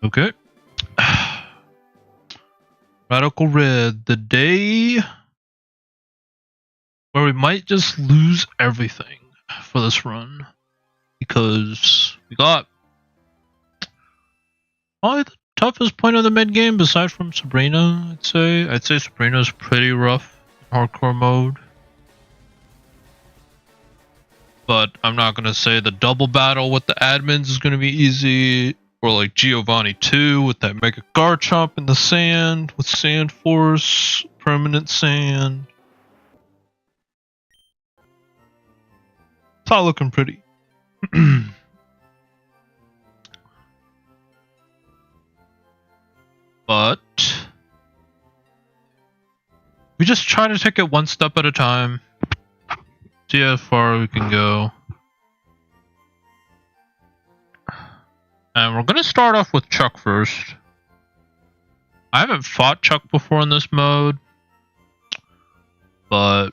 Okay. Radical Red, the day where we might just lose everything for this run. Because we got probably the toughest point of the mid game aside from Sabrina, I'd say. I'd say Sabrina's pretty rough in hardcore mode. But I'm not gonna say the double battle with the admins is gonna be easy. Or like Giovanni 2 with that Mega Garchomp in the sand, with Sand Force, Permanent Sand. It's all looking pretty. But we just try to take it one step at a time. See how far we can go. And we're gonna start off with Chuck first. I haven't fought Chuck before in this mode, but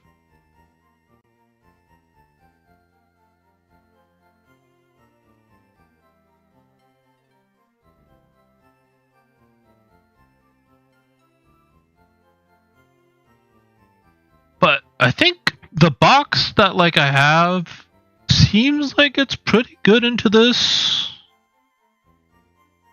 I think the box that I have seems like it's pretty good into this.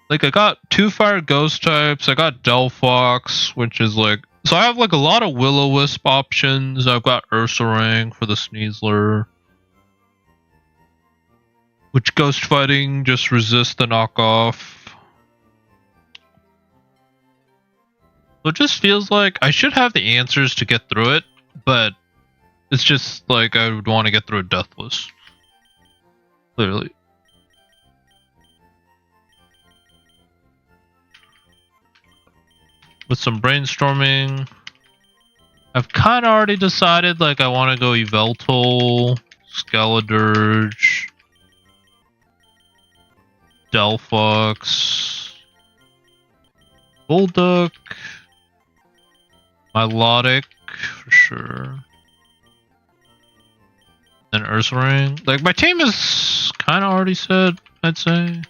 I got 2 fire ghost types, I got Delphox, which is so I have a lot of Will-O-Wisp options. I've got Ursaring for the Sneasler, which ghost fighting just resists the knockoff. So it just feels like I should have the answers to get through it, but it's just I would want to get through it deathless. Clearly. With some brainstorming, I've kind of already decided I want to go Yveltal, Skeledirge, Delphox, Golduck, Milotic for sure, and Ursaring. My team is kind of already set, I'd say.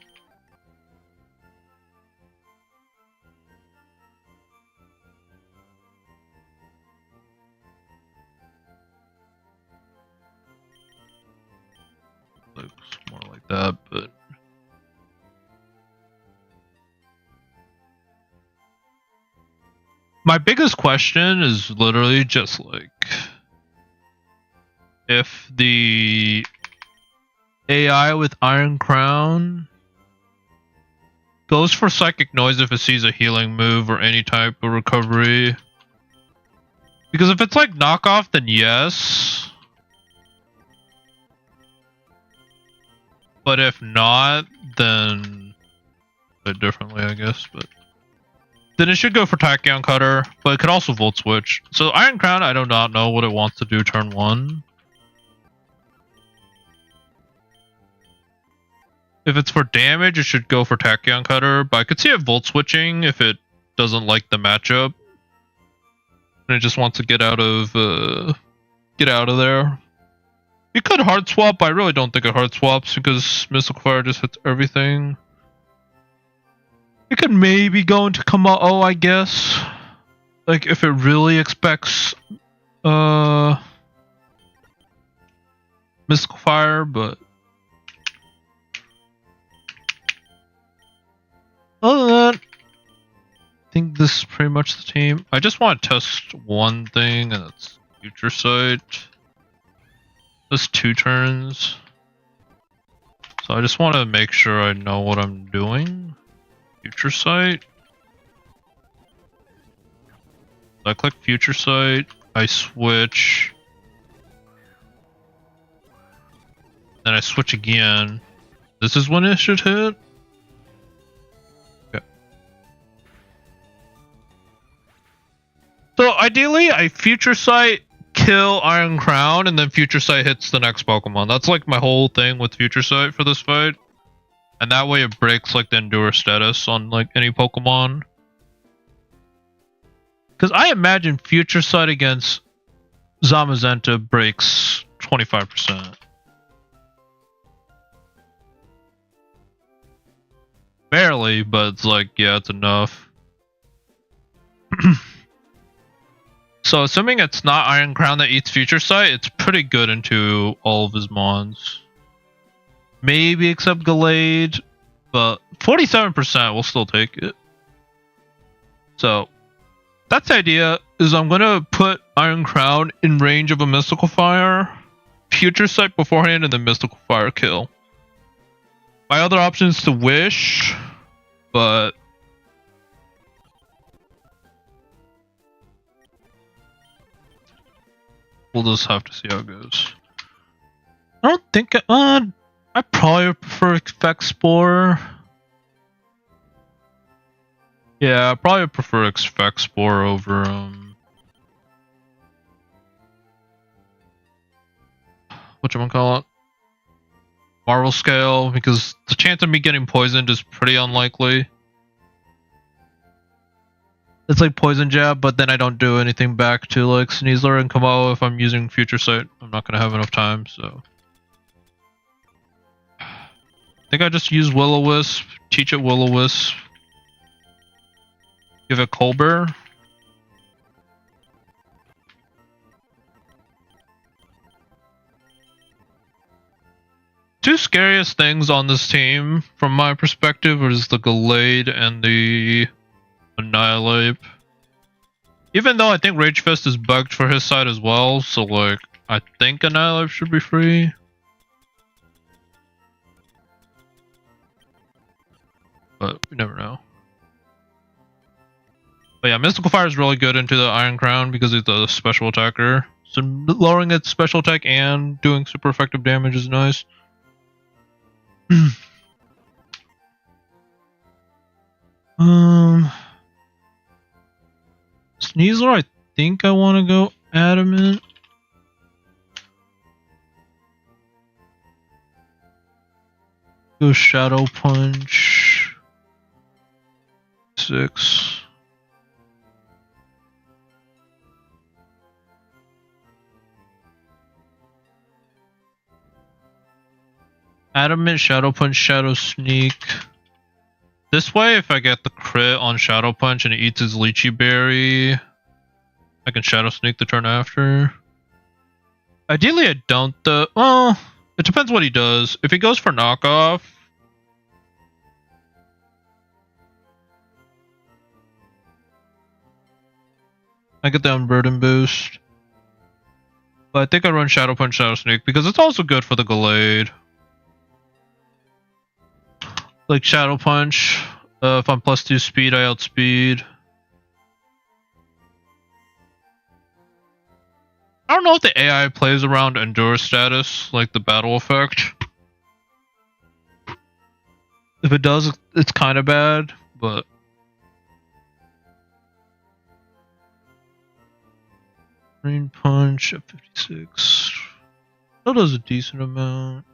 Looks more like that, but my biggest question is literally just if the AI with Iron Crown goes for Psychic Noise if it sees a healing move or any type of recovery. Because if it's knockoff, then yes. But if not, then differently, I guess. But then it should go for Tachyon Cutter, but it could also Volt Switch. So Iron Crown, I do not know what it wants to do turn 1. If it's for damage, it should go for Tachyon Cutter, but I could see it Volt Switching if it doesn't like the matchup. And it just wants to get out of there. You could hard swap, but I really don't think it hard swaps because Mystical Fire just hits everything. It could maybe go into Kama'o, I guess. If it really expects Mystical Fire, but other than that, I think this is pretty much the team. I just want to test one thing, and that's Future Sight. Just 2 turns. So I just want to make sure I know what I'm doing. Future Sight. I click Future Sight. I switch. Then I switch again. This is when it should hit. Okay. So ideally, I Future Sight, kill Iron Crown, and then Future Sight hits the next Pokemon. That's my whole thing with Future Sight for this fight. And that way it breaks the Endure status on any Pokemon. Because I imagine Future Sight against Zamazenta breaks 25%. Barely, but it's like, yeah, it's enough. So assuming it's not Iron Crown that eats Future Sight, it's pretty good into all of his mons. Maybe except Gallade, but 47% will still take it. So that's the idea, is I'm gonna put Iron Crown in range of a Mystical Fire, Future Sight beforehand, and then Mystical Fire kill. My other option is to Wish, but we'll just have to see how it goes. I don't think I probably prefer Effect Spore. Yeah, I probably prefer Effect Spore over whatchamacallit? Marvel Scale, because the chance of me getting poisoned is pretty unlikely. It's like Poison Jab, but then I don't do anything back to like Sneasler and Kamau if I'm using Future Sight. I'm not gonna have enough time, so. I think I just use Will-O-Wisp, teach it Will-O-Wisp. Give it Colbur. Two scariest things on this team, from my perspective, is the Gallade and the Annihilate. Even though I think Rage Fist is bugged for his side as well, so like, I think Annihilate should be free. But we never know. But yeah, Mystical Fire is really good into the Iron Crown because it's a special attacker. So lowering its special attack and doing super effective damage is nice. Sneasler, I think I want to go Adamant. Go Shadow Punch. 6. Adamant, Shadow Punch, Shadow Sneak. This way, if I get the crit on Shadow Punch and it eats his Lychee Berry, I can Shadow Sneak the turn after. Ideally, I don't. Well, it depends what he does. If he goes for knockoff, I get the Unburden boost. But I think I run Shadow Punch, Shadow Sneak because it's also good for the Gallade. Like Shadow Punch, if I'm +2 speed, I outspeed. I don't know if the AI plays around Endure status, like the battle effect. If it does, it's kind of bad, but... Green Punch at 56. That does a decent amount.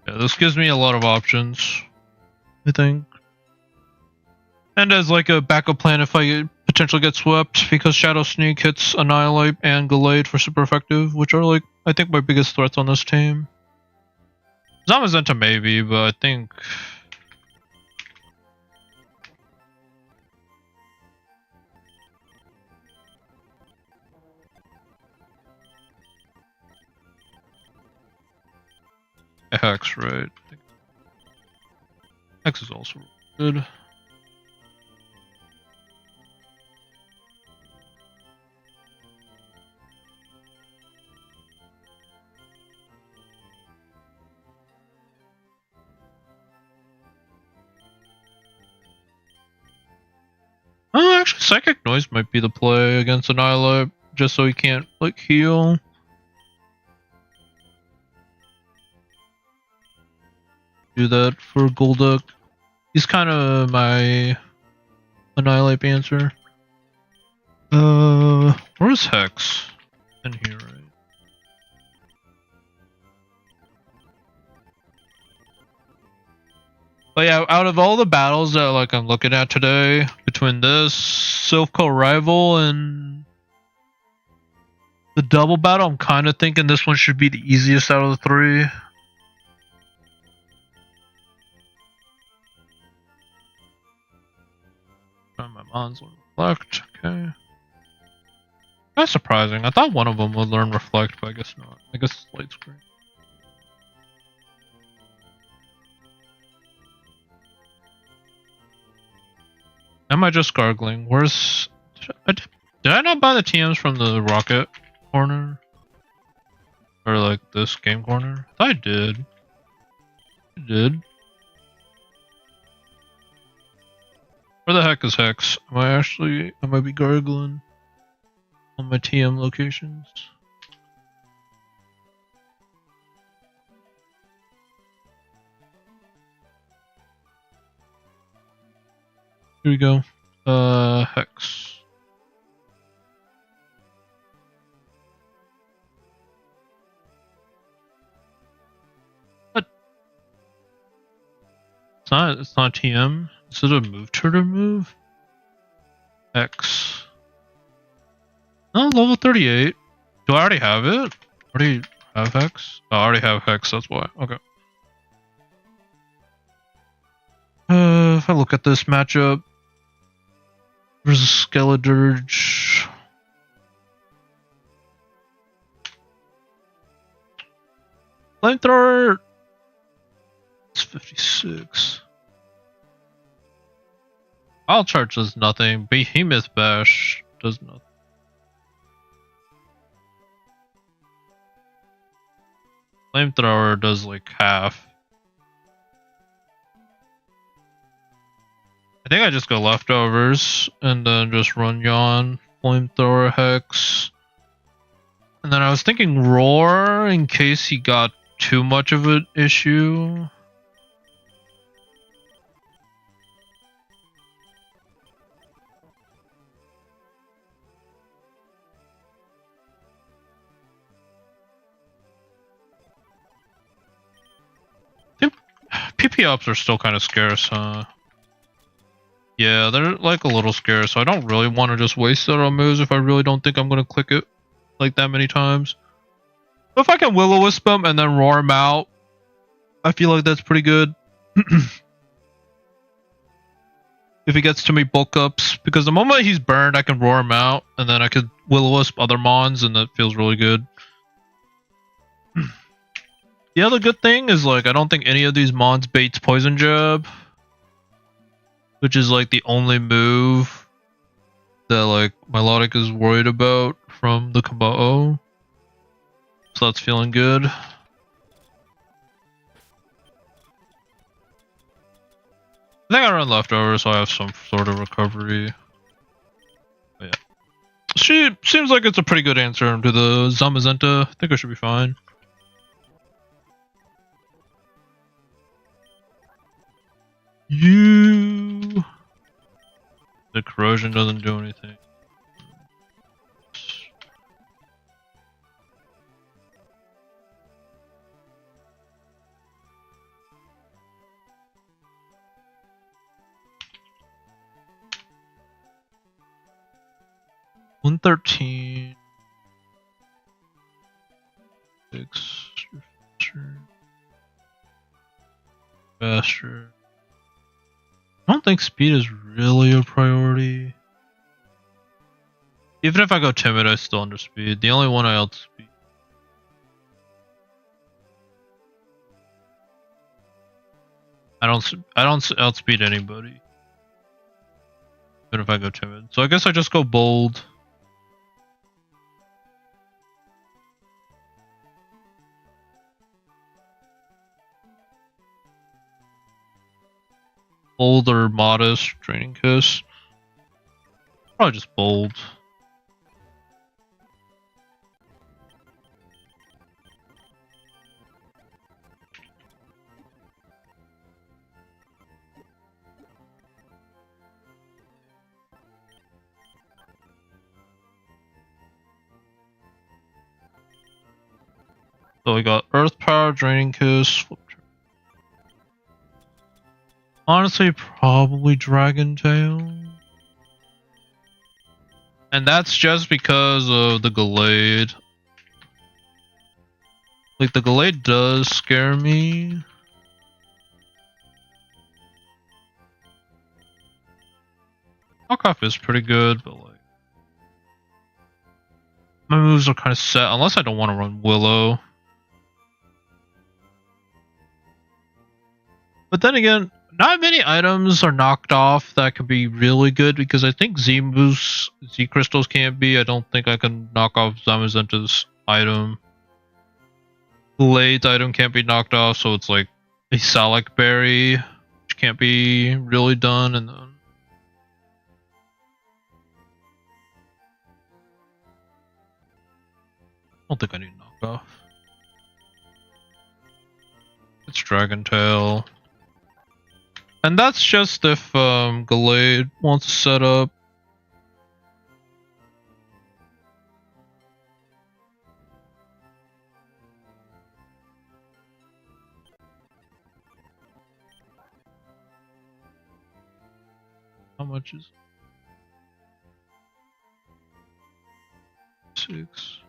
Yeah, this gives me a lot of options, I think. And as like a backup plan if I potentially get swept, because Shadow Sneak hits Annihilate and Gallade for super effective, which are like, I think my biggest threats on this team. Zamazenta maybe, but I think... Hex, right? Hex is also good. Oh, actually, Psychic Noise might be the play against Annihilate, just so he can't, like, heal. do that for Golduck. He's kind of my Annihilate answer. Where's Hex? In here, right? But yeah, out of all the battles that like I'm looking at today, between this Silph rival and the double battle, I'm kind of thinking this one should be the easiest out of the three. My Mons will reflect. Okay. That's surprising. I thought one of them would learn reflect, but I guess not. I guess it's light screen. Am I just gargling? Where's... Did I not buy the TMs from the rocket corner? Or like this game corner? I thought I did. I did. Where the heck is Hex? I might be gargling on my TM locations. Here we go. Hex. What? It's not TM. Is it a move turtle move? Hex. Oh, level 38. Do I already have it? Already have Hex? Oh, I already have Hex, that's why. Okay. If I look at this matchup versus Skeledirge. Flamethrower. It's 56. I'll charge does nothing. Behemoth Bash does nothing. Flamethrower does like half. I think I just go leftovers and then just run Yawn, Flamethrower, Hex. And then I was thinking Roar in case he got too much of an issue. PP ups are still kind of scarce, huh? Yeah, they're like a little scarce, so I don't really want to just waste it on moves if I really don't think I'm going to click it like that many times. But if I can Will-O-Wisp him and then roar him out, I feel like that's pretty good. If he gets too many bulk ups, because the moment he's burned, I can roar him out, and then I could Will-O-Wisp other Mons, and that feels really good. The other good thing is, like, I don't think any of these Mons baits Poison Jab, which is, like, the only move that, like, Melodic is worried about from the combo. So that's feeling good. I think I run leftovers, so I have some sort of recovery. But yeah. She seems like it's a pretty good answer to the Zamazenta. I think I should be fine. The corrosion doesn't do anything. $113. 6 faster. I don't think speed is really a priority. Even if I go timid, I still underspeed. The only one I outspeed. I don't outspeed anybody. Even if I go timid. So I guess I just go bold. Bold or modest, Draining Kiss. Probably just bold. So we got Earth Power, Draining Kiss, Flip Turn. Honestly, probably Dragon Tail. And that's just because of the Gallade. Like, the Gallade does scare me. Knockoff is pretty good, but like, my moves are kind of set, unless I don't want to run Willow. But then again, not many items are knocked off that could be really good, because I think Z crystals can't be. I don't think I can knock off Zamazenta's item. Blade's item can't be knocked off, so it's like a Salak Berry, which can't be really done, and then I don't think I need knockoff. It's Dragon Tail. And that's just if Gallade wants to set up. How much is 6?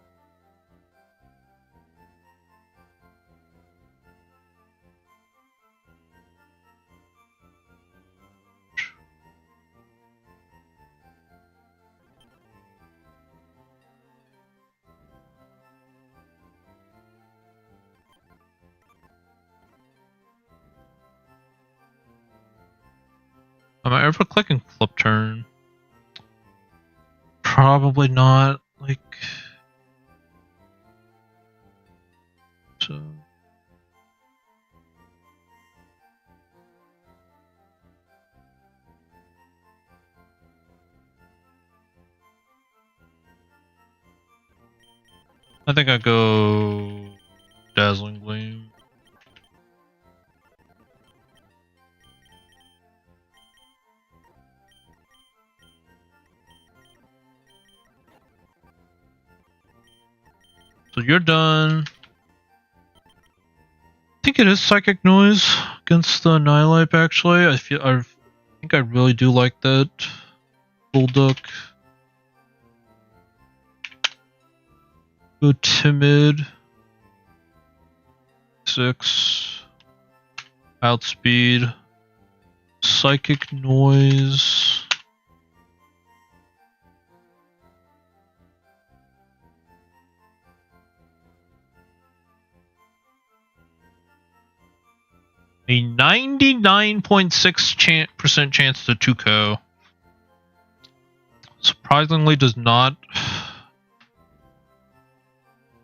Am I ever clicking Flip Turn? Probably not. Like, so. I think I go Dazzling Gleam. So you're done. I think it is Psychic Noise against the Nihilip, actually. I think I really do like that. Bullduck. Go Timid. 6. Outspeed. Psychic Noise. A 99.6% chance to 2-KO. Surprisingly does not.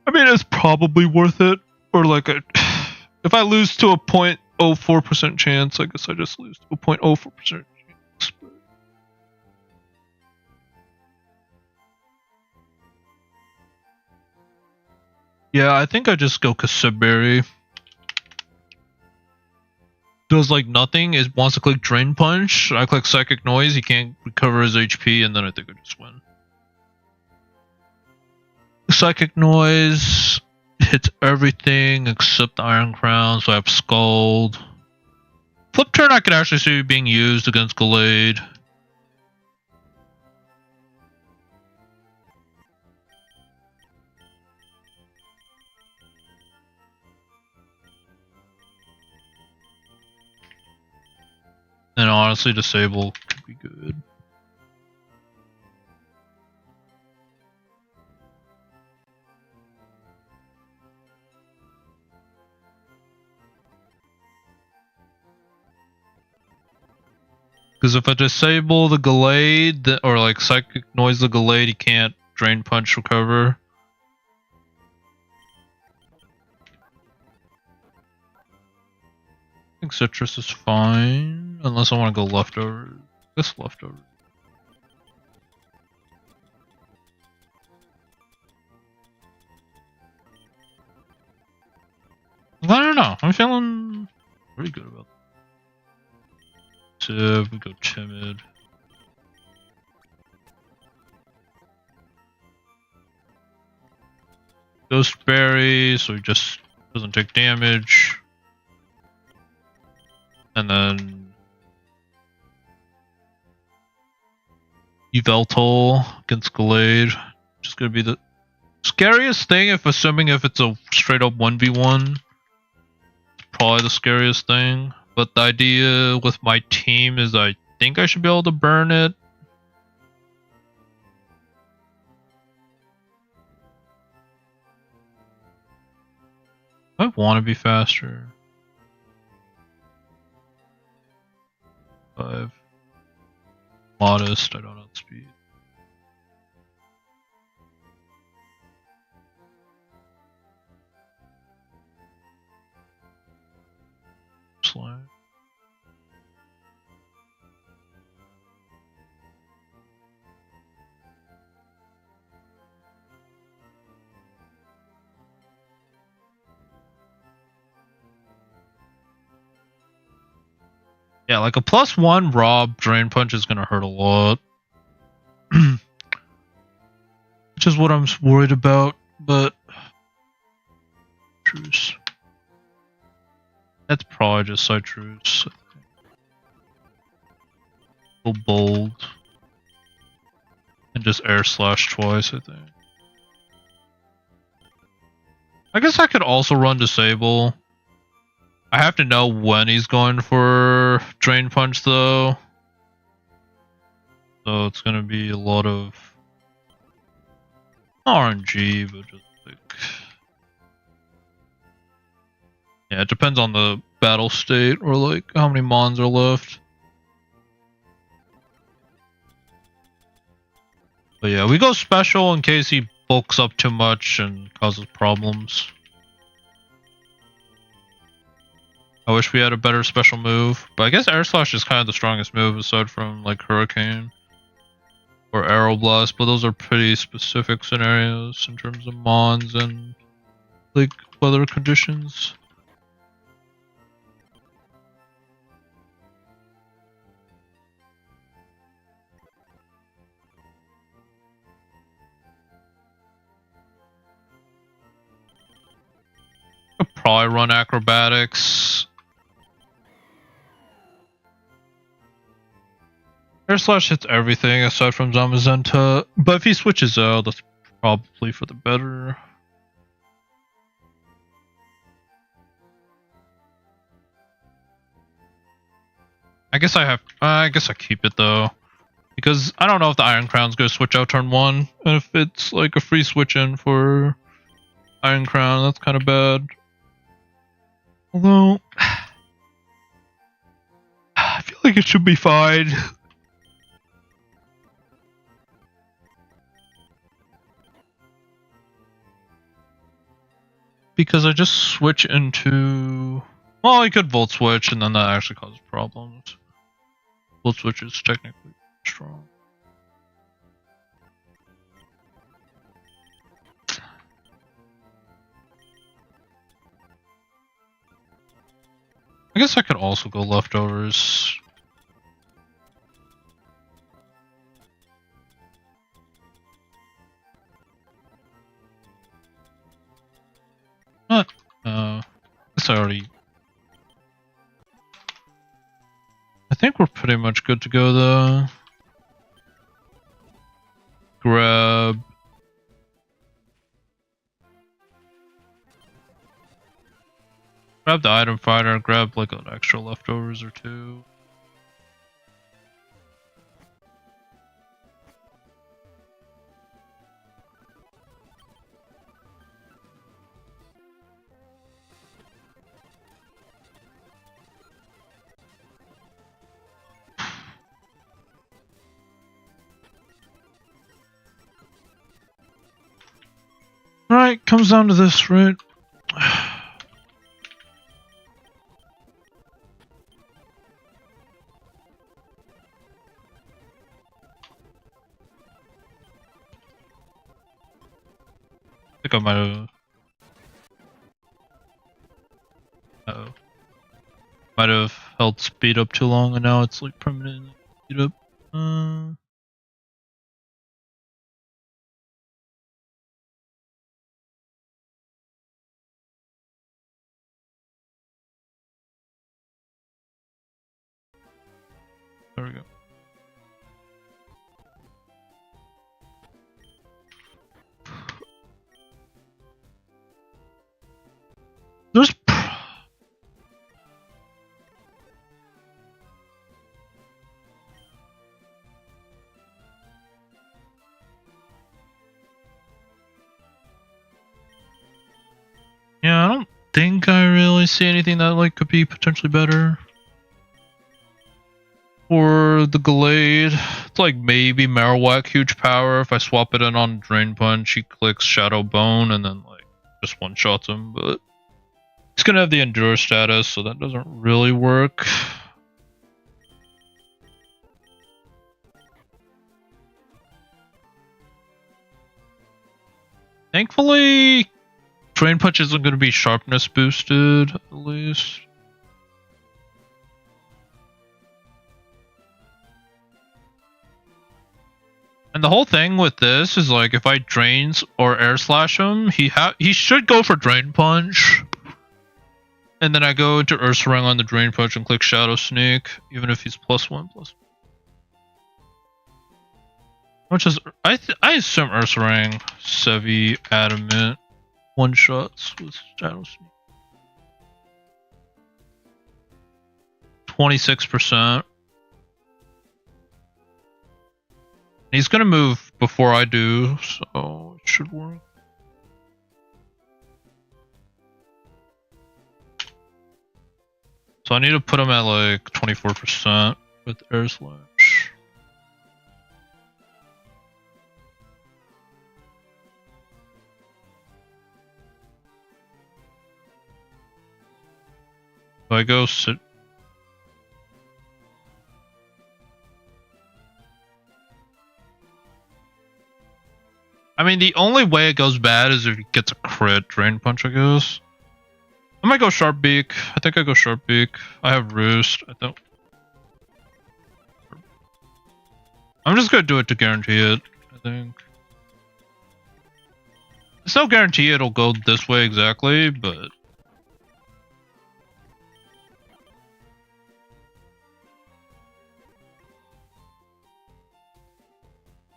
I mean, it's probably worth it. Or like if I lose to a 0.04% chance, I guess I just lose to a 0.04% chance. Yeah, I think I just go Kasaberi. Does like nothing. It wants to click Drain Punch. I click Psychic Noise. He can't recover his HP, and then I think I just win. Psychic Noise hits everything except the Iron Crown, so I have Scald. Flip Turn I could actually see being used against Gallade. And honestly, Disable could be good. Because if I disable the Gallade, or like Psychic Noise the Gallade, he can't Drain Punch recover. I think Citrus is fine, unless I want to go Leftover. I guess Leftover. I don't know. I'm feeling pretty good about that. We go Timid. Ghost Berry, so we just Doesn't take damage. And then Yveltal against Gallade, which is going to be the scariest thing assuming if it's a straight up 1v1. It's probably the scariest thing. But the idea with my team is I think I should be able to burn it. I want to be faster. 5. Modest, I don't know speed. Slime. Yeah, like a +1 Rob Drain Punch is gonna hurt a lot. Which is what I'm worried about, but Truce. That's probably just Citrus. Go bold. And just air slash twice, I think. I guess I could also run Disable. I have to know when he's going for Drain Punch though. So it's gonna be a lot of RNG, but just like, yeah, it depends on the battle state or like how many mons are left. But yeah, we go special in case he bulks up too much and causes problems. I wish we had a better special move, but I guess Air Slash is kind of the strongest move aside from like Hurricane or Aeroblast, but those are pretty specific scenarios in terms of mons and like weather conditions. I'll probably run Acrobatics. Air Slash hits everything aside from Zamazenta, but if he switches out, that's probably for the better. I guess I keep it though, because I don't know if the Iron Crown's gonna switch out turn 1, and if it's like a free switch in for Iron Crown, that's kind of bad. Although I feel like it should be fine. Because I just switch into... Well, I could Volt Switch, and then that actually causes problems. Volt Switch is technically strong. I guess I could also go Leftovers. Not... I guess I already... I think we're pretty much good to go though. Grab the item finder, grab like an extra Leftovers or 2. Right, comes down to this, right? I think I might have... Uh-oh. Might have held speed up too long and now it's like permanent speed up. really see anything that like could be potentially better. For the Glade, it's like maybe Marowak huge power. If I swap it in on Drain Punch, he clicks Shadow Bone and then like just one shots him, but he's gonna have the Endure status, so that doesn't really work. Thankfully, Drain Punch isn't going to be sharpness boosted, at least. And the whole thing with this is like, if I Drains or Air Slash him, he should go for Drain Punch. And then I go into Ursaring on the Drain Punch and click Shadow Sneak, even if he's +1/+1. Which is, I assume Ursaring, Sevi, Adamant, one-shots with Shadow Sneak. 26%. He's gonna move before I do, so it should work. So I need to put him at like 24% with Air Slash. So I go sit. I mean, the only way it goes bad is if he gets a crit Drain Punch, I guess. I might go Sharp Beak. I think I go Sharp Beak. I have Roost. I don't. I'm just gonna do it to guarantee it, I think. There's no guarantee it'll go this way exactly, but...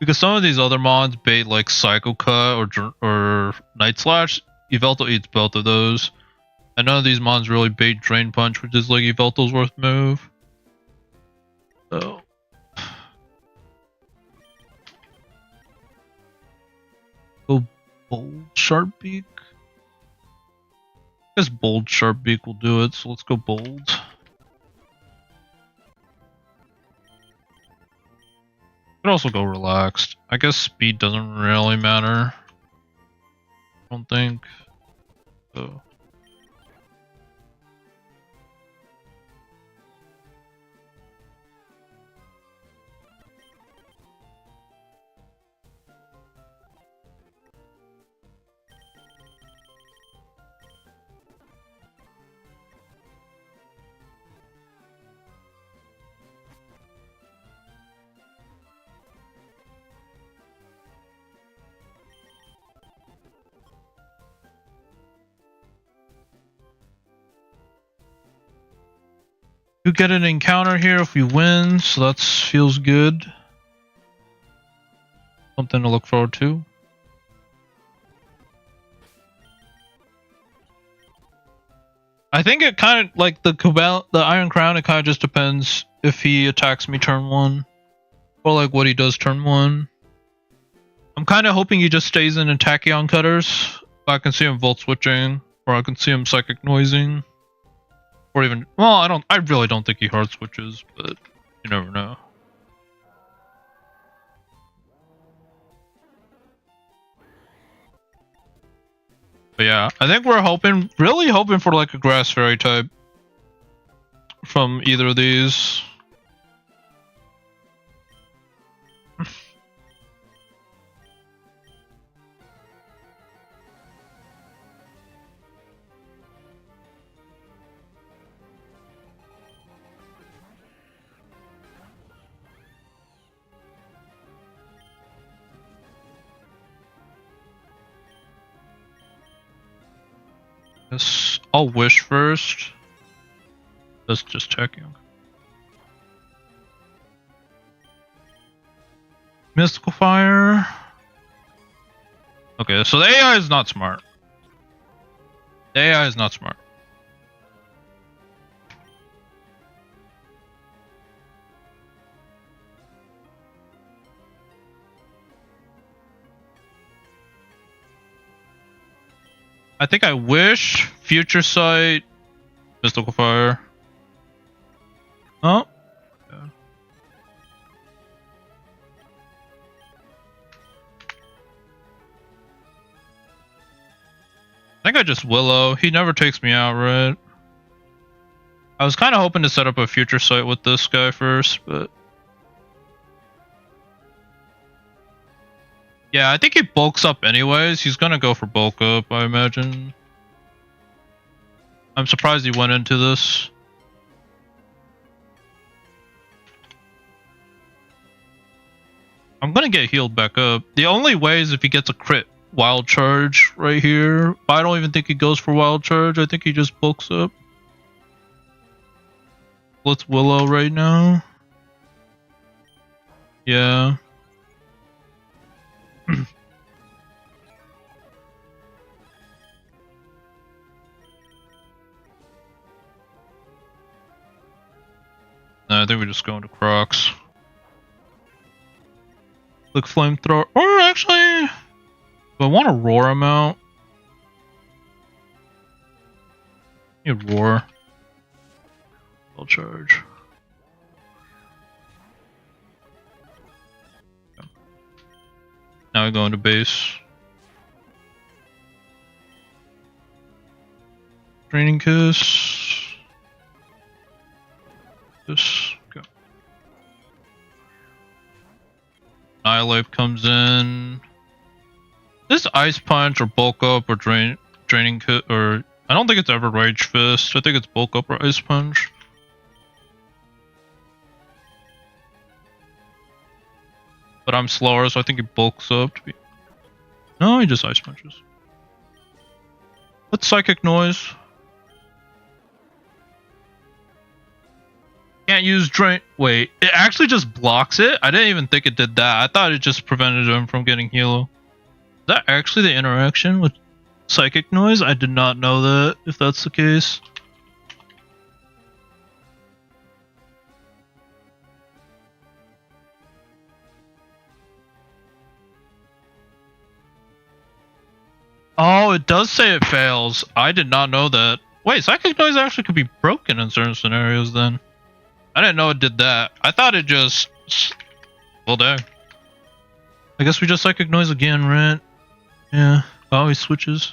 Because some of these other mons bait like Psycho Cut or Night Slash, Yveltal eats both of those. And none of these mons really bait Drain Punch, which is like Yveltal's worth move. So... Go Bold Sharp Beak? I guess Bold Sharp Beak will do it, so let's go Bold. Could also go Relaxed. I guess speed doesn't really matter. I don't think. So. You get an encounter here if we win, so that feels good. Something to look forward to. I think it kind of, like the Iron Crown, it kind of just depends if he attacks me turn 1. Or like what he does turn 1. I'm kind of hoping he just stays in Tachyon Cutters. I can see him Volt Switching, or I can see him Psychic Noising. Or even, well, I really don't think he hard switches, but you never know. But yeah, I think we're really hoping for like a Grass Fairy type from either of these. I'll wish first. That's just checking. Mystical Fire. Okay, so the AI is not smart. The AI is not smart. I think I wish Future Sight Mystical Fire. Oh. Yeah. I think I just Willow. He never takes me out, right? I was kind of hoping to set up a future sight with this guy first, but... Yeah, I think he bulks up anyways. He's gonna go for bulk up, I imagine. I'm surprised he went into this. I'm gonna get healed back up. The only way is if he gets a crit wild charge right here. I don't even think he goes for wild charge. I think he just bulks up. Let's Willow right now. Yeah. No, I think we're just going to Crocs. Look, flamethrower. Or actually, do I want to roar him out? You roar. I'll charge. Okay. Now we go into base. Draining Kiss. This. Okay. Annihilate comes in. This Ice Punch or Bulk Up or Draining Kiss, or I don't think it's ever Rage Fist. I think it's Bulk Up or Ice Punch. But I'm slower, so I think he bulks up to be... No, he just Ice Punches. What's Psychic Noise? Can't use Drain... Wait, it actually just blocks it? I didn't even think it did that. I thought it just prevented him from getting Hilo. Is that actually the interaction with Psychic Noise? I did not know that, if that's the case. Oh, it does say it fails. I did not know that. Wait, Psychic Noise actually could be broken in certain scenarios then. I didn't know it did that. I thought it just... Well, dang. I guess we just Psychic Noise again, right? Yeah. Oh, he switches.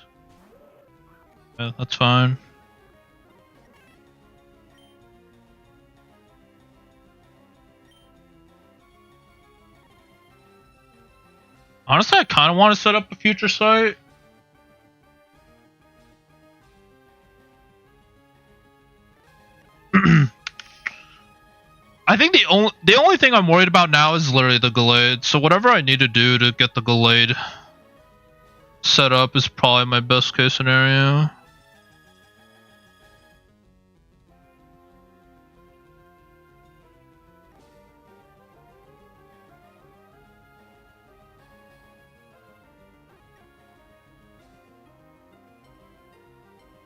Yeah, that's fine. Honestly, I kind of want to set up a future sight. I think the only thing I'm worried about now is literally the Gallade. So whatever I need to do to get the Gallade set up is probably my best case scenario.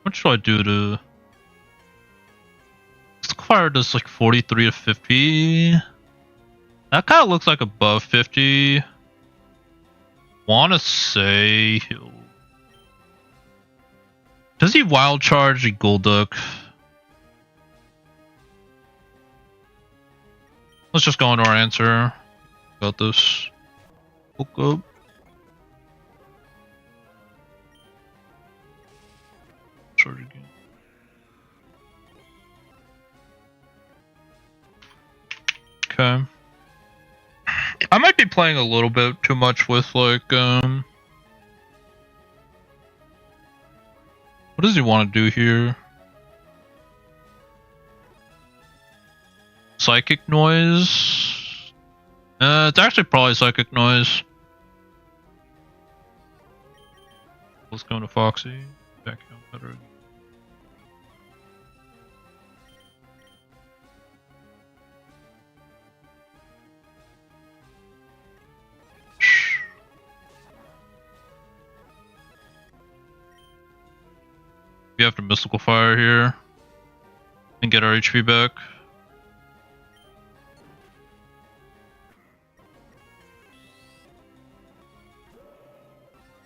What should I do to... Fire does like 43 to 50. That kind of looks like above 50. Wanna say he'll... Does he wild charge a Golduck? Let's just go into our answer. Got this. Look up. Charge again. Okay. I might be playing a little bit too much with like what does he want to do here? Psychic Noise? It's actually probably Psychic Noise. Let's go into Foxy. Back out better. We have to Mystical Fire here and get our HP back.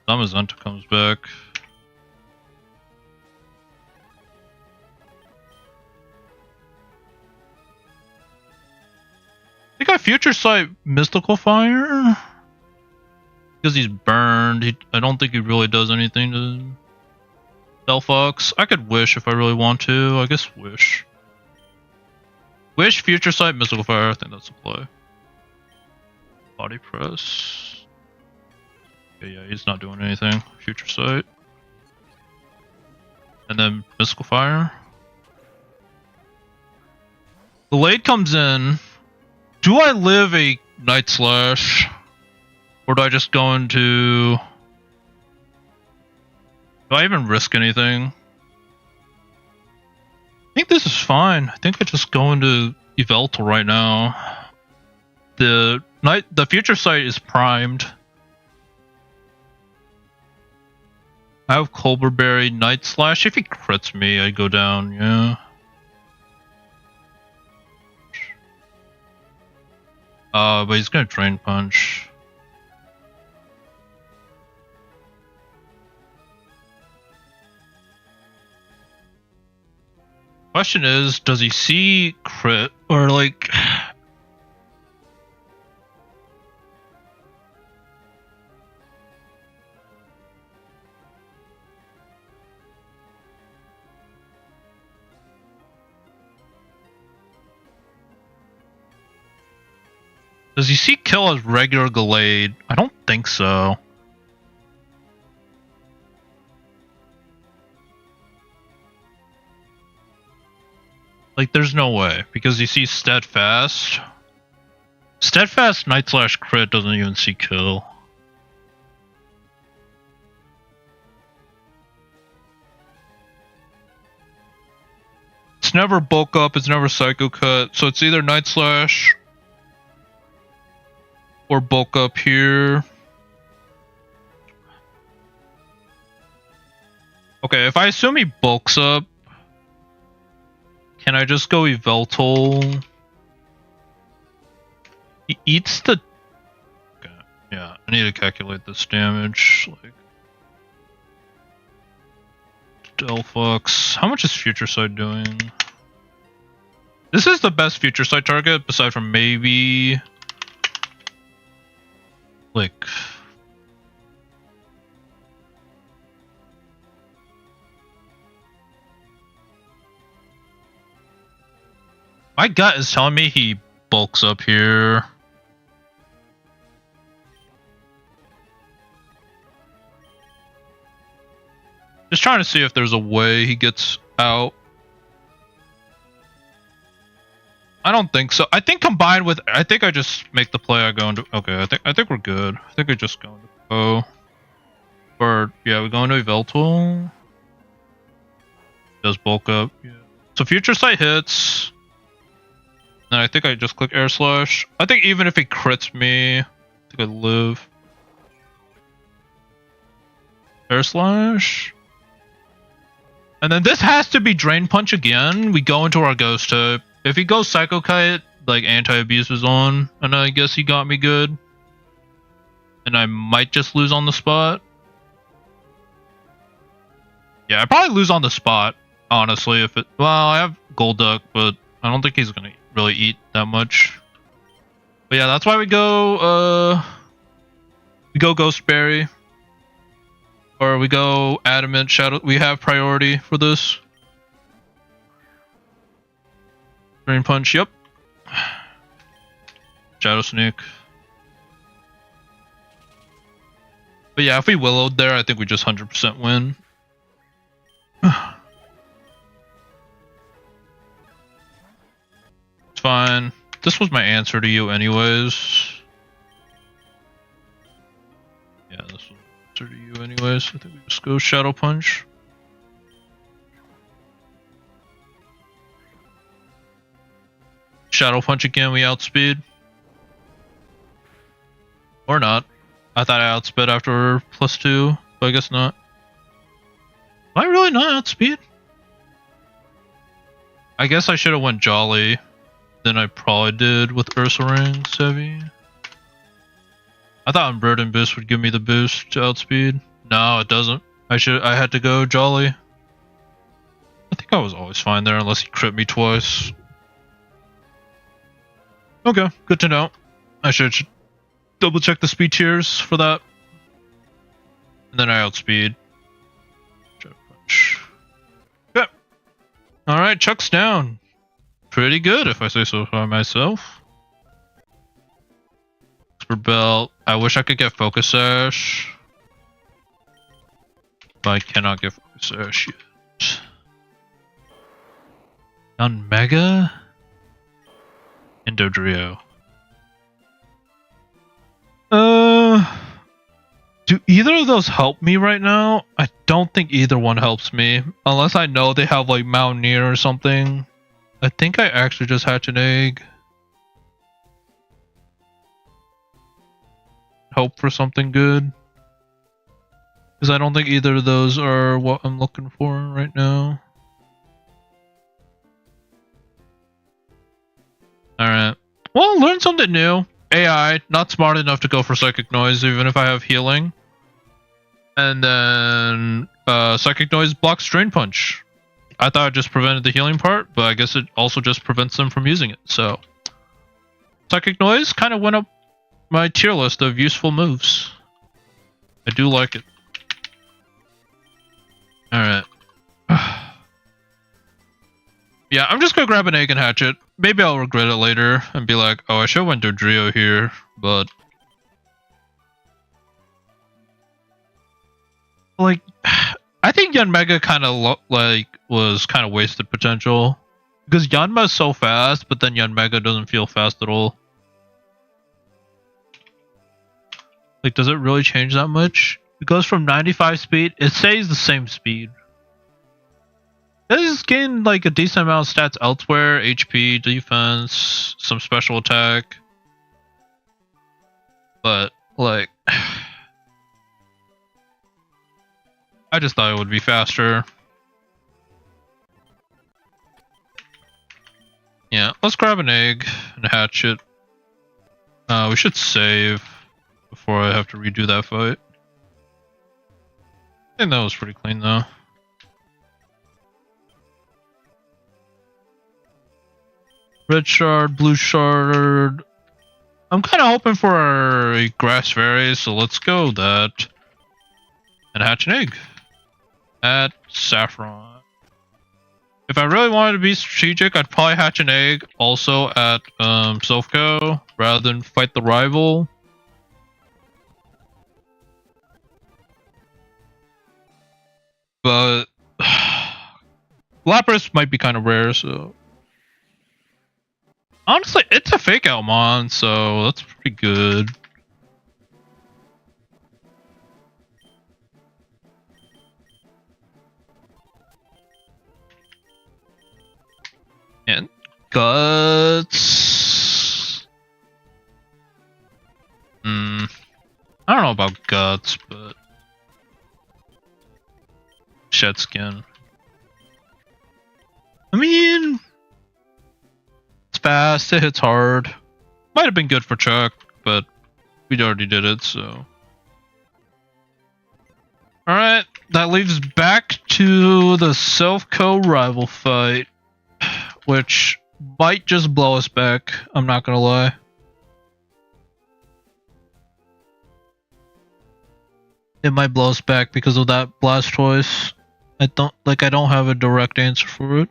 Zamazenta comes back. Future Sight Mystical Fire? Because he's burned. I don't think he really does anything to Delphox. I could Wish if I really want to. I guess Wish. Wish, Future Sight, Mystical Fire. I think that's a play. Body Press. Okay, yeah, he's not doing anything. Future Sight. And then Mystical Fire. The late comes in. Do I live a Night Slash? Or do I just go into... Do I even risk anything? I think this is fine. I think I just go into Yveltal right now. The Future Sight is primed. I have Colberberry, Night Slash. If he crits me, I go down, yeah. But he's gonna Drain Punch. Question is, does he see crit or like? Does he see kill as regular Gallade? I don't think so. Like, there's no way, because he sees Steadfast. Steadfast Night Slash crit doesn't even see kill. It's never Bulk Up, it's never Psycho Cut, so it's either Night Slash or Bulk Up here. Okay, if I assume he bulks up, can I just go Yveltal? He eats the... Okay, yeah, I need to calculate this damage. Like, Delphox. How much is Future Sight doing? This is the best Future Sight target, aside from maybe... like... My gut is telling me he bulks up here. Just trying to see if there's a way he gets out. I don't think so. I think combined with, I think I just make the play. I go into. Okay, I think we're good. I think I just go into O. Or yeah, we go into Yveltal. Does bulk up. Yeah. So Future Sight hits. And I think I just click Air Slash. I think even if he crits me, I think I live. Air Slash. And then this has to be Drain Punch again. We go into our Ghost type. If he goes Psycho Kite, like Anti-Abuse is on. And I guess he got me good. And I might just lose on the spot. Yeah, I probably lose on the spot, honestly. If it, well, I have Golduck, but I don't think he's gonna really eat that much. But yeah, that's why we go Ghostberry. Or we go Adamant Shadow. We have priority for this. Drain Punch, yep. Shadow Sneak. But yeah, if we Willowed there, I think we just 100% win. It's fine. This was my answer to you anyways. Yeah, this was my answer to you anyways. I think we just go Shadow Punch. Shadow Punch again, we outspeed. Or not. I thought I outsped after +2, but I guess not. Am I really not outspeed? I guess I should have went Jolly than I probably did with Ursaring Heavy. I thought Unburden Boost would give me the boost to outspeed. No, it doesn't. I had to go Jolly. I think I was always fine there unless he crit me twice. Okay, good to know. I should double check the speed tiers for that. And then I outspeed. Okay. Alright, Chuck's down. Pretty good, if I say so by myself. For belt, I wish I could get Focus Sash. But I cannot get Focus Sash yet. On Mega? Endodrio. Do either of those help me right now? I don't think either one helps me. Unless I know they have like Mountaineer or something. I think I actually just hatch an egg. Hope for something good. Because I don't think either of those are what I'm looking for right now. Alright. Well, learn something new. AI, not smart enough to go for Psychic Noise even if I have healing. And then Psychic Noise blocks Drain Punch. I thought it just prevented the healing part, but I guess it also just prevents them from using it. So Psychic Noise kind of went up my tier list of useful moves. I do like it. Alright. Yeah, I'm just gonna grab an egg and hatch it. Maybe I'll regret it later and be like, oh, I should have went to Drio here, but like, I think Yanmega kind of was kind of wasted potential because Yanma is so fast, but then Yanmega doesn't feel fast at all. Like, does it really change that much? It goes from 95 speed. It stays the same speed. It does gain like a decent amount of stats elsewhere: HP, defense, some special attack. But like, I just thought it would be faster. Yeah, let's grab an egg and hatch it. We should save before I have to redo that fight. I think that was pretty clean though. Red shard, blue shard. I'm kind of hoping for a grass fairy, so let's go that. And hatch an egg. At Saffron. If I really wanted to be strategic, I'd probably hatch an egg also at Silph rather than fight the rival. But Lapras might be kind of rare, so honestly, it's a fake out mon, so that's pretty good. And Guts. I don't know about Guts, but Shed Skin. I mean, it's fast, it hits hard. Might have been good for Chuck, but we already did it, so. Alright, that leaves back to the Silph rival fight, which might just blow us back, I'm not gonna lie. It might blow us back because of that Blastoise. I don't have a direct answer for it.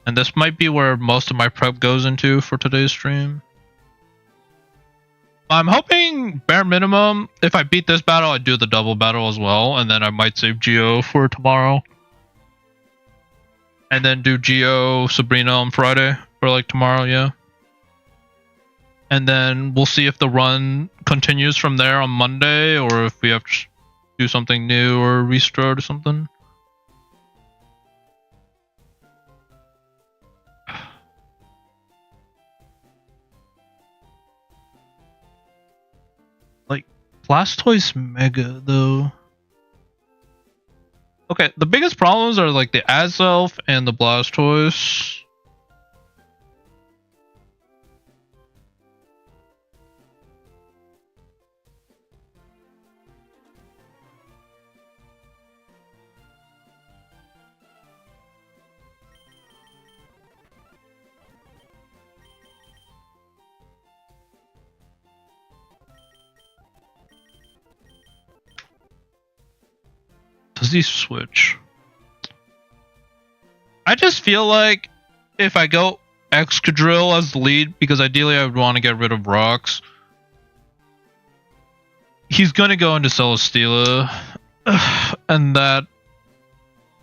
And this might be where most of my prep goes into for today's stream. I'm hoping, bare minimum, if I beat this battle, I do the double battle as well, and then I might save Geo for tomorrow. And then do Geo Sabrina on Friday, or like tomorrow, yeah. And then we'll see if the run continues from there on Monday, or if we have to do something new or restart or something. Like, Blastoise Mega, though. Okay, the biggest problems are like the Silph and the Blastoise. Does he switch? I just feel like if I go Excadrill as the lead, because ideally I would want to get rid of rocks, he's gonna go into Celesteela, and that.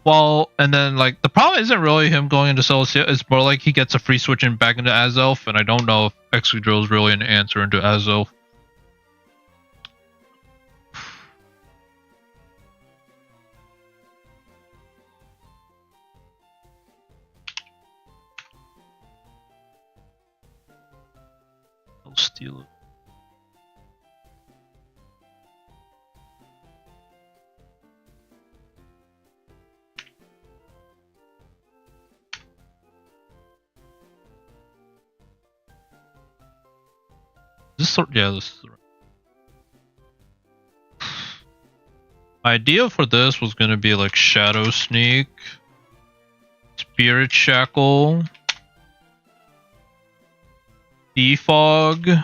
Well, and then like the problem isn't really him going into Celesteela. It's more like he gets a free switch in back into Azelf, and I don't know if Excadrill is really an answer into Azelf. Celesteela. Yeah, this is the right. My idea for this was gonna be like Shadow Sneak, Spirit Shackle, Defog,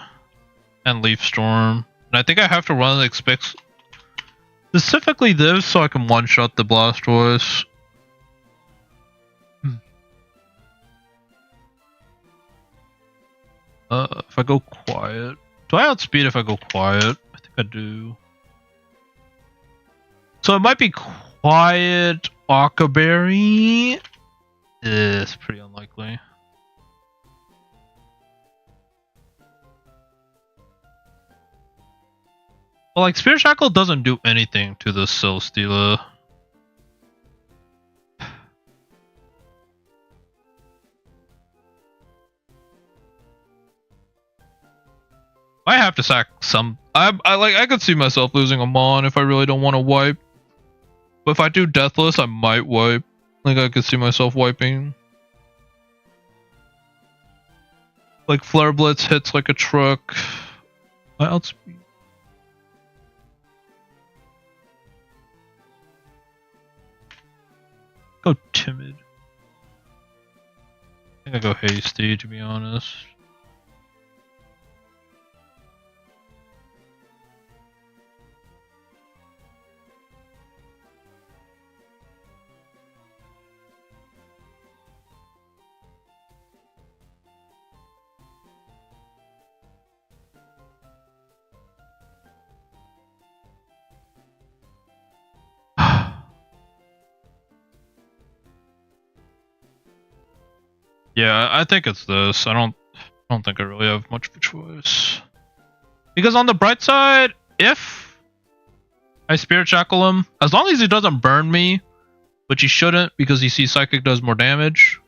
and Leaf Storm. And I think I have to run like specifically this so I can one-shot the Blastoise. If I go quiet. Do I outspeed if I go quiet? I think I do. So it might be quiet Occaberry. It's pretty unlikely. Well, like Spirit Shackle doesn't do anything to the Celesteela. I have to sack some. I could see myself losing a Mon if I really don't want to wipe. But if I do Deathless, I might wipe. Like I could see myself wiping. Like Flare Blitz hits like a truck. I outspeed. Go Timid. I think I go Hasty, to be honest. Yeah, I think it's this. I don't think I really have much of a choice. Because on the bright side, if I Spirit Shackle him, as long as he doesn't burn me, which he shouldn't because he sees Psychic does more damage.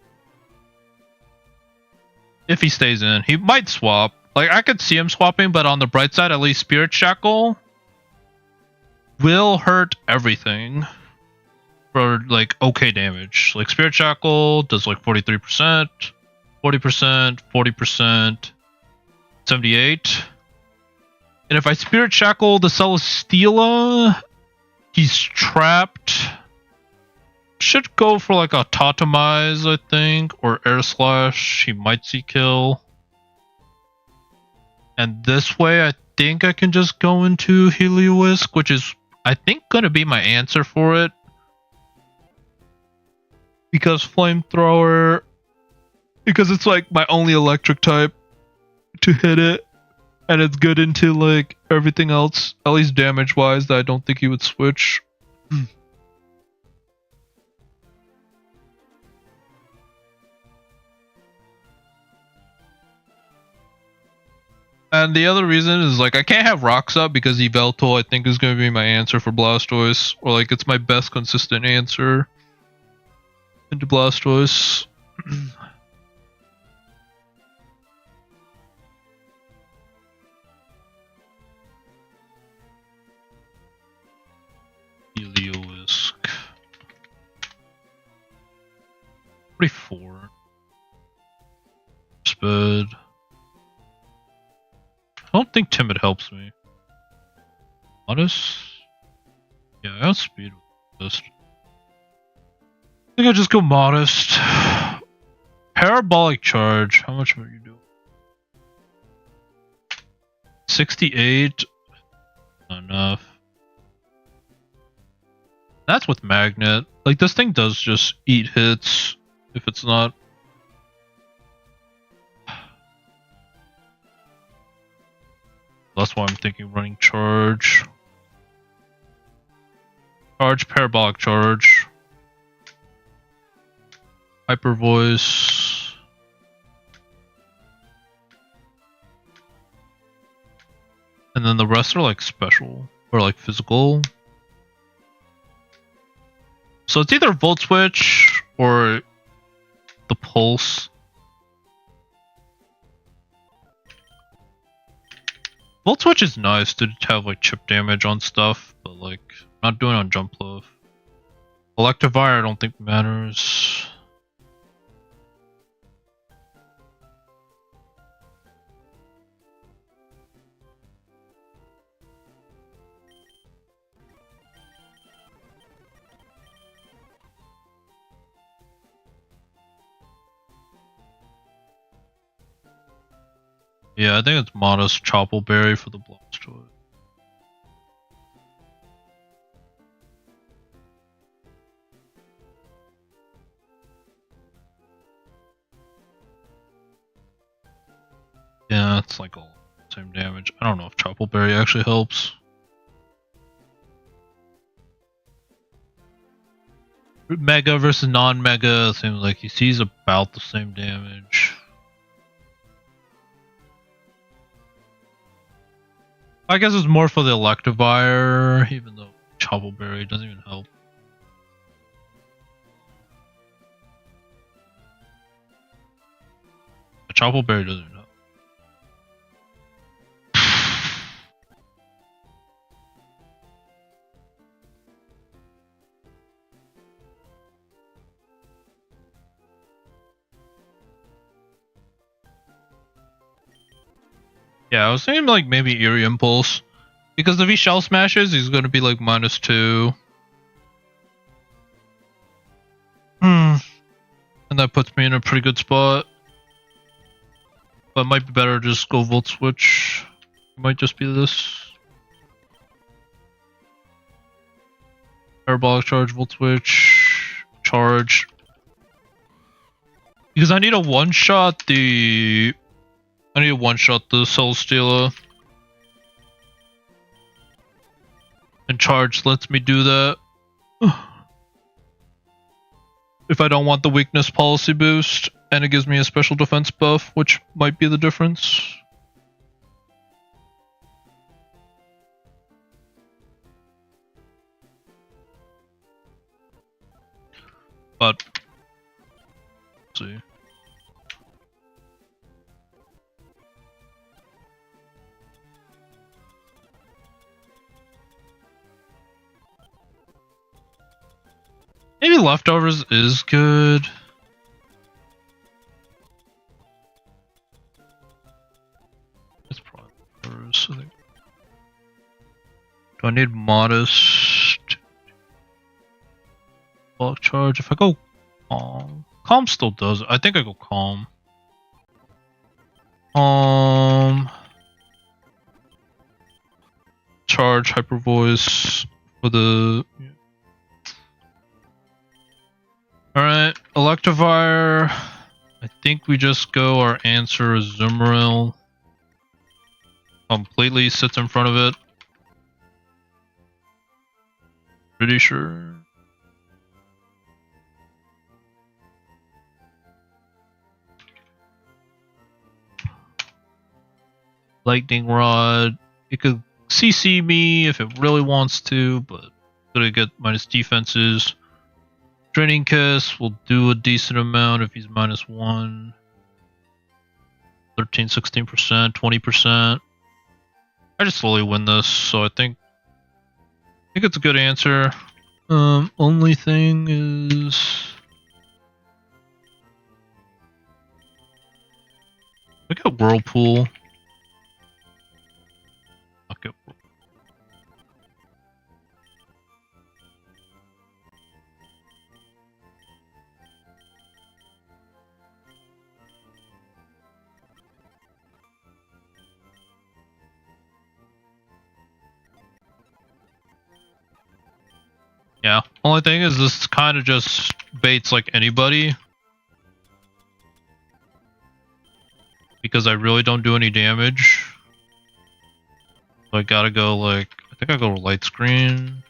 If he stays in, he might swap. Like I could see him swapping, but on the bright side, at least Spirit Shackle will hurt everything. For like okay damage. Like Spirit Shackle does like 43%, 40%, 40%, 78. And if I Spirit Shackle the Celesteela, he's trapped. Should go for like a Totemize, I think, or Air Slash. He might see kill. And this way I think I can just go into Heliolisk, which is I think gonna be my answer for it. Because Flamethrower, because it's like my only electric type to hit it, and it's good into like everything else, at least damage wise, that I don't think he would switch. And the other reason is like I can't have rocks up because Yveltal I think is going to be my answer for Blastoise, or like it's my best consistent answer into Blastoise. Heliolisk. 44. Spud. I don't think Timid helps me. Modest? Yeah, I outspeed with this. I think I just go Modest. Parabolic Charge. How much are you doing? 68. Not enough. That's with magnet. Like, this thing does just eat hits if it's not. That's why I'm thinking running charge. Charge, parabolic charge. Hyper voice. And then the rest are like special or like physical. So it's either volt switch or the pulse. Volt switch is nice to have like chip damage on stuff, but like not doing on jump loaf. Electivire I don't think matters. Yeah, I think it's modest Choppleberry for the Blastoise. Yeah, it's like all the same damage. I don't know if Choppleberry actually helps. Mega versus non-mega seems like he sees about the same damage. I guess it's more for the Electivire, even though Choppleberry doesn't even help. The Choppleberry doesn't help. Yeah, I was thinking like maybe Eerie Impulse. Because if he Shell Smashes, he's going to be like -2. And that puts me in a pretty good spot. But it might be better to just go Volt Switch. It might just be this. Parabolic Charge, Volt Switch, Charge. Because I need a one-shot the Celesteela. And Charge lets me do that. If I don't want the weakness policy boost, and it gives me a special defense buff, which might be the difference. But, let's see. Maybe Leftovers is good. It's probably Leftovers, I think. Do I need modest block charge? If I go calm. Calm still does it. I think I go calm. Charge hyper voice for the Alright, Electivire. I think we just go our answer is Zumarill. Completely sits in front of it. Pretty sure. Lightning Rod. It could CC me if it really wants to, but gonna get minus defenses. Draining Kiss will do a decent amount if he's -1. 13, 16%, 20%. I just slowly win this, so I think it's a good answer. Only thing is I got Whirlpool. I'll get Whirlpool. Yeah. Only thing is this kind of just baits like anybody. Because I really don't do any damage. So I gotta go like, I think I go light screen.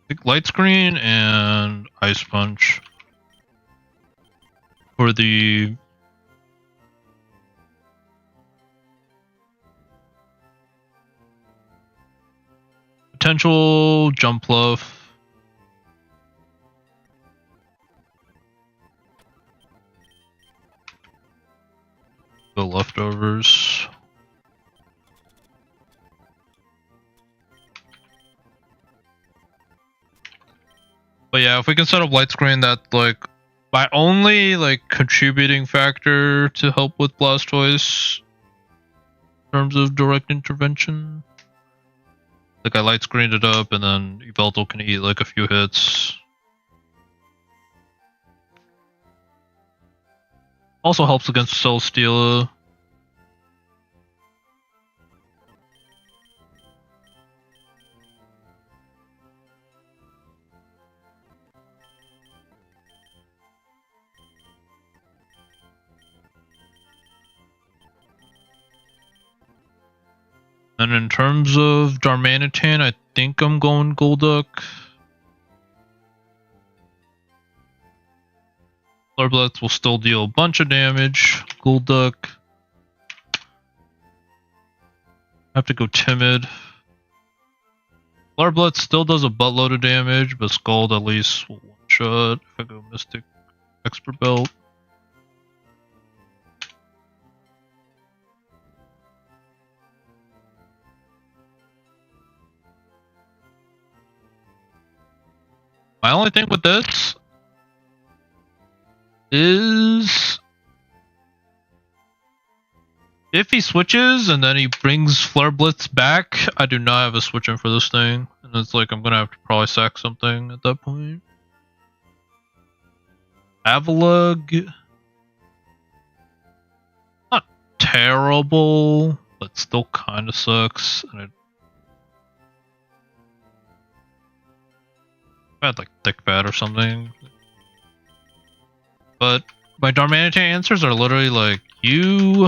I think light screen and ice punch. For the potential jump bluff. The leftovers. But yeah, if we can set up light screen, that like my only like contributing factor to help with Blastoise in terms of direct intervention. Like I light screened it up and then Yveltal can eat like a few hits. Also helps against Celesteela. And in terms of Darmanitan, I think I'm going Golduck. Flare will still deal a bunch of damage. Golduck. I have to go Timid. Flare still does a buttload of damage, but Scald at least will one-shot if I go Mystic Expert Belt. My only thing with this is if he switches and then he brings Flare Blitz back, I do not have a switch in for this thing. And it's like I'm gonna have to probably sack something at that point. Avalugg. Not terrible, but still kinda sucks. And I had like Thick Bat or something. But my Darmanitan answers are literally like you.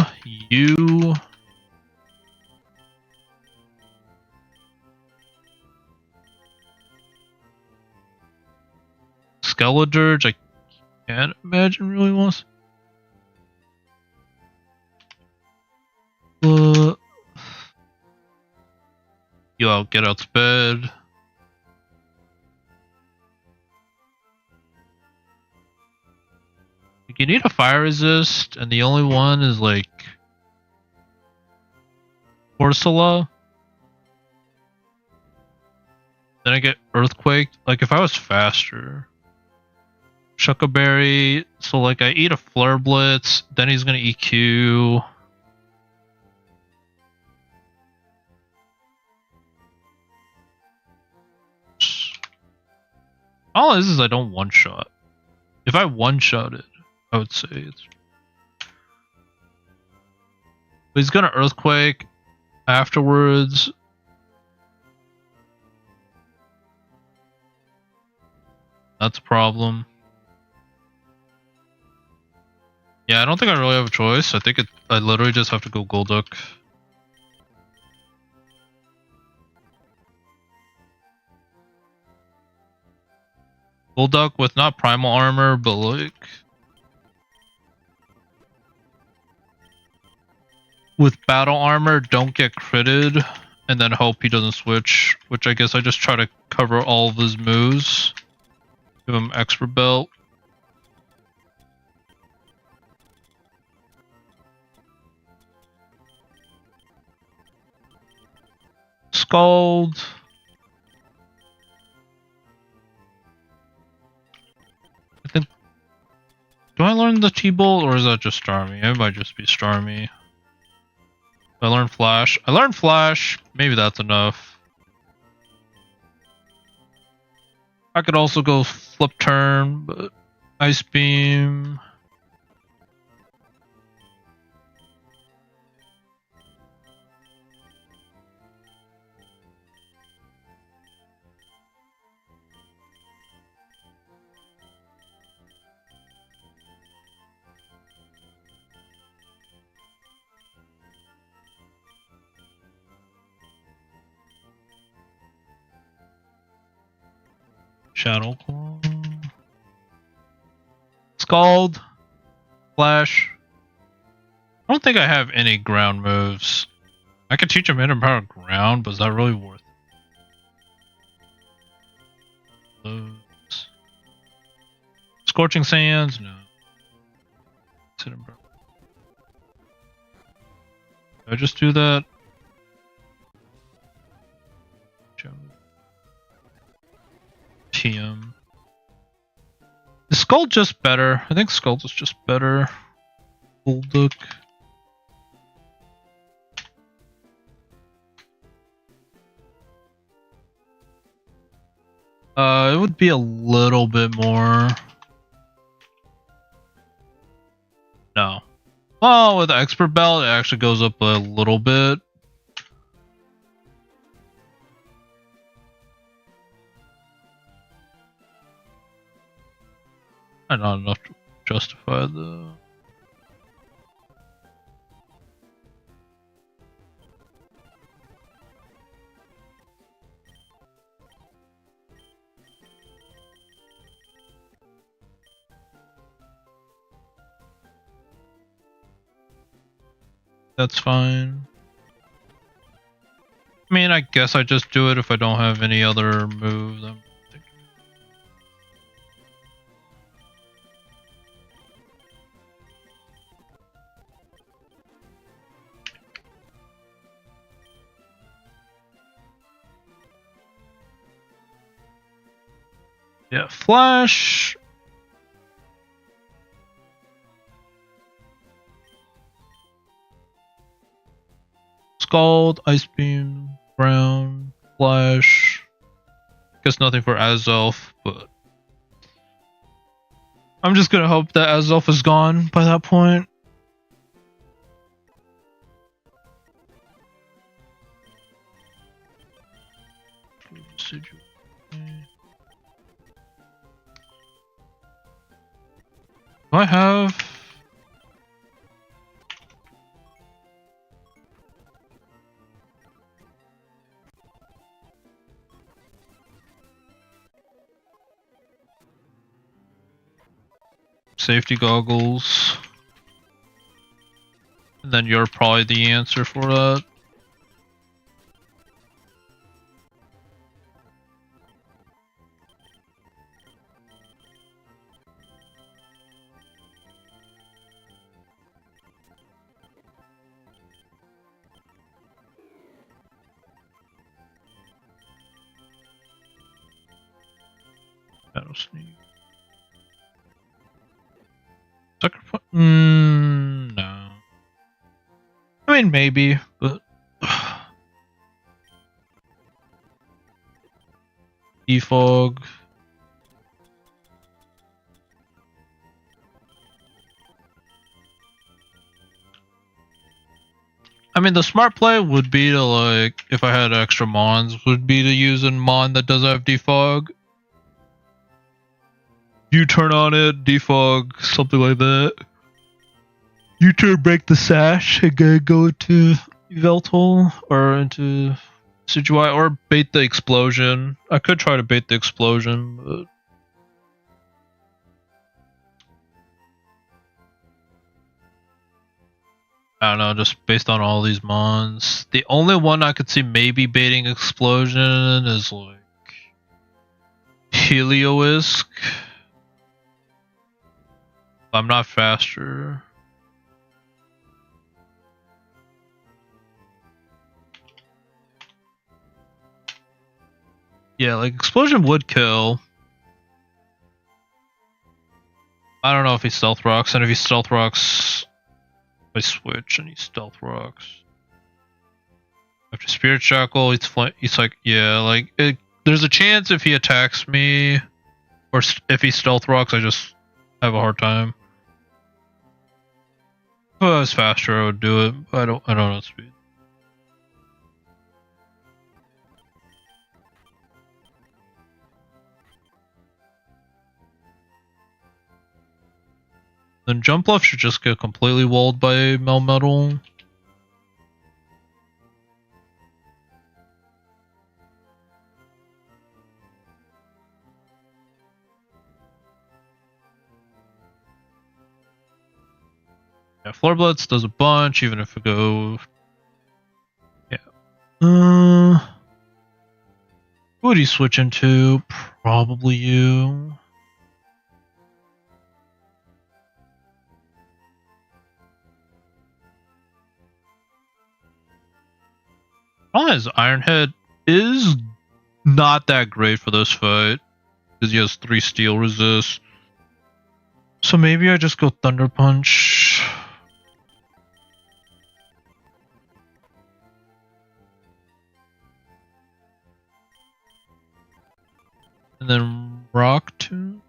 Skeledirge, I can't imagine really wants. You out, get out's bed. You need a fire resist, and the only one is like Corsola. Then I get Earthquake. Like if I was faster, Shuckaberry. So like I eat a Flare Blitz, then he's gonna EQ. All it is I don't one shot. If I one shot it, I would say it's. But he's gonna Earthquake afterwards. That's a problem. Yeah, I don't think I really have a choice. I think I literally just have to go Golduck. Golduck with not primal armor, but like with battle armor, don't get critted, and then hope he doesn't switch. Which I guess I just try to cover all of his moves. Give him Expert Belt. Scald. I think. Do I learn the T-Bolt or is that just Starmie? It might just be Starmie. I learned Flash. I learned Flash. Maybe that's enough. I could also go Flip Turn, but Ice beam. Shadow Claw. Scald. Flash. I don't think I have any ground moves. I could teach him Hidden Power ground, but is that really worth it? Those. Scorching Sands? No. Hidden Power. Did I just do that? TM. Is Skull just better? I think Skull is just better. Bulldog. It would be a little bit more. No. Well, with the Expert Belt, it actually goes up a little bit. Not enough to justify the... That's fine. I mean, I guess I just do it if I don't have any other move. Yeah, Flash. Scald, Ice Beam, Brown, Flash. Guess nothing for Azelf, but I'm just gonna hope that Azelf is gone by that point. Do I have... safety goggles? And then you're probably the answer for that. Shadow Sneak. Sucker Punch? No. I mean, maybe, but... Defog. I mean, the smart play would be to, like, if I had extra Mons, would be to use a Mon that doesn't have defog. You turn on it, defog, something like that. You turn break the sash and go into Veltol or into Situai or bait the explosion. I could try to bait the explosion, but I don't know, just based on all these Mons. The only one I could see maybe baiting explosion is like Helioisk. I'm not faster. Yeah, like explosion would kill. I don't know if he stealth rocks, and if he stealth rocks, I switch and he stealth rocks. After Spirit Shackle, he's like, yeah, like there's a chance if he attacks me, or if he stealth rocks, I just I have a hard time. If I was faster, I would do it. I don't know speed. Then jump left should just get completely walled by Melmetal. Yeah, Floor Blitz does a bunch, even if we go. Yeah. Who would he switch into? Probably you. Problem is, Ironhead is not that great for this fight because he has 3 steel resist. So maybe I just go Thunder Punch. And then Rock Tomb.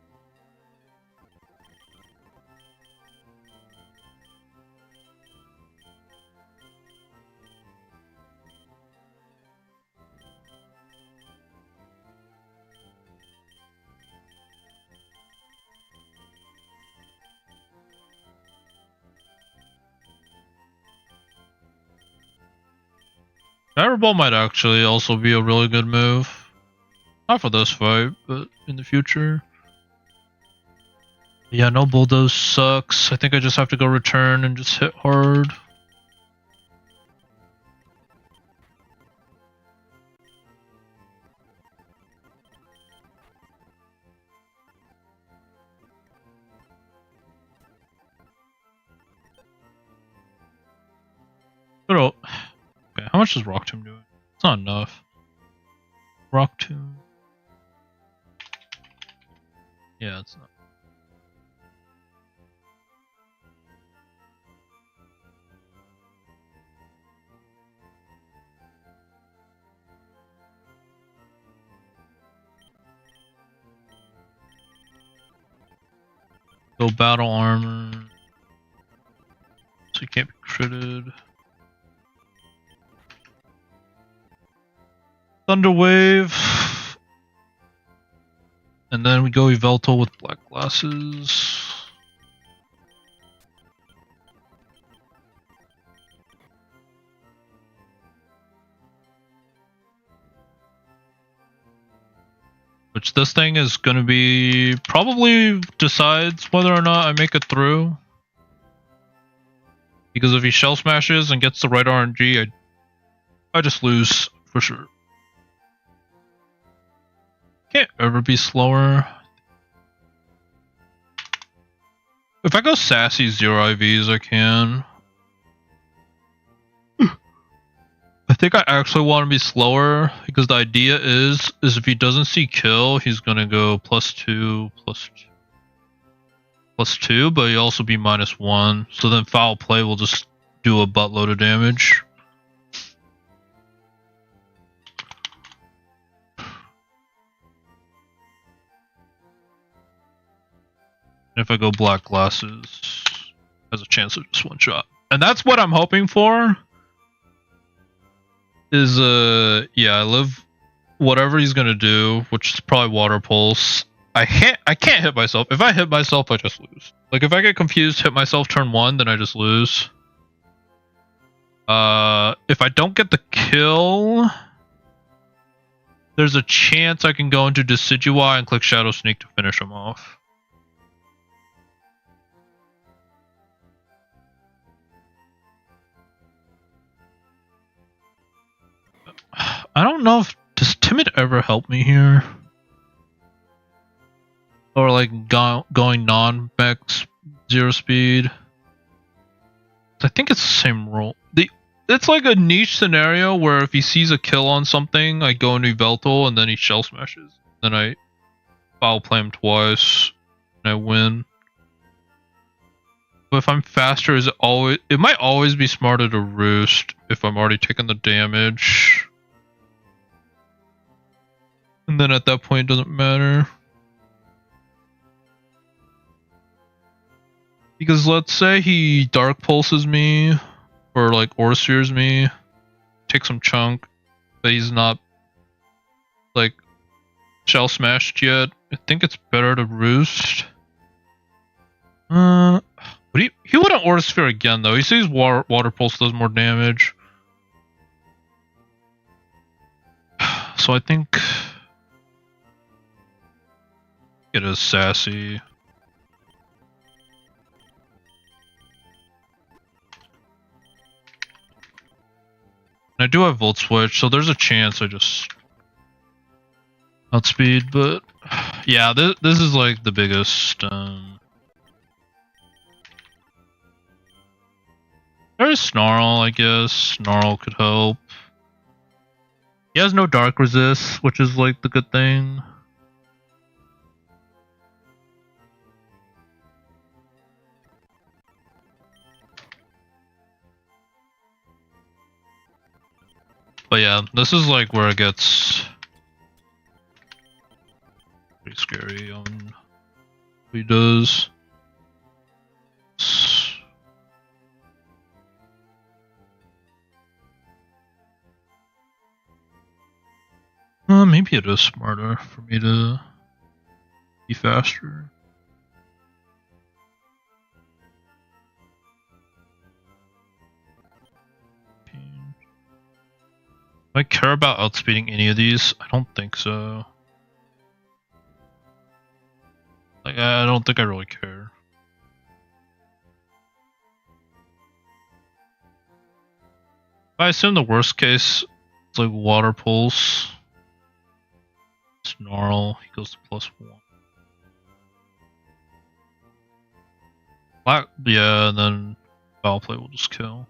Fireball might actually also be a really good move. Not for this fight, but in the future. Yeah, no Bulldoze sucks. I think I just have to go return and just hit hard. But okay, how much does Rock Tomb do? It's not enough. Rock Tomb. Yeah, it's not. Go battle armor. So you can't be critted. Thunder Wave. And then we go Yveltal with black glasses. Which this thing is going to be probably decides whether or not I make it through. Because if he shell smashes and gets the right RNG, I just lose for sure. Can't ever be slower. If I go sassy 0 IVs, I can. I think I actually want to be slower because the idea is if he doesn't see kill, he's gonna go +2, +2, but he'll also be -1. So then foul play will just do a buttload of damage. And if I go black glasses, has a chance of just one shot. And that's what I'm hoping for. Is yeah, I live whatever he's gonna do, which is probably water pulse. I can't hit myself. If I hit myself, I just lose. Like if I get confused, hit myself turn 1, then I just lose. If I don't get the kill, there's a chance I can go into Decidueye and click Shadow Sneak to finish him off. I don't know if does Timid ever help me here, or like going non-max 0 speed. I think it's the same rule. It's like a niche scenario where if he sees a kill on something, I go into Yveltal and then he shell smashes. Then I foul play him twice and I win. But if I'm faster, it might always be smarter to roost if I'm already taking the damage. And then at that point, it doesn't matter. Because let's say he dark pulses me, or like aura spheres me, take some chunk, but he's not like shell smashed yet. I think it's better to roost. But he wouldn't aura sphere again though. He sees water pulse does more damage. So I think it is sassy. I do have volt switch, so there's a chance I just outspeed, but yeah, this is like the biggest. There's Snarl, I guess. Snarl could help. He has no dark resist, which is like the good thing. But yeah, this is like where it gets pretty scary on what he does. Maybe it is smarter for me to be faster. Do I care about outspeeding any of these? I don't think so. Like, I don't think I really care. I assume the worst case is like water pulse. Snarl, he goes to +1. Yeah, and then foul play will just kill.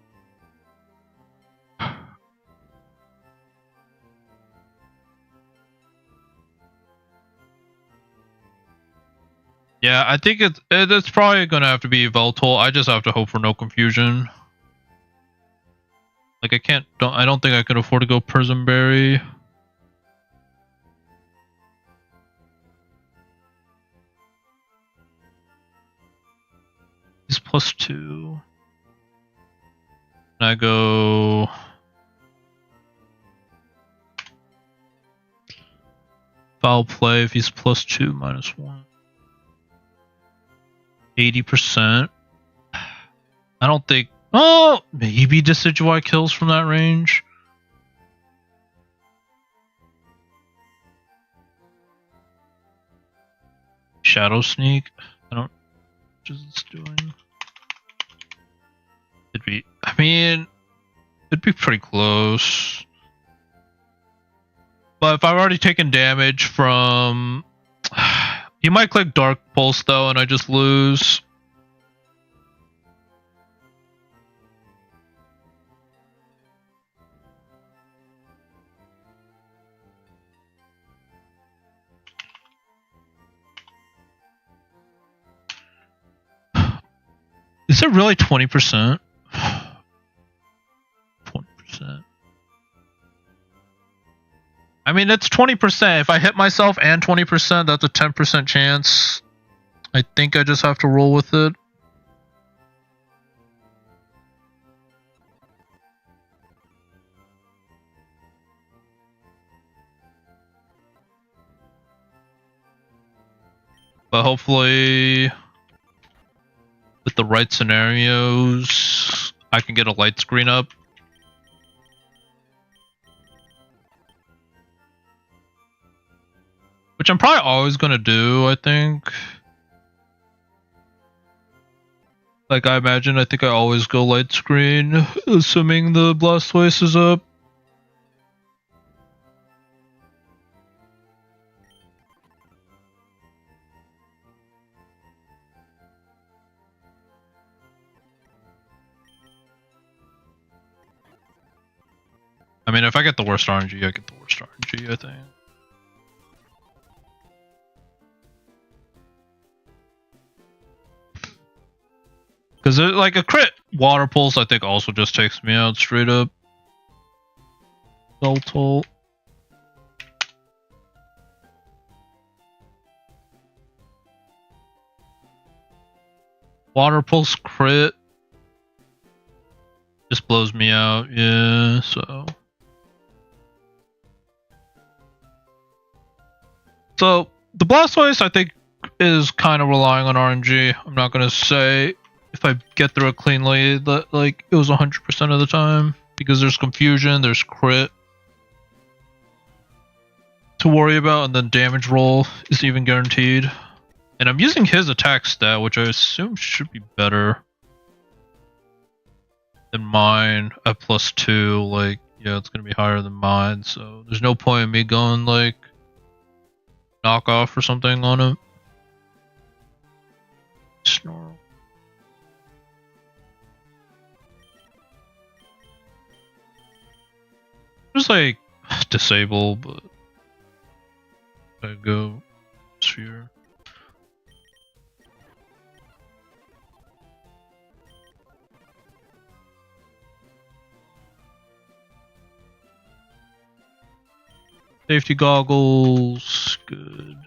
Yeah, I think it's probably gonna have to be Veltol. I just have to hope for no confusion. Like I don't think I could afford to go Prismberry. He's +2. And I go foul play if he's +2 -1. 80%. I don't think. Oh, maybe Decidueye kills from that range. Shadow Sneak. I don't. What is this doing? It'd be. I mean, it'd be pretty close. But if I've already taken damage from. He might click Dark Pulse though, and I just lose. Is it really 20%? 20%. I mean, it's 20%. If I hit myself and 20%, that's a 10% chance. I think I just have to roll with it. But hopefully, with the right scenarios, I can get a light screen up. Which I'm probably always going to do, I think. Like, I think I always go light screen, assuming the Blastoise is up. I mean, if I get the worst RNG, I get the worst RNG, I think. Because like a crit water pulse, I think also just takes me out straight up. Veltol. Water pulse crit just blows me out. Yeah, so the Blastoise I think is kind of relying on RNG. I'm not gonna say if I get through it cleanly that like it was 100% of the time, because there's confusion, there's crit to worry about, and then damage roll is even guaranteed. And I'm using his attack stat, which I assume should be better than mine at +2. Like, yeah, it's gonna be higher than mine, so there's no point in me going like knockoff or something on him. Snarl. Just like disable, but I go sphere. Safety goggles, good.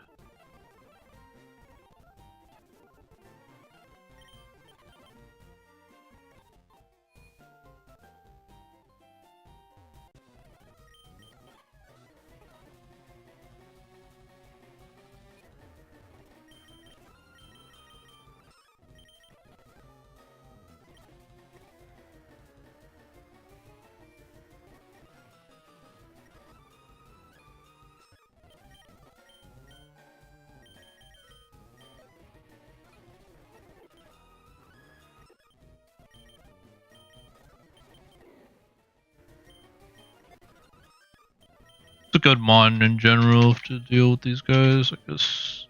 A good mon in general to deal with these guys. I guess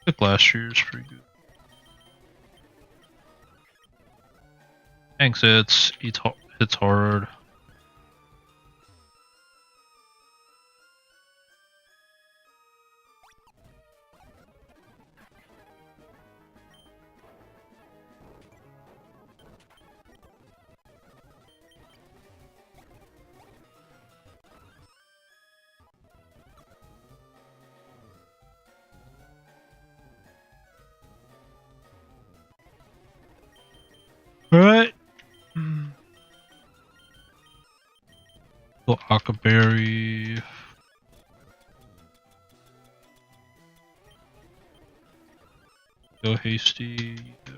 like last year's pretty good. Thanks, hits hard. Alright. Go Akaberry. Go Hasty. Yeah.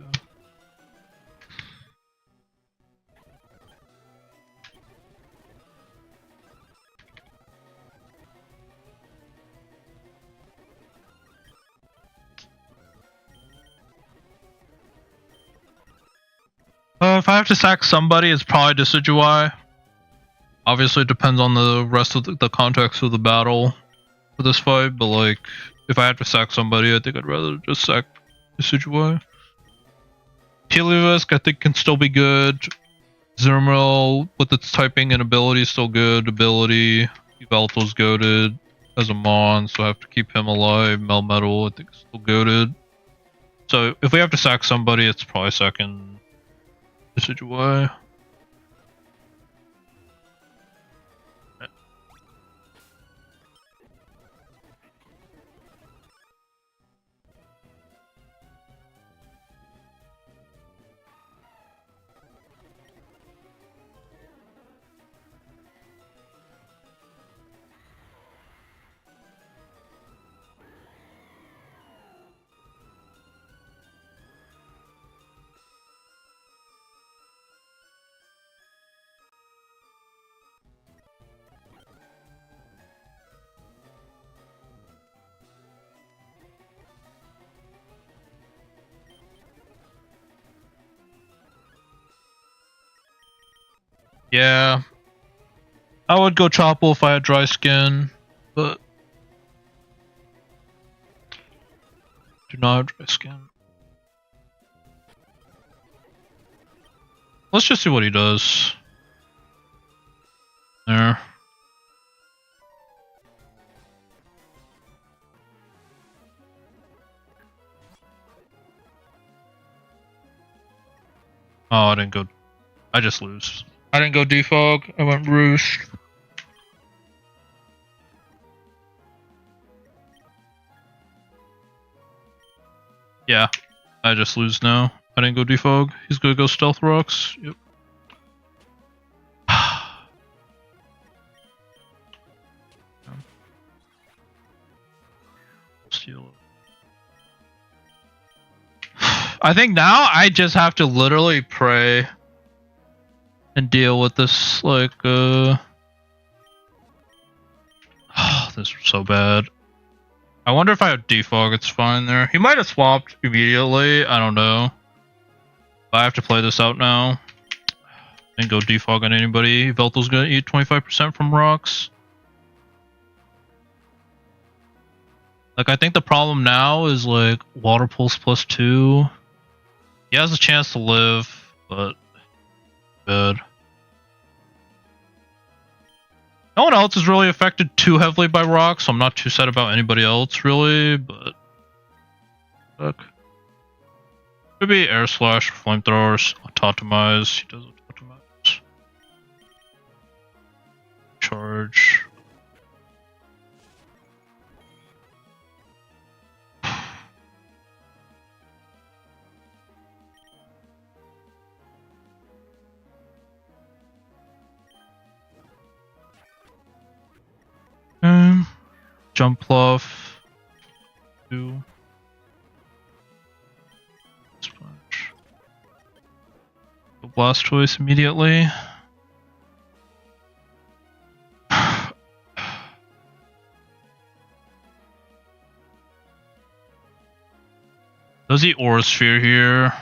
If I have to sack somebody, it's probably Decidueye. Obviously, it depends on the rest of the context of the battle for this fight, but like, if I have to sack somebody, I think I'd rather just sack Decidueye. Heliolisk, I think, can still be good. Zermil, with its typing and ability, is still good. Ability, Yveltal's goated as a mon, so I have to keep him alive. Melmetal, I think, is still goated. So if we have to sack somebody, it's probably second Decidueye. Yeah, I would go Chople if I had dry skin, but do not have dry skin. Let's just see what he does. There. Oh, I didn't go. I just lose. I didn't go defog. I went Roost. Yeah, I just lose now. I didn't go defog. He's gonna go stealth rocks. Yep. Steal it. I think now I just have to literally pray and deal with this, like, this is so bad. I wonder if I have defog, it's fine there. He might have swapped immediately, I don't know. But I have to play this out now. Didn't go defog on anybody. Velto's gonna eat 25% from rocks. Like, I think the problem now is, like, water pulse +2. He has a chance to live, but bad. No one else is really affected too heavily by rocks, so I'm not too sad about anybody else, really, but... Fuck. Could be air slash, flamethrowers, autotomize. He does autotomize. Charge. Jump pluff. 2. Sponge. Go blast choice immediately. Does he aura sphere here?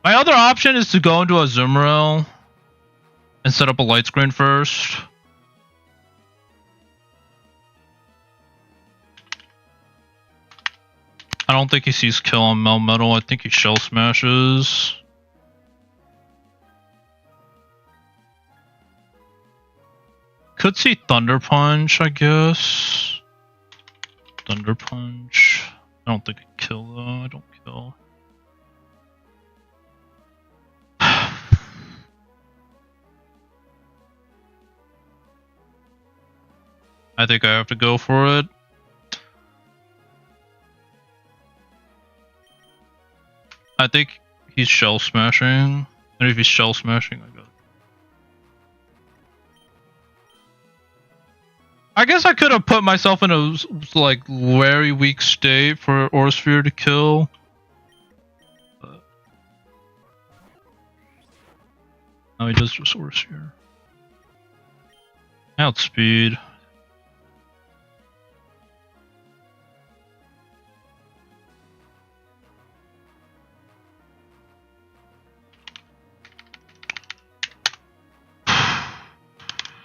My other option is to go into a Zoomerel and set up a light screen first. I don't think he sees kill on Melmetal. I think he shell smashes. Could see Thunder Punch, I guess. Thunder Punch. I don't think I kill though. I don't kill. I think I have to go for it. I think he's shell smashing. And if he's shell smashing, I got it. I guess I could have put myself in a like very weak state for Aura Sphere to kill. But now he does just Aura Sphere. Outspeed.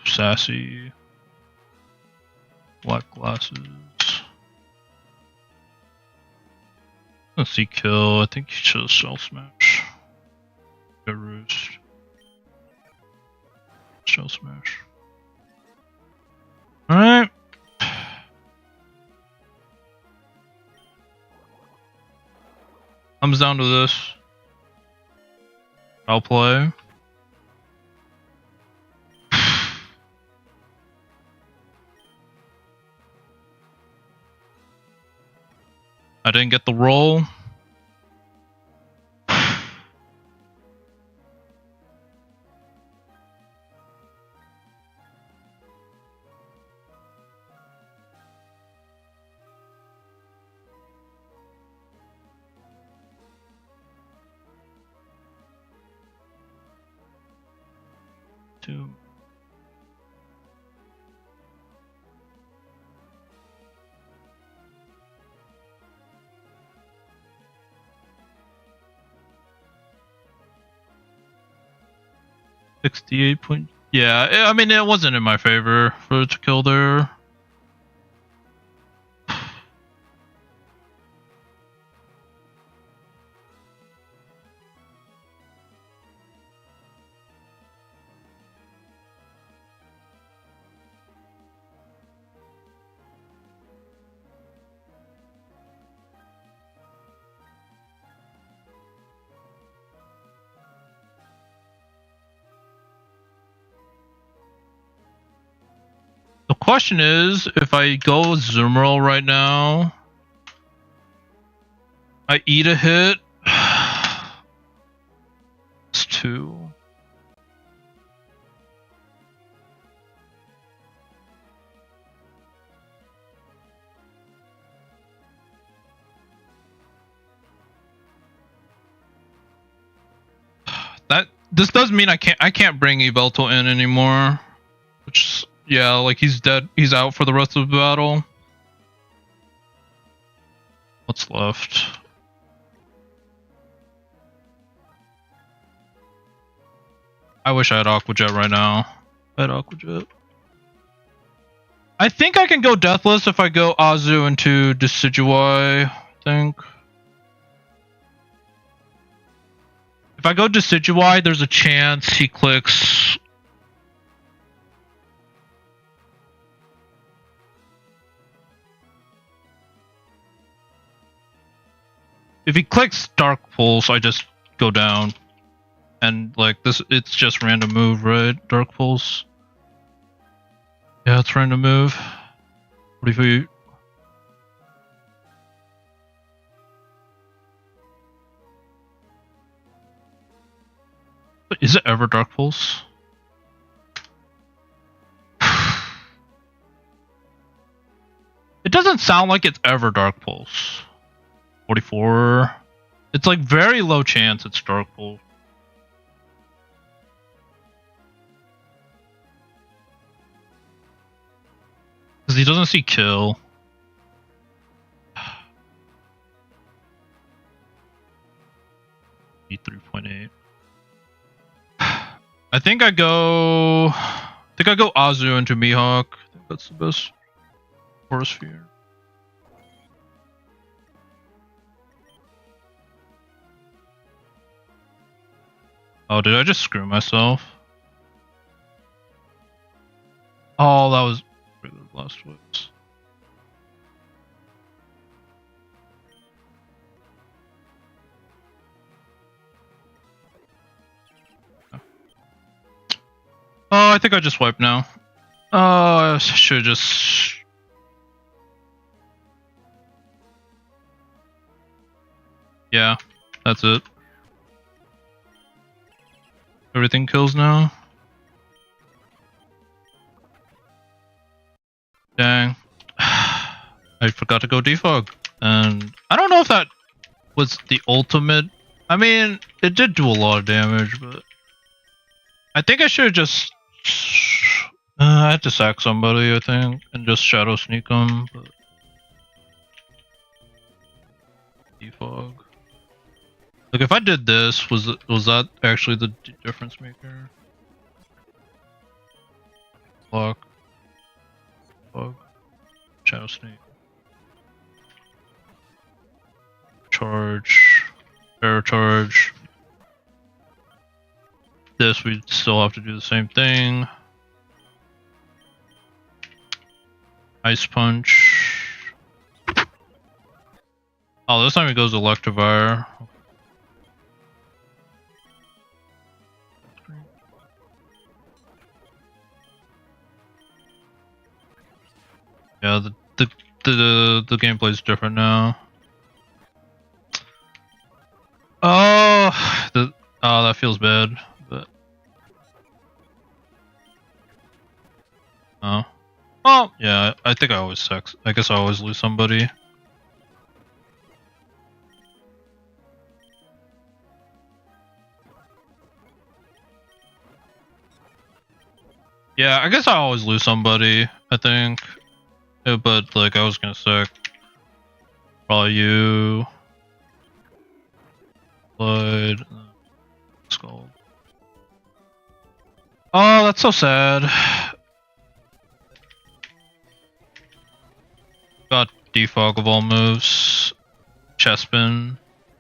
Sassy. Black glasses. Let's see kill. I think he chose shell smash. Good roost. Shell smash. Alright. Comes down to this. I'll play. I didn't get the roll. Two. $68 point. Yeah, I mean, it wasn't in my favor for it to kill there. The question is, if I go Zoomerl right now, I eat a hit. It's 2. This does mean I can't bring Yveltal in anymore. Which, yeah, like he's dead. He's out for the rest of the battle. What's left? I wish I had Aqua Jet right now. I had Aqua Jet. I think I can go Deathless if I go Azu into Decidueye, I think. If I go Decidueye, there's a chance he clicks. If he clicks Dark Pulse, I just go down. And like this, it's just random move, right? Dark Pulse. Yeah, it's random move. What if we... Is it ever Dark Pulse? It doesn't sound like it's ever Dark Pulse. 44. It's like very low chance it's Dark Pulse. Because he doesn't see kill. E3.8. I think I go Azu into Mihawk. I think that's the best Forest Sphere. Oh, did I just screw myself? Oh, that was regular Blast Whips. Oh, I think I just wiped now. I should just... Yeah, that's it. Everything kills now. Dang. I forgot to go defog. And I don't know if that was the ultimate. I mean, it did do a lot of damage, but I think I should have just... I had to sack somebody, I think, and just shadow sneak them, but... Defog. Like, if I did this, was that actually the difference maker? Lock. Bug. Shadow sneak. Charge. Air charge. This, we still have to do the same thing. Ice punch. Oh, this time he goes Electivire. Yeah, the gameplay is different now. Oh, that feels bad. But oh, well, yeah. I think I always suck. I guess I always lose somebody. Yeah, I guess I always lose somebody. I think. Yeah, but like I was gonna say, probably you, Blood, Skull. Oh, that's so sad. Got defog of all moves. Chestspin.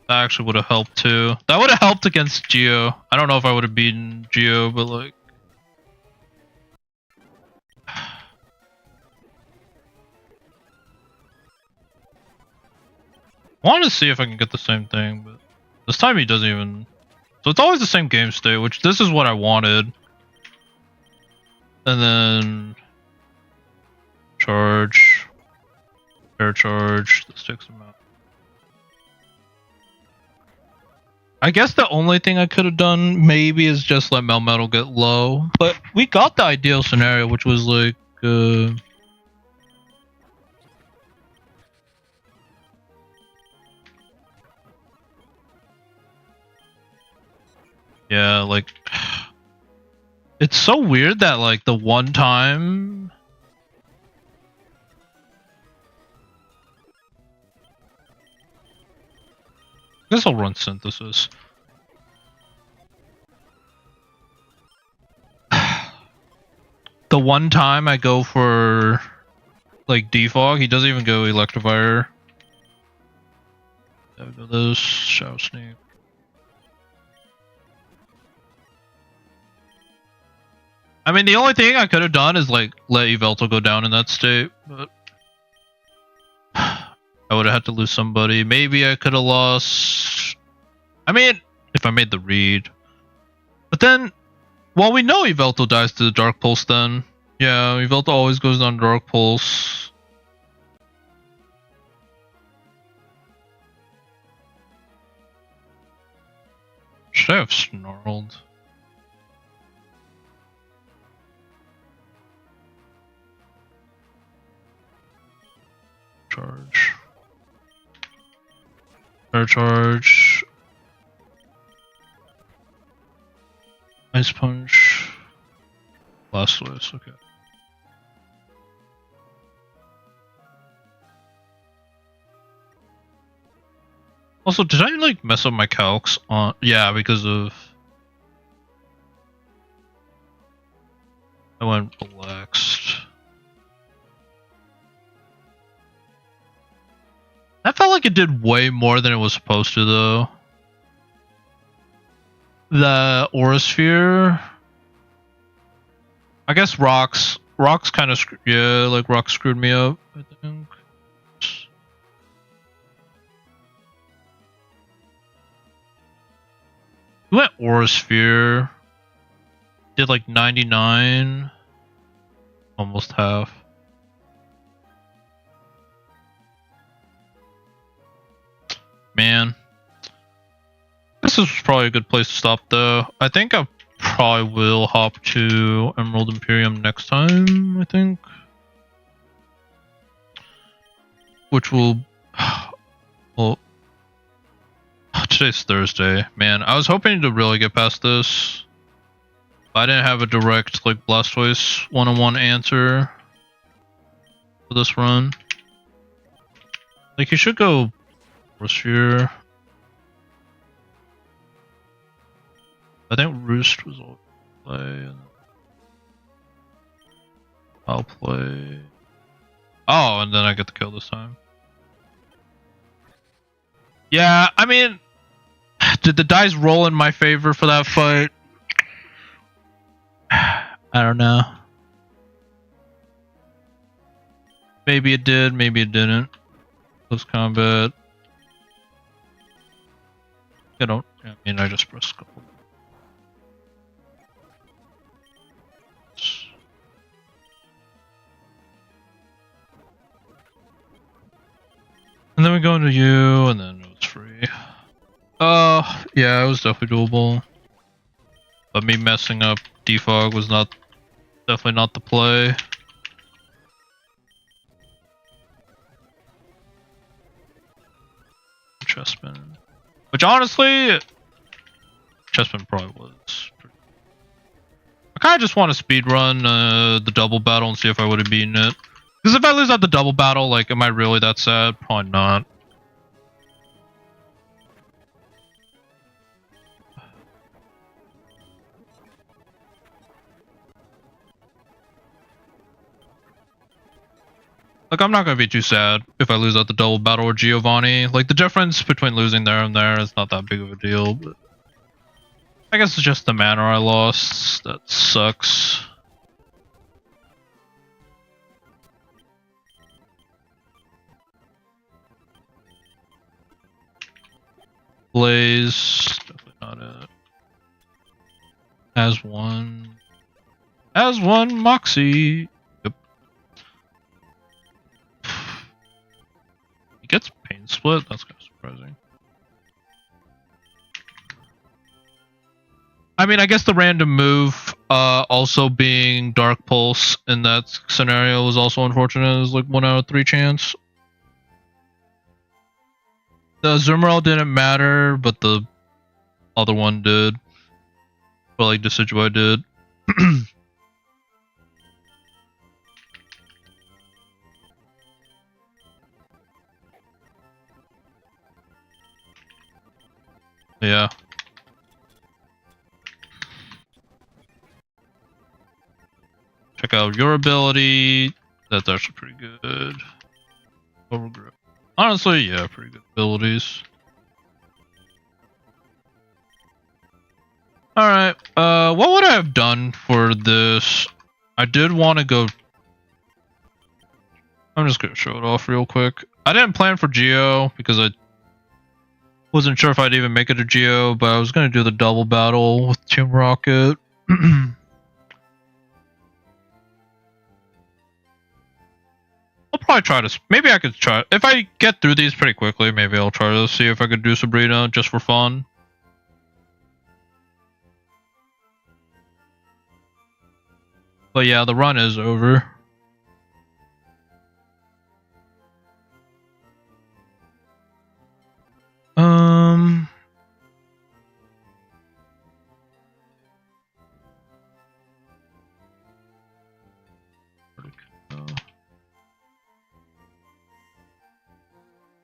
That actually would have helped too. That would have helped against Geo. I don't know if I would have beaten Geo, but like. I wanted to see if I can get the same thing, but this time he doesn't even... So it's always the same game state, which this is what I wanted. And then... Charge. Air charge. This takes them out. I guess the only thing I could have done maybe is just let Melmetal get low. But we got the ideal scenario, which was like... yeah, like... it's so weird that like the one time... I guess I'll run synthesis. The one time I go for like defog, he doesn't even go electivire. Gotta go this shadow sneak. I mean, the only thing I could have done is like let Yveltal go down in that state, but I would have had to lose somebody. Maybe I could have lost. I mean, if I made the read. But then, well, we know Yveltal dies to the Dark Pulse then. Yeah, Yveltal always goes down Dark Pulse. Should I have snarled? Charge. Air charge. Ice punch. Blastoise, okay. Also, did I like mess up my calcs on? Yeah, because of I went relaxed. That felt like it did way more than it was supposed to, though. The Aura Sphere. I guess rocks kind of yeah, like rocks screwed me up, I think. We went Aura Sphere. Did like 99. Almost half. Man. This is probably a good place to stop though. I think I probably will hop to Emerald Imperium next time, I think. Which will... well... today's Thursday. Man, I was hoping to really get past this. I didn't have a direct, like, Blastoise one-on-one answer for this run. Like, you should go Sphere. I think Roost was all play. I'll play. Oh, and then I get the kill this time. Yeah, I mean, did the dice roll in my favor for that fight? I don't know. Maybe it did, maybe it didn't. Close combat. I mean, I just pressed a couple. And then we go into you, and then it was free. Yeah, it was definitely doable. But me messing up defog was definitely not the play. Chessman. Which honestly, Chessman probably was. I kind of just want to speedrun the double battle and see if I would have beaten it. Because if I lose out the double battle, like, am I really that sad? Probably not. Like, I'm not going to be too sad if I lose out the double battle or Giovanni. Like, the difference between losing there and there is not that big of a deal, but I guess it's just the mana I lost that sucks. Blaze, definitely not it. As one Moxie. Yep. split? That's kind of surprising. I mean, I guess the random move also being Dark Pulse in that scenario was also unfortunate. It was like 1 out of 3 chance. The Zoomerall didn't matter, but the other one did. But like Decidueye did. Yeah. Check out your ability. That's actually pretty good. Overgrip. Honestly, yeah, pretty good abilities. Alright, what would I have done for this? I did want to go... I'm just gonna show it off real quick. I didn't plan for Geo, because I wasn't sure if I'd even make it a Geo, but I was gonna do the double battle with Tomb Rocket. I'll probably try to... Maybe I could try... If I get through these pretty quickly, maybe I'll try to see if I could do Sabrina just for fun. But yeah, the run is over.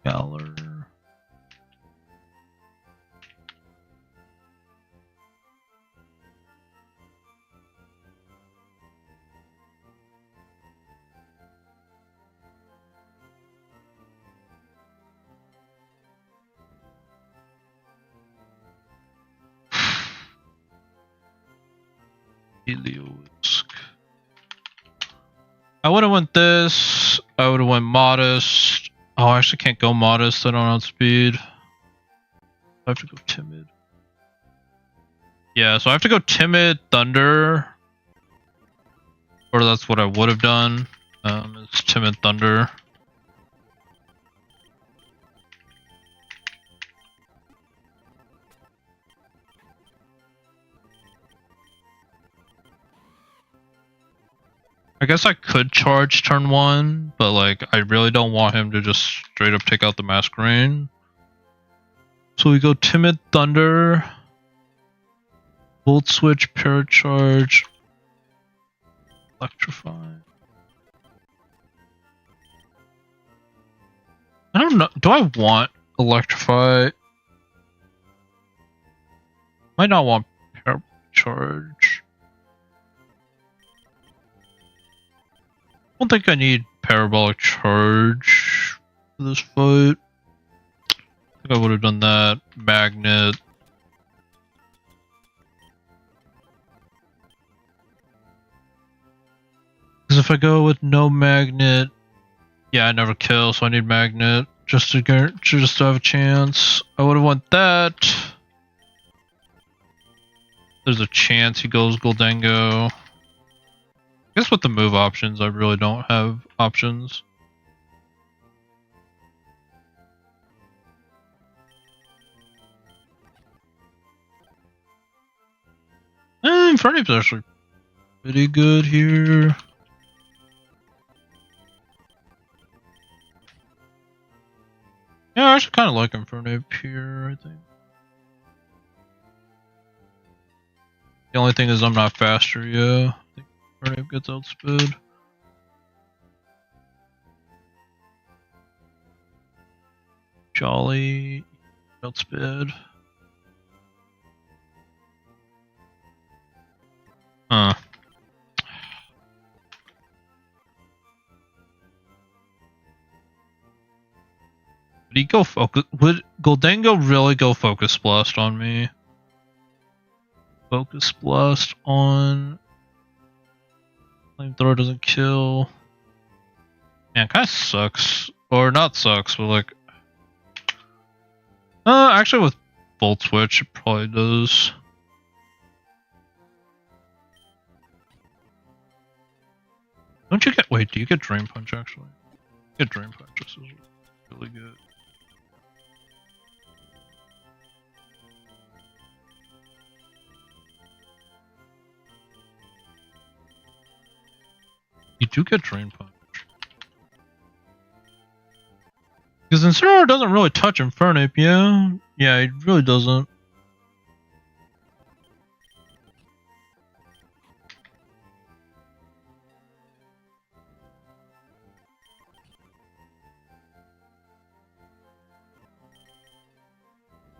Galler. Heliolisk. I would have went this. I would have went Modest. Oh, I actually can't go Modest. I don't outspeed. I have to go Timid. Yeah, so I have to go Timid, Thunder. Or that's what I would have done. It's Timid, Thunder. I guess I could charge turn 1, but like I really don't want him to just straight up take out the Masquerain. So we go Timid, Thunder, Volt Switch, Paracharge, Electrify. I don't know. Do I want Electrify? Might not want Paracharge. I don't think I need Parabolic Charge for this fight. I think I would have done that. Magnet. Because if I go with no Magnet, yeah, I never kill, so I need Magnet just to have a chance. I would have went that. There's a chance he goes Goldengo. I guess with the move options, I really don't have options. Infernape's actually pretty good here. Yeah, I actually kind of like Infernape here, I think. The only thing is I'm not faster, yeah. I think Infernape gets outsped. Jolly outsped. Huh. Would he go focus? Would Goldengo really go Focus Blast on me? Focus Blast on... Flamethrower doesn't kill. Man, kind of sucks. Or not sucks, but like... actually with Volt Switch, it probably does. Don't you get... Wait, do you get Drain Punch, actually? You get Drain Punch, this is really good. do get Drain Punch. Because Incineroar doesn't really touch Infernape, yeah? Yeah, it really doesn't.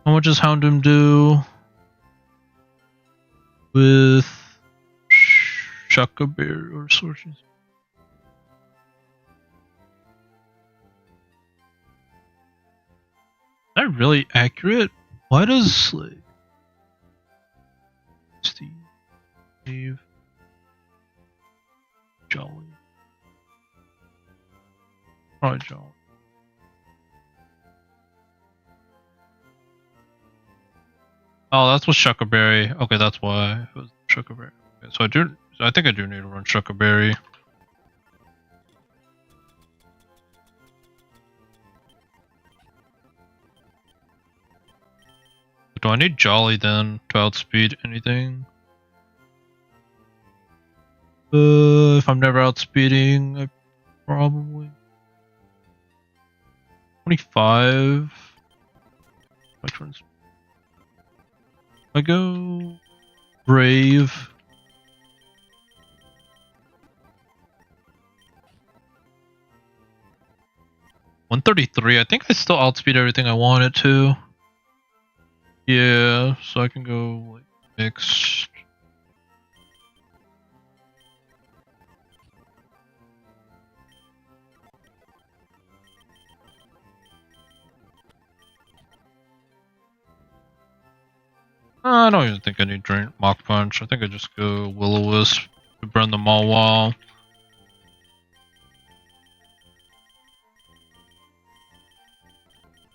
How much does Houndoom do with Shuckle Berry or Sorties? Is that really accurate? Why does like Steve Jolly? Probably Jolly. Oh, that's with Shuckleberry. Okay, that's why it was Shuckleberry. Okay, so I think I do need to run Shuckleberry. Do I need Jolly then to outspeed anything? If I'm never outspeeding, I probably 25. My turns. I go Brave. 133. I think I still outspeed everything I wanted to. Yeah, so I can go like mixed. I don't even think I need Drain Mach Punch. I think I just go Will-O-Wisp to burn them all while.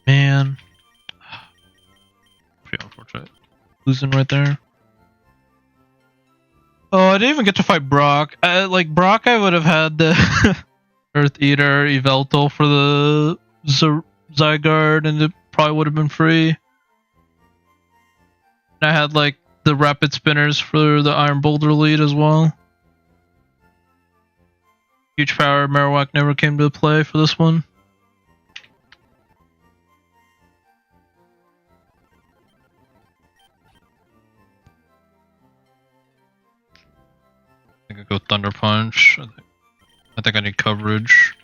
Man. Pretty unfortunate. Losing right there. Oh, I didn't even get to fight Brock. Like, Brock, I would have had the Earth Eater Yveltal for the Zygarde, and it probably would have been free. I had like the rapid spinners for the Iron Boulder lead as well. Huge power Marowak never came to play for this one. I think I go Thunder Punch. I think I need coverage.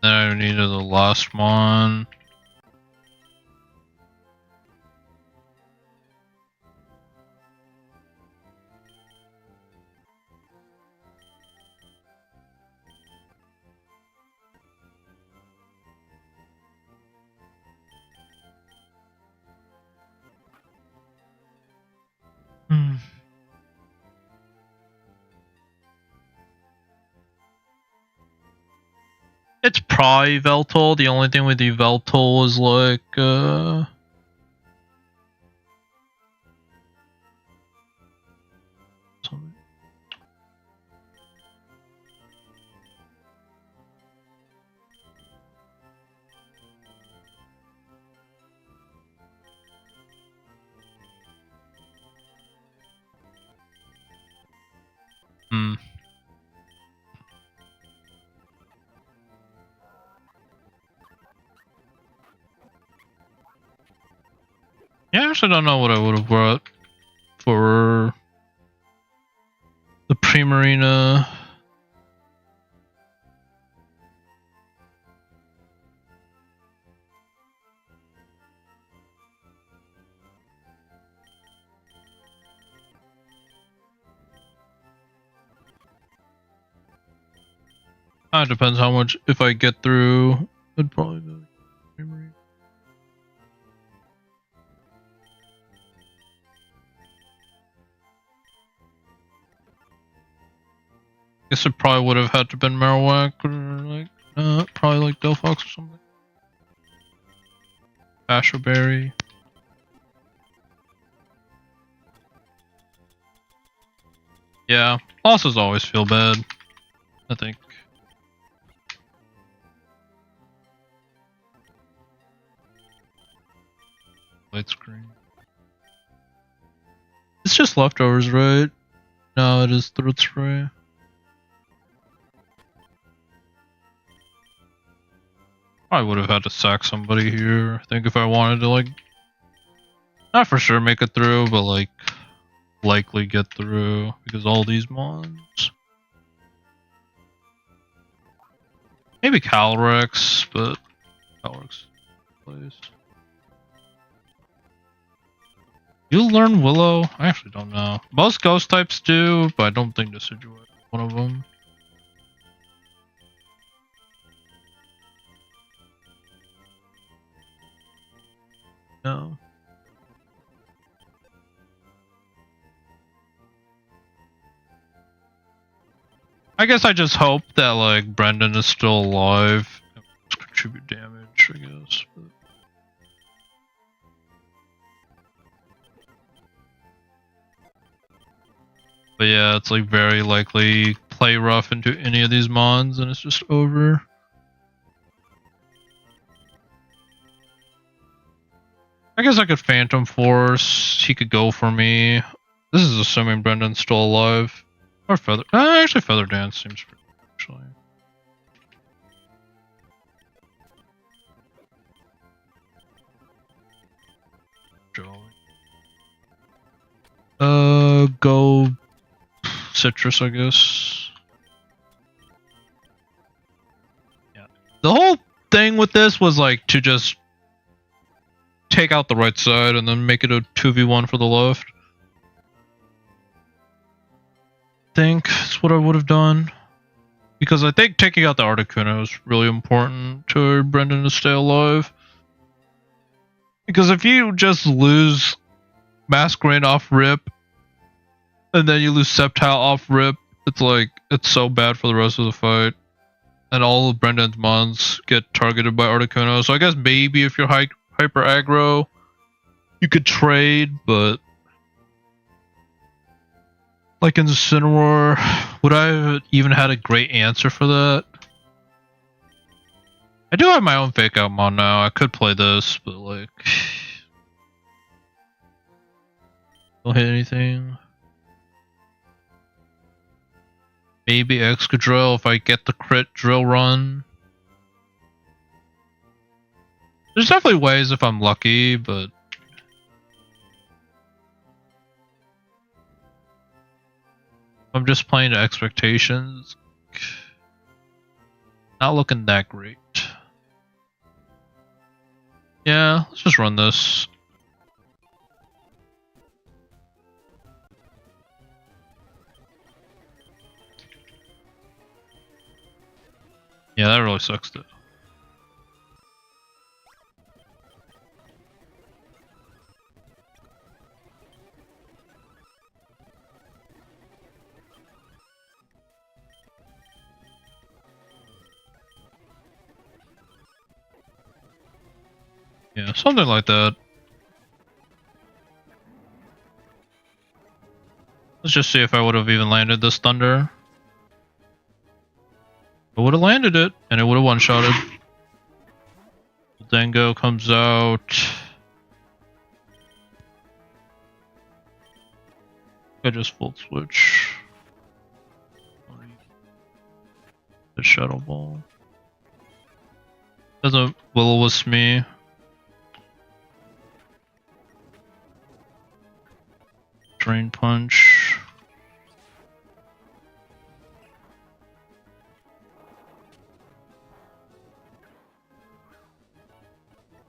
Then I needed the last one. It's probably Yveltal. The only thing with Yveltal is like Yeah, I actually don't know what I would have brought for the Primarina. It depends how much, if I get through, it'd probably be Primarina. Guess it probably would have had to been Marowak or like, probably like Delphox or something. Asher Berry. Yeah, losses always feel bad, I think. Light screen. It's just leftovers, right? No, it is throat spray. I would have had to sack somebody here, I think, if I wanted to, like, not for sure make it through, but, like, likely get through, because all these mons. Maybe Calyrex, but Calyrex plays. You learn Willow? I actually don't know. Most ghost types do, but I don't think Decidueye is one of them. No. I guess I just hope that, like, Brendan is still alive and contribute damage, I guess. But yeah, it's like very likely play rough into any of these mons and it's just over. I guess I could Phantom Force. He could go for me. This is assuming Brendan's still alive. Or Feather. Actually, Feather Dance seems pretty good, actually. Go Citrus, I guess. Yeah. The whole thing with this was like to just take out the right side and then make it a 2v1 for the left. I think that's what I would have done. Because I think taking out the Articuno is really important to Brendan to stay alive. Because if you just lose Masquerain off rip, and then you lose Sceptile off rip, it's like, it's so bad for the rest of the fight. And all of Brendan's mons get targeted by Articuno. So I guess maybe if you're hyper aggro, you could trade, but like in Incineroar, would I have even had a great answer for that? I do have my own fake out mon now. I could play this, but like, don't hit anything. Maybe Excadrill if I get the crit drill run. There's definitely ways if I'm lucky, but I'm just playing to expectations. Not looking that great. Yeah, let's just run this. Yeah, that really sucks though. Yeah, something like that. Let's just see if I would have even landed this Thunder. I would have landed it, and it would have one-shotted. Dango comes out. I just full switch. The Shadow Ball. Doesn't will-o-wisp me. Drain Punch.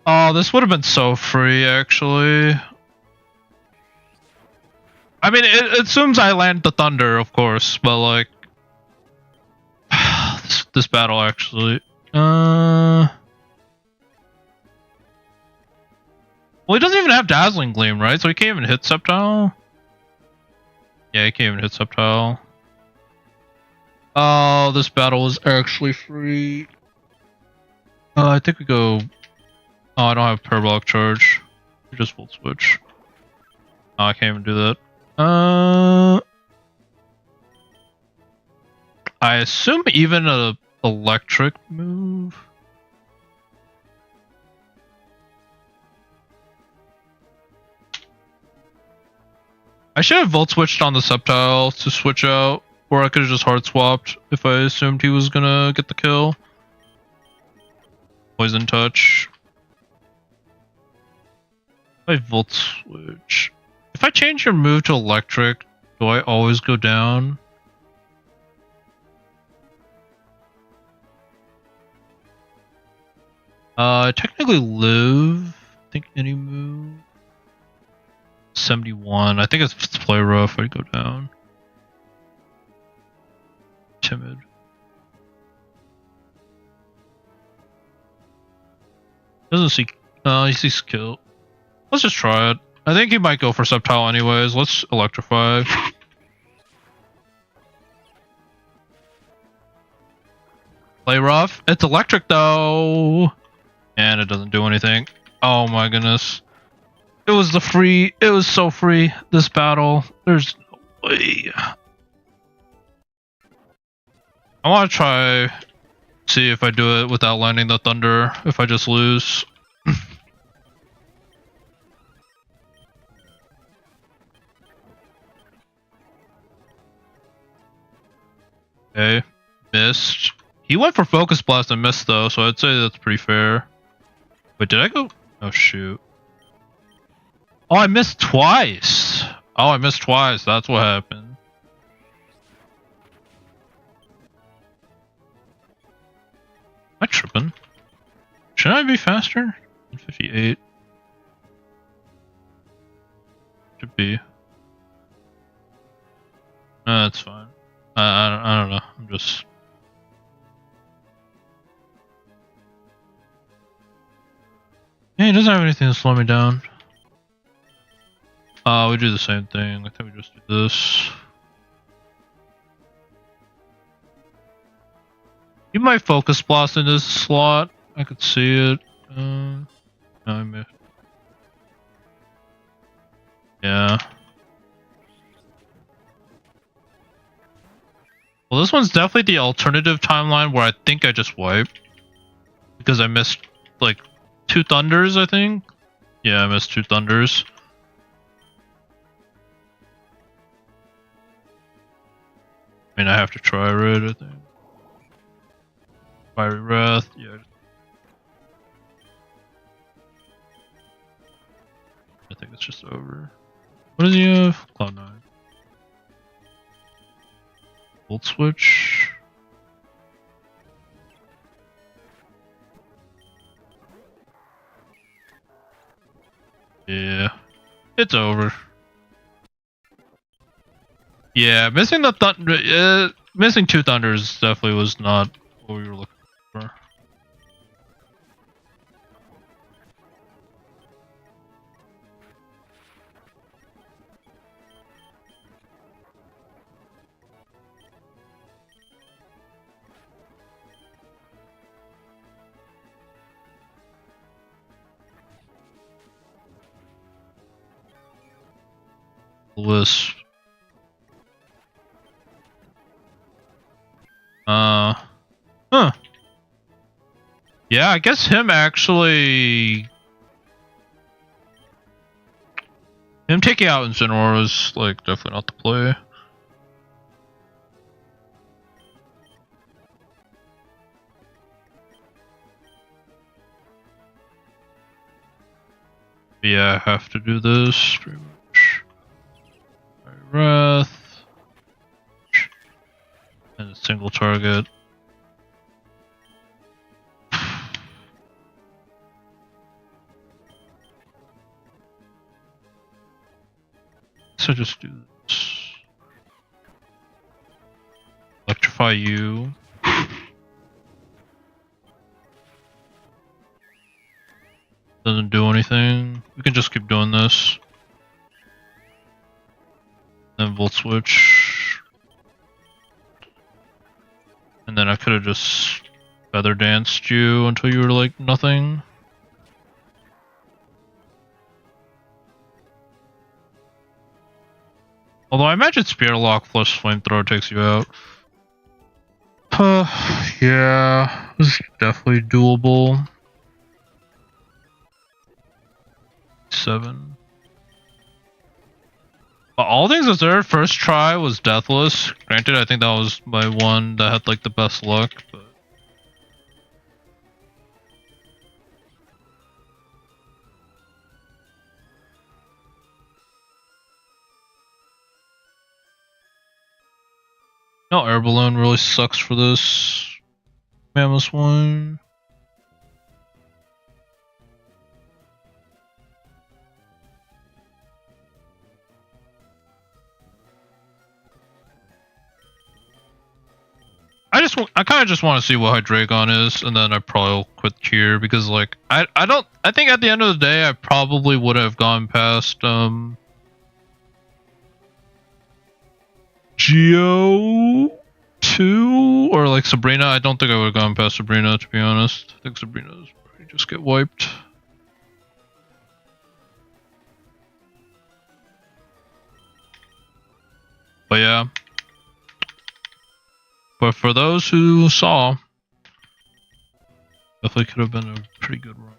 Oh, this would have been so free, actually. I mean, it assumes I land the Thunder, of course, but like... this battle, actually... Well, he doesn't even have Dazzling Gleam, right? So he can't even hit Sceptile? Yeah, he can't even hit Sceptile. Oh, this battle is actually free. I think we go... Oh, I don't have Parabolic Charge. We just full switch. Oh, I can't even do that. I assume even a electric move. I should have volt switched on the Sceptile to switch out, or I could have just hard swapped if I assumed he was gonna get the kill. Poison touch. I volt switch. If I change your move to electric, do I always go down? I technically live. I think any move. 71. I think if it's play rough, I'd go down. Timid. Doesn't see. He sees kill. Let's just try it. I think he might go for Sceptile anyways. Let's electrify. Play rough. It's electric though. And it doesn't do anything. Oh my goodness. It was the free. It was so free, this battle. There's no way. I want to try. See if I do it without landing the thunder. If I just lose. Okay. Missed. He went for Focus Blast and missed though, so I'd say that's pretty fair. Wait, did I go? Oh shoot. Oh, I missed twice. Oh, I missed twice. That's what happened. Am I tripping? Shouldn't I be faster? 58. Should be. No, that's fine. I don't know. I'm just. Yeah, he doesn't have anything to slow me down. We do the same thing. I think we just do this. You might Focus Blast in this slot. I could see it. No, I missed. Yeah. Well, this one's definitely the alternative timeline where I think I just wiped. Because I missed, like, 2 Thunders, I think? Yeah, I missed 2 Thunders. I mean, I have to try red, I think. Fiery Wrath, yeah. I think it's just over. What does he have? Cloud 9. Volt switch. Yeah. It's over. Yeah, missing the thunder, missing 2 Thunders definitely was not what we were looking for. Wisp. Huh. Yeah, I guess him actually... Him taking out Incineroar was, like, definitely not the play. Yeah, I have to do this, pretty much. Wrath. And a single target. So just do this. Electrify you. Doesn't do anything. We can just keep doing this. Then Volt Switch. And then I could have just Feather Danced you until you were like nothing. Although I imagine Spear Lock plus Flamethrower takes you out. Yeah, it was definitely doable. 7. But all things considered, first try was deathless. Granted, I think that was my one that had like the best luck, but no, air balloon really sucks for this mammoth one. I kind of just want to see what Hydreigon is, and then I probably will quit here because like I think at the end of the day I probably would have gone past Geo 2 or like Sabrina. I don't think I would have gone past Sabrina, to be honest. I think Sabrina's probably just get wiped. But yeah. But for those who saw, definitely could have been a pretty good run.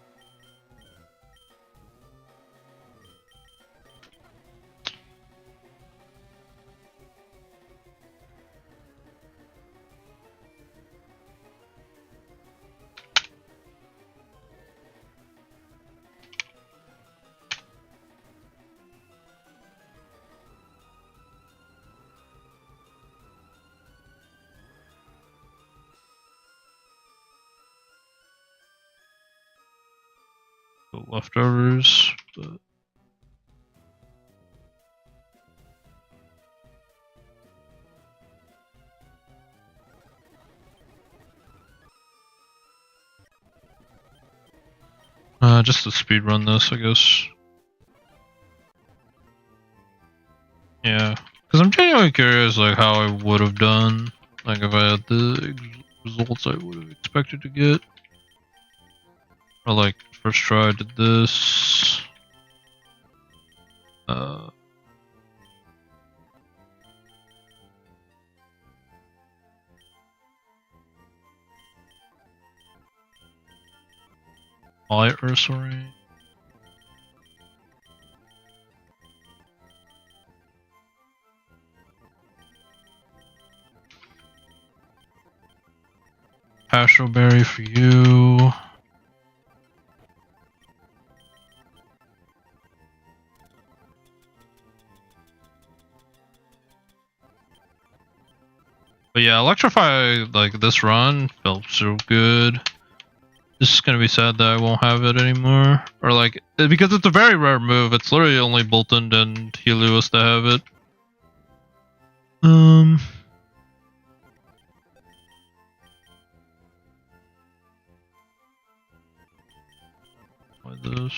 The leftovers, but just to speed run this, I guess. Yeah, because I'm genuinely curious, like how I would have done, like if I had the results I would have expected to get. Or like first try I did this. Light Ursaring. Passion Berry for you. But yeah, Electrify, like this run, felt so good. This is gonna be sad that I won't have it anymore. Or like, because it's a very rare move, it's literally only Bolton and Helios that have it. Why this?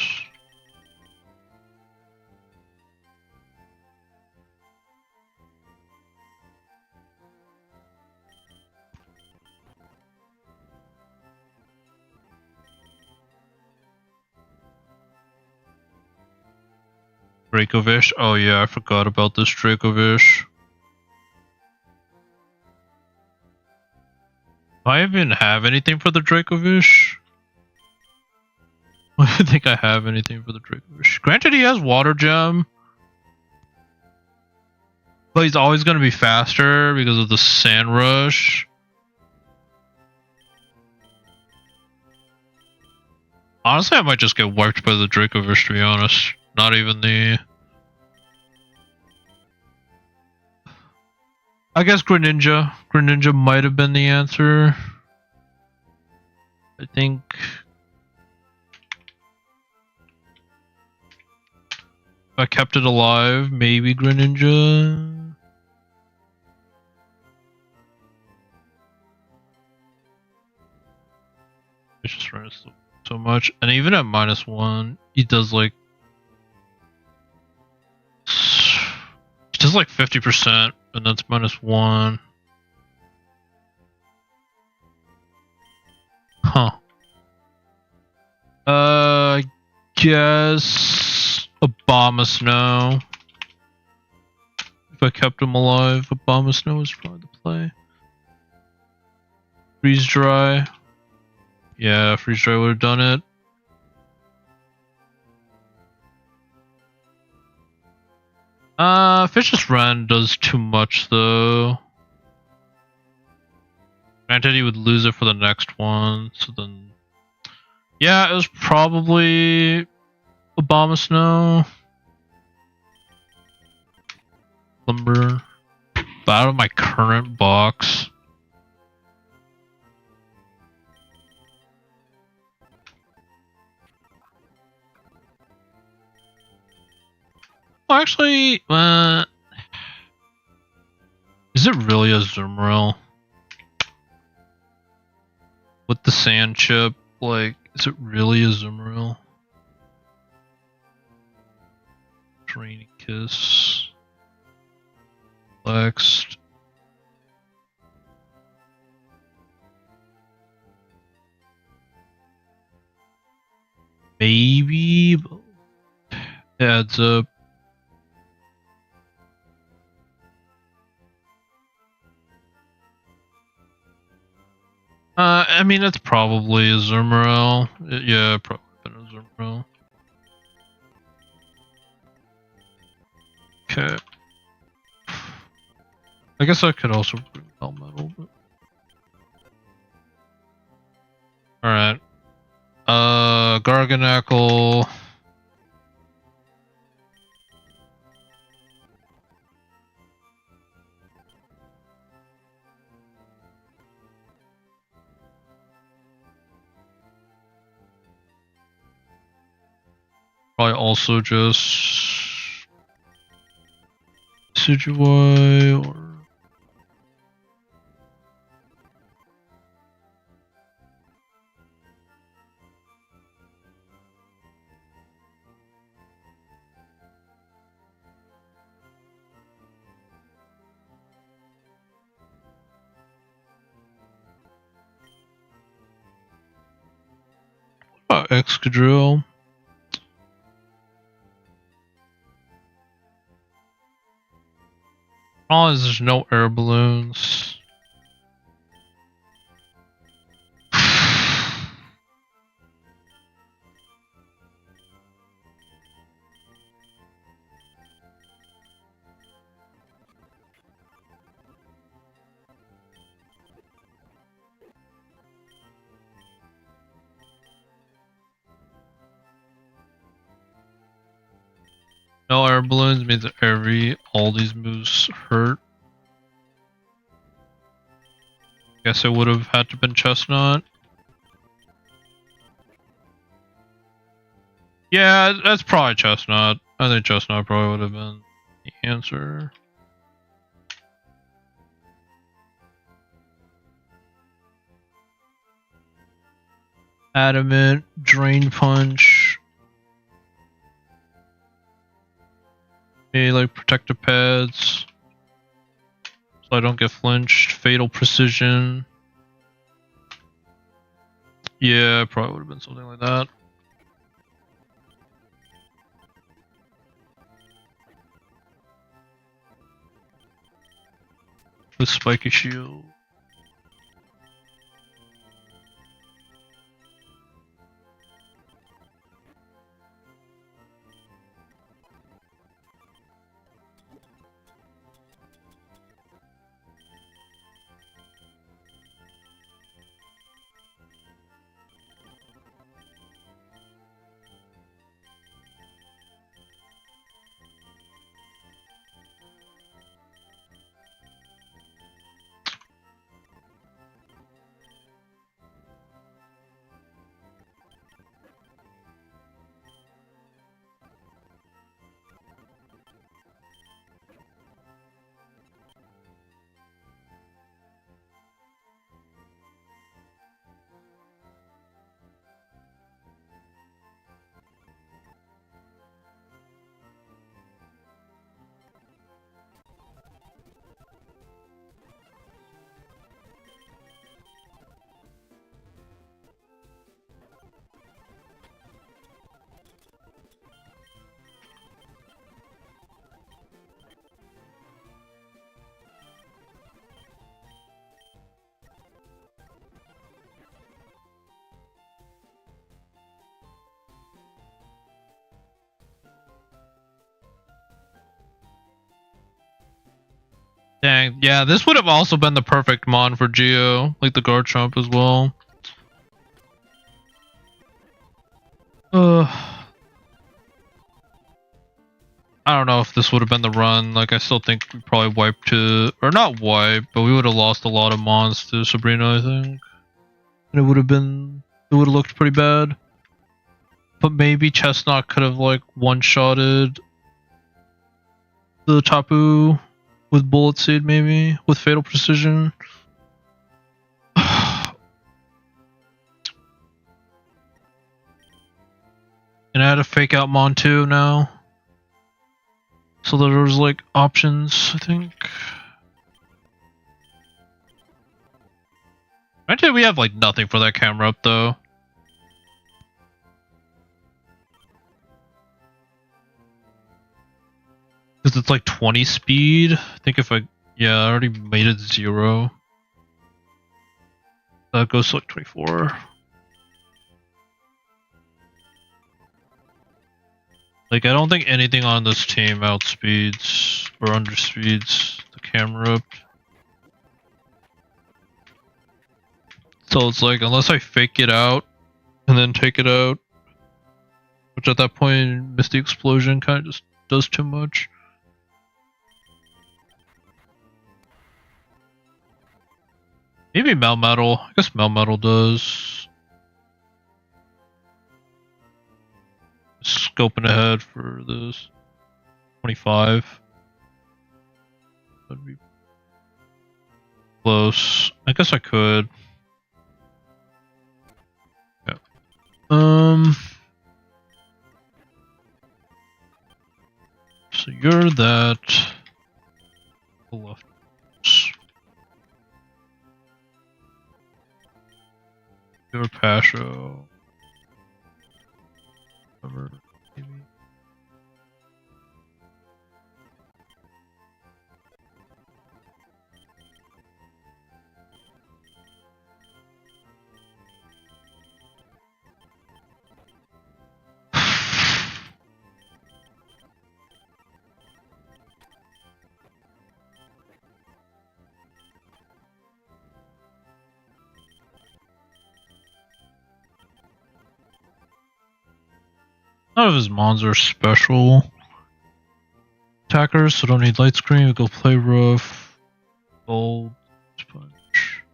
Dracovish. Oh yeah, I forgot about this Dracovish. Do I even have anything for the Dracovish? I don't think I have anything for the Dracovish. Granted, he has Water Gem. But he's always going to be faster because of the Sand Rush. Honestly, I might just get wiped by the Dracovish, to be honest. Not even the... I guess Greninja. Greninja might have been the answer. I think... If I kept it alive, maybe Greninja. It's just running so much. And even at -1, he does like... He does like 50%, and that's -1. Huh. I guess Abomasnow. If I kept him alive, Abomasnow is probably the play. Freeze dry. Yeah, freeze dry would have done it. Vicious Rend does too much though. Granted, he would lose it for the next one, so then... Yeah, it was probably... Obama Snow. Lumber. But out of my current box... Well, actually, is it really a Zoomeril? With the sand chip, like, is it really a Zoomeril? Draining Kiss. Flexed. Maybe, but it adds up. I mean, it's probably a Zoomeril. Yeah, probably been a Zoomeril. Okay. I guess I could also bring Metal, but... Alright. Garganackle. Probably also just Decidueye or Excadrill. Problem is there's no air balloons. No air balloons means that all these moves hurt. Guess it would have had to been Chestnut. Yeah, that's probably Chestnut. I think Chestnut probably would have been the answer. Adamant, Drain Punch. Maybe like protective pads. So I don't get flinched. Fatal Precision. Yeah, probably would have been something like that. With Spiky Shield. Dang, yeah, this would have also been the perfect mon for Geo, like the Garchomp as well. I don't know if this would have been the run. Like, I still think we probably wiped to, or not wipe, but we would have lost a lot of mons to Sabrina, I think. And it would have looked pretty bad. But maybe Chestnut could have, like, one-shotted the Tapu with Bullet Seed, maybe, with Fatal Precision. And I had to fake out Mon too now. So there was like options, I think. Granted, we have like nothing for that camera up though. Because it's like 20 speed. I think if yeah, I already made it 0. That goes to like 24. Like, I don't think anything on this team outspeeds or underspeeds the camera up. So it's like, unless I fake it out and then take it out, which at that point, Misty Explosion kind of just does too much. Maybe Melmetal. I guess Melmetal does. Scoping ahead for this 25. That'd be close. I guess I could. Yeah. So you're that. The left. You're Pasho. Maybe. None of his mons are special attackers, so don't need light screen. We go play rough, gold, sponge.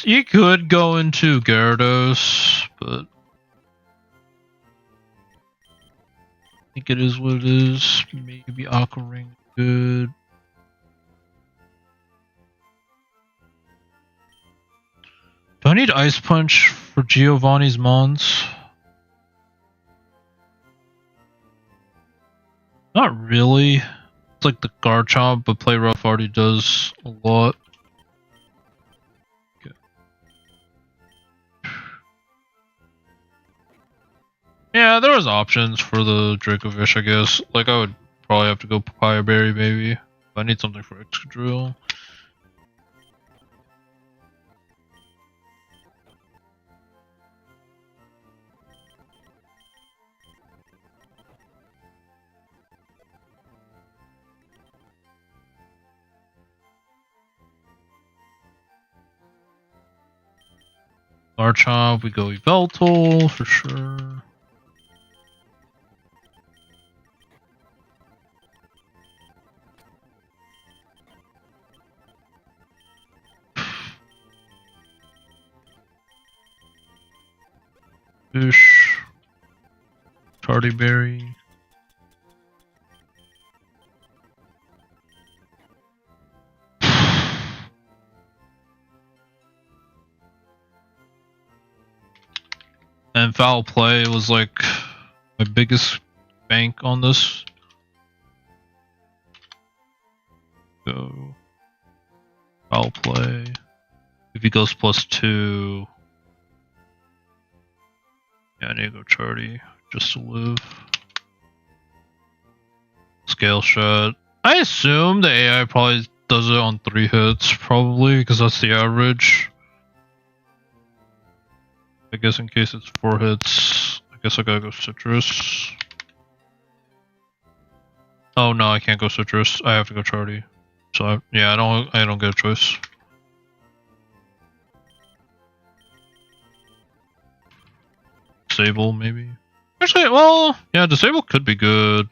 You could go into Gyarados, but I think it is what it is. Maybe Aqua Ring good. Do I need Ice Punch for Giovanni's mons? Not really. It's like the Garchomp, but Play Rough already does a lot. Okay. Yeah, there was options for the Dracovish, I guess. Like, I would probably have to go Papaya Berry, maybe. But I need something for Excadrill. Garchomp, we go Yveltal for sure. Fish. Tardy Berry. And Foul Play was like my biggest bank on this. Go Foul Play. If he goes +2, yeah, I need to go Chardy just to live. Scale Shot. I assume the AI probably does it on 3 hits, probably, because that's the average. I guess in case it's 4 hits, I guess I gotta go Citrus. Oh no, I can't go citrus. I have to go charity. So yeah, I don't get a choice. Disable maybe. Actually, well, yeah, disable could be good,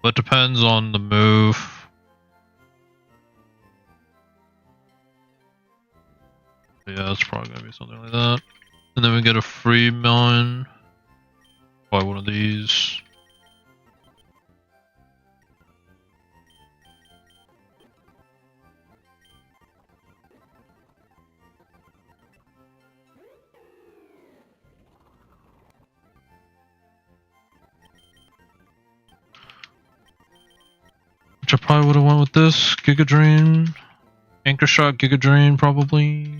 but depends on the move. Yeah, it's probably gonna be something like that. And then we get a free melon. Buy one of these. Which I probably would have went with this. Giga Drain. Anchor Shot, Giga Drain, probably.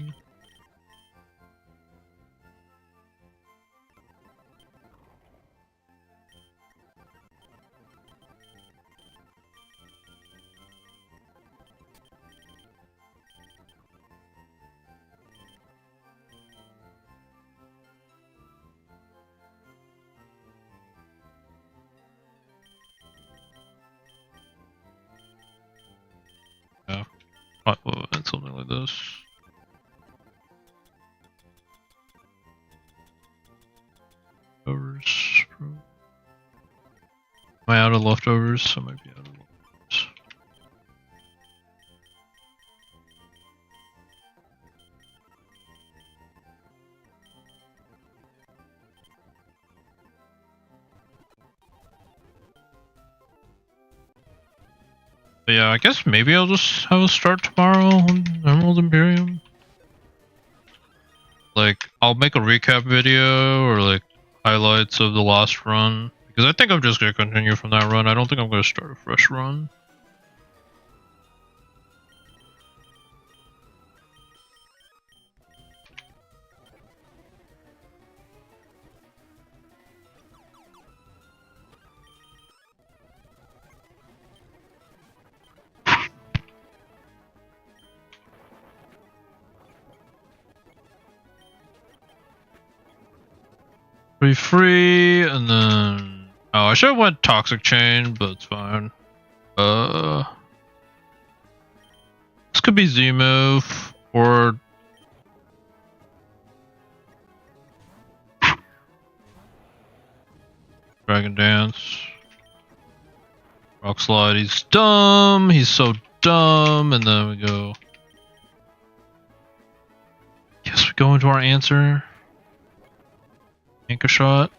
Yeah. Something like this. Leftovers. Am I out of leftovers? I might be out of leftovers. But yeah, I guess maybe I'll just have a start tomorrow on Emerald Imperium. Like, I'll make a recap video or like highlights of the last run. Because I think I'm just gonna continue from that run. I don't think I'm gonna start a fresh run. Free, and then oh, I should have went Toxic Chain, but it's fine. This could be Z move or Dragon Dance. Rock Slide. He's dumb. He's so dumb, and then we go. Yes, we go into our answer. Anchor Shot.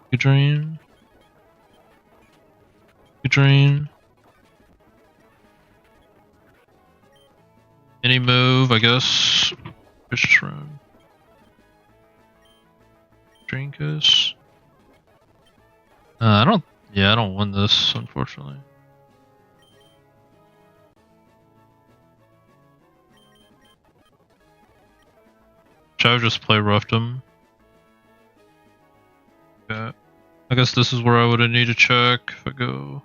Good Dream. Good Dream. Any move, I guess. Vicious Rune. Drinkus. I don't win this, unfortunately. Should I just play Roughdom? Yeah. I guess this is where I would need to check if I go.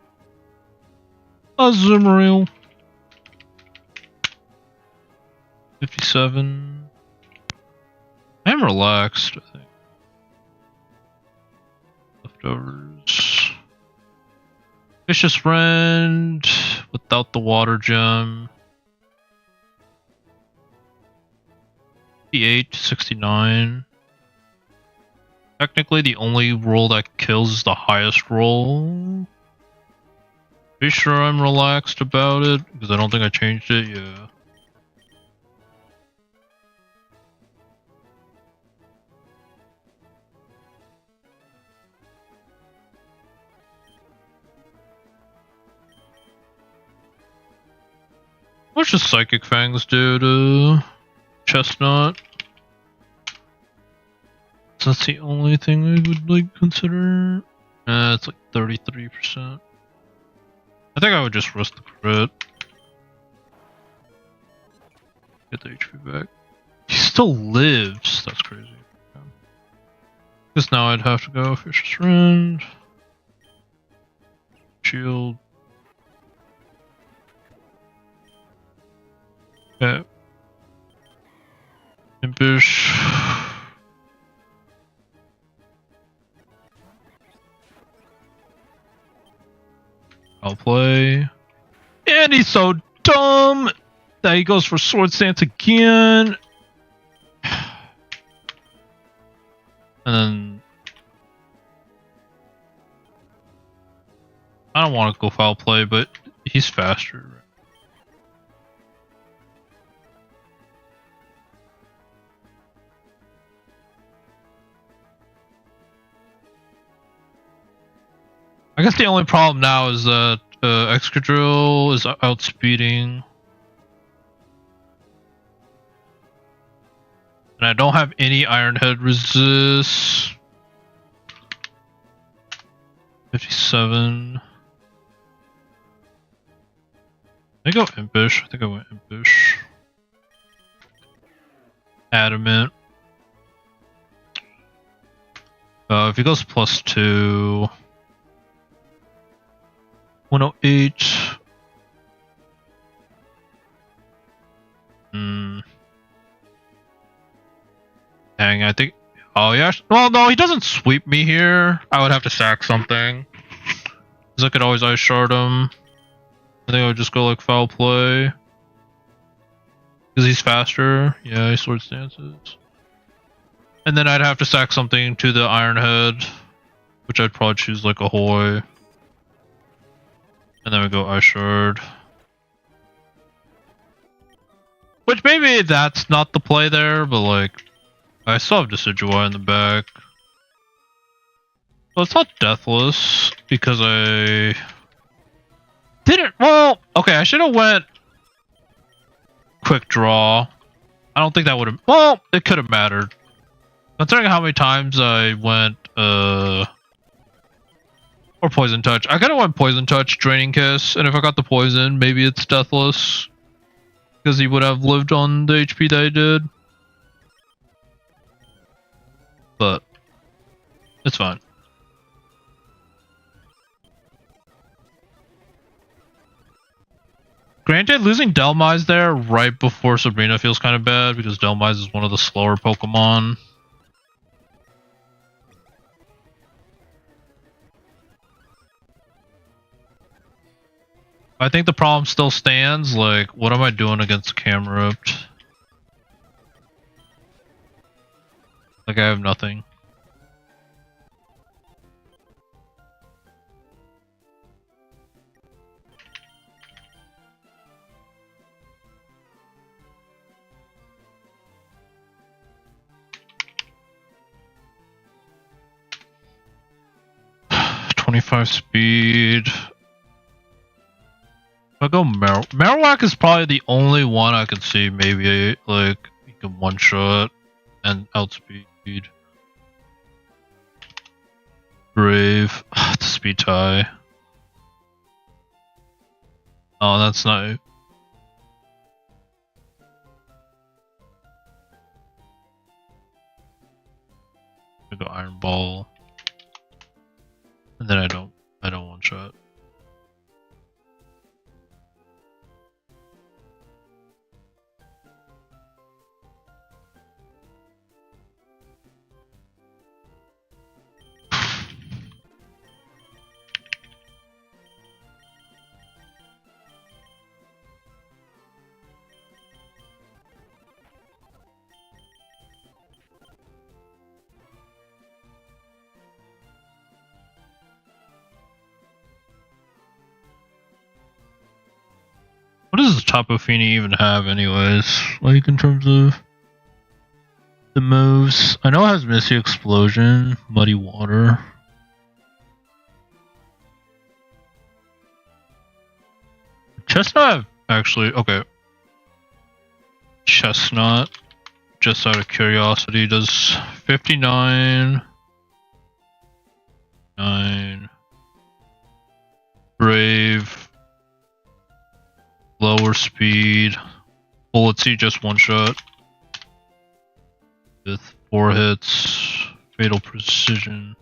Azumarill. 57. I am relaxed, I think. Leftovers. Vicious Friend without the water gem. 58 to 69. Technically, the only roll that kills is the highest roll. Pretty sure I'm relaxed about it because I don't think I changed it. Yeah. What does Psychic Fangs do to Chestnut? So that's the only thing I would like consider. It's like 33%. I think I would just risk the crit. Get the HP back. He still lives. That's crazy. Because now I'd have to go Fisher's Friend. Shield. Okay. Impish. I'll play. And he's so dumb that he goes for sword stance again. And then I don't want to go foul play, but he's faster. I guess the only problem now is that Excadrill is outspeeding. And I don't have any Iron Head resist. 57. I go Impish. I think I went Impish. Adamant. If he goes +2. 108. Dang, I think. Oh, yeah. Well, no, he doesn't sweep me here. I would have to sack something. Because I could always ice shard him. I think I would just go like foul play. Because he's faster. Yeah, he sword stances. And then I'd have to sack something to the Iron Head. Which I'd probably choose like a Hoy. And then we go ice shard. Which maybe that's not the play there, but like, I still have Decidueye in the back. Well, it's not deathless because I didn't. Well, okay, I should have went quick draw. I don't think that would have. Well, it could have mattered. Considering how many times I went or Poison Touch. I kind of went Poison Touch, Draining Kiss, and if I got the poison, maybe it's deathless because he would have lived on the HP that he did. But it's fine. Granted, losing Delmise there right before Sabrina feels kind of bad because Delmise is one of the slower Pokemon. I think the problem still stands. Like, what am I doing against Camerupt? Like, I have nothing. .25 speed. If I go Marowak is probably the only one I can see maybe like he can one shot and outspeed. Brave. It's a speed tie. Oh, that's not. I go Iron Ball. And then I don't one shot. What does the Tapu Fini even have anyways? Like in terms of the moves? I know it has Misty Explosion, Muddy Water. Chestnut actually, okay. Chestnut, just out of curiosity, does 59, 9, Brave, lower speed, Bullet Seed just one shot with 4 hits, Fatal Precision.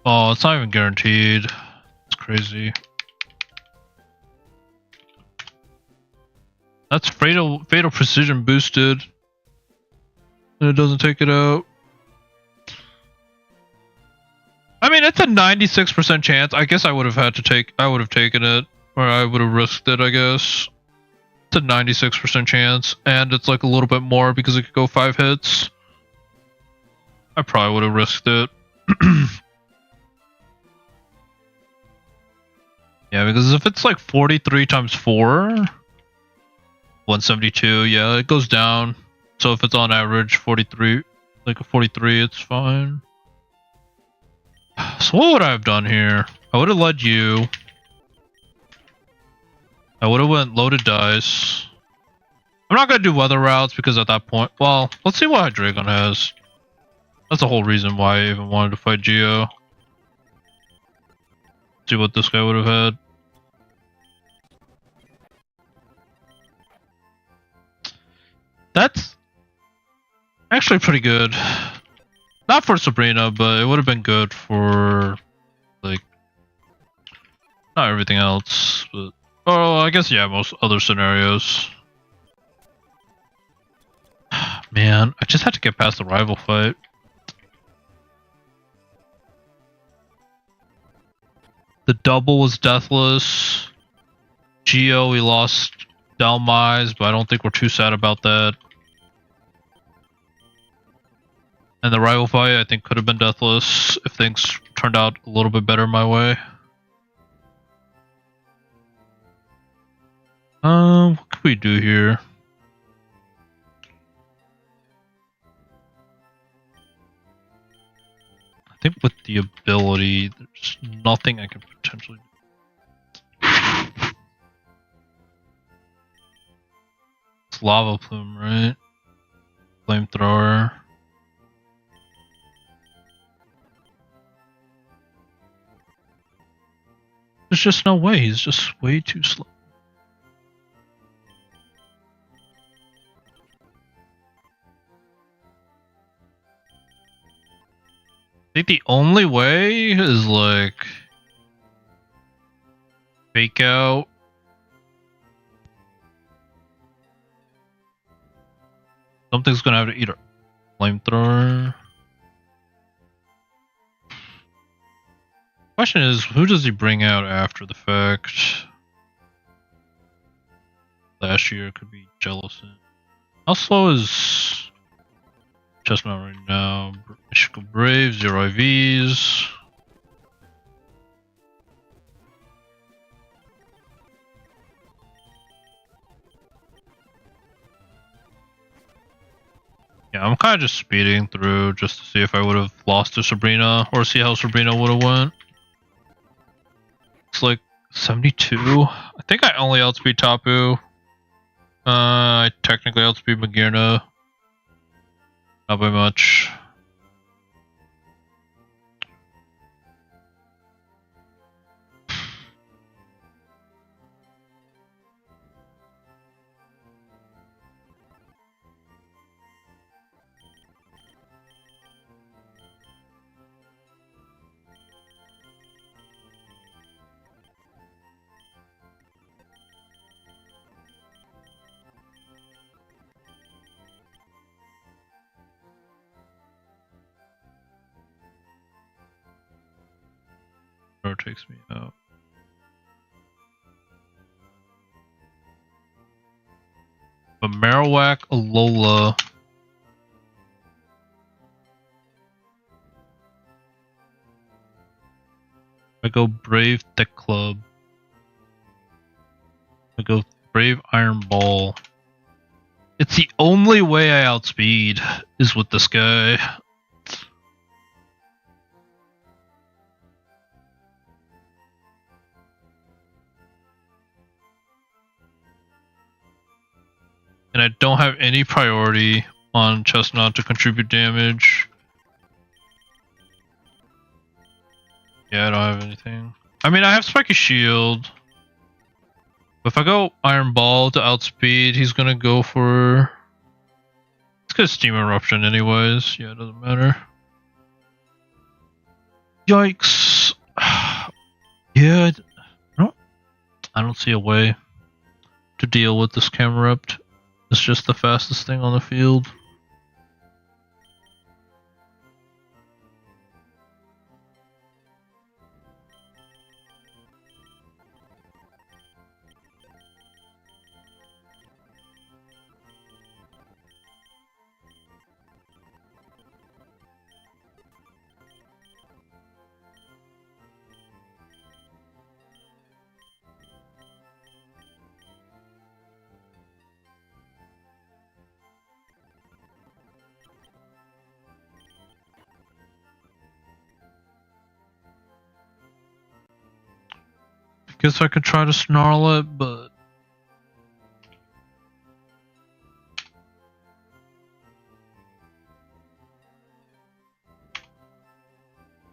Oh, it's not even guaranteed. It's crazy. That's Fatal Precision boosted, and it doesn't take it out. I mean, it's a a 96% chance. I guess I would have taken it, or I would have risked it, I guess. It's a 96% chance, and it's like a little bit more because it could go 5 hits. I probably would have risked it. Yeah, because if it's like 43 times 4, 172, yeah, it goes down. So if it's on average 43, like a 43, it's fine. So what would I have done here? I would have led you. I would have went loaded dice. I'm not going to do weather routes because at that point, well, let's see what Dragon has. That's the whole reason why I even wanted to fight Geo. See what this guy would have had. That's actually pretty good. Not for Sabrina, but it would have been good for, like, not everything else, but, oh, I guess, yeah, most other scenarios. Man, I just had to get past the rival fight. The double was deathless. Geo, we lost Randomized, but I don't think we're too sad about that. And the rival fight, I think, could have been deathless if things turned out a little bit better my way. What could we do here? I think with the ability, there's nothing I can potentially do. It's lava plume, right? Flamethrower. There's just no way. He's just way too slow. I think the only way is like fake out. Something's gonna have to eat a flamethrower. Question is, who does he bring out after the fact? Last year could be Jellicent. How slow is Chestnut right now? Michigan Brave, 0 IVs. Yeah, I'm kind of just speeding through just to see if I would have lost to Sabrina or see how Sabrina would have went. It's like 72. I think I only outspeed Tapu. I technically outspeed Magirna. Not by much. Takes me out. But Marowak, Alola. I go Brave Thick Club. I go Brave Iron Ball. It's the only way I outspeed is with this guy. And I don't have any priority on Chestnut to contribute damage. Yeah, I don't have anything. I mean, I have Spiky Shield. But if I go Iron Ball to outspeed, he's gonna go for... It's gonna Steam Eruption anyways. Yeah, it doesn't matter. Yikes. Yeah, I don't see a way to deal with this Camerupt. It's just the fastest thing on the field. Guess I could try to snarl it, but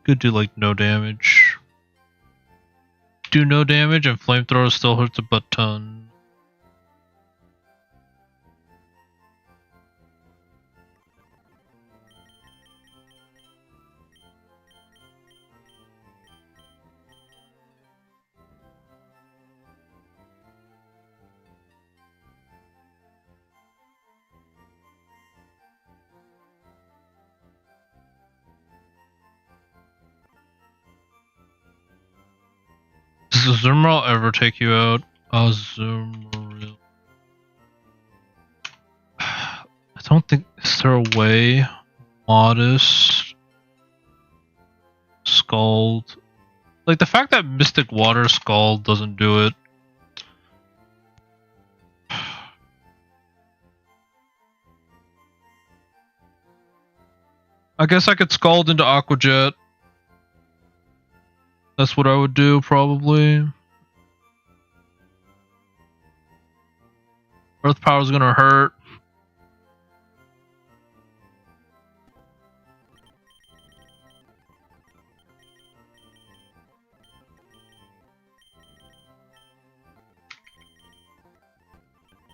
could do like no damage. Do no damage and flamethrower still hurts a butt ton. Does the Zoomerl ever take you out? Zoomerl. I don't think. Is there a way? Modest. Scald. Like the fact that Mystic Water Scald doesn't do it. I guess I could Scald into Aqua Jet. That's what I would do, probably. Earth Power is gonna hurt.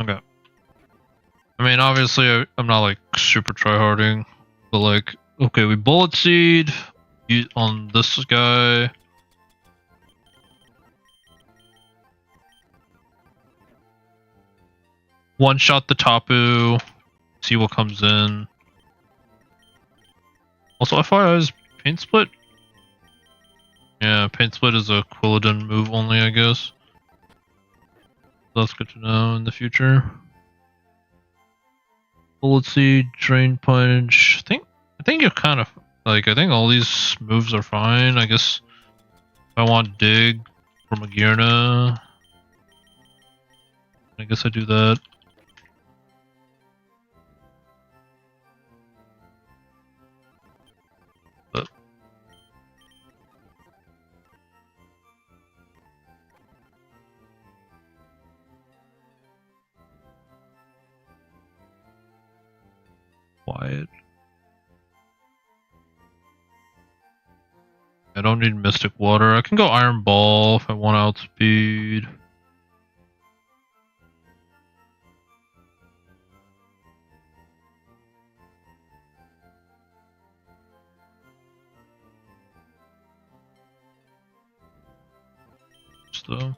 Okay. I mean, obviously, I'm not like super tryharding, but like, okay, we Bullet Seed on this guy. One shot the Tapu, see what comes in. Also, FYI is Paint Split. Yeah, Paint Split is a Quilladin move only, I guess. So that's good to know in the future. Bullet Seed, Drain Punch. I think you're kind of like, I think all these moves are fine. I guess if I want Dig for Magearna, I guess I do that. Quiet. I don't need Mystic Water. I can go Iron Ball if I want outspeed. So,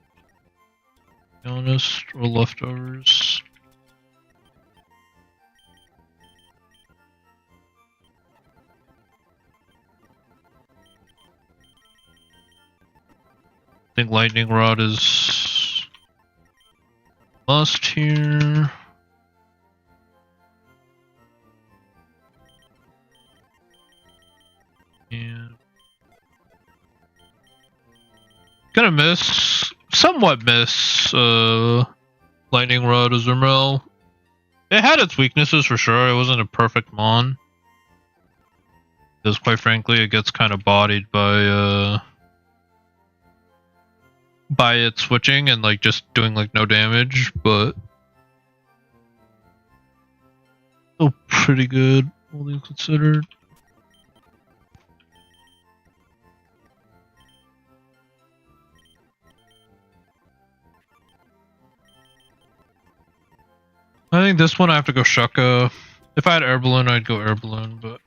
be honest, or leftovers. I think Lightning Rod is must here. And gonna somewhat miss Lightning Rod Azumarill. It had its weaknesses for sure. It wasn't a perfect mon. Because quite frankly, it gets kind of bodied by it switching and like just doing like no damage, but still pretty good, all things considered. I think this one I have to go Shucka. If I had Air Balloon, I'd go Air Balloon, but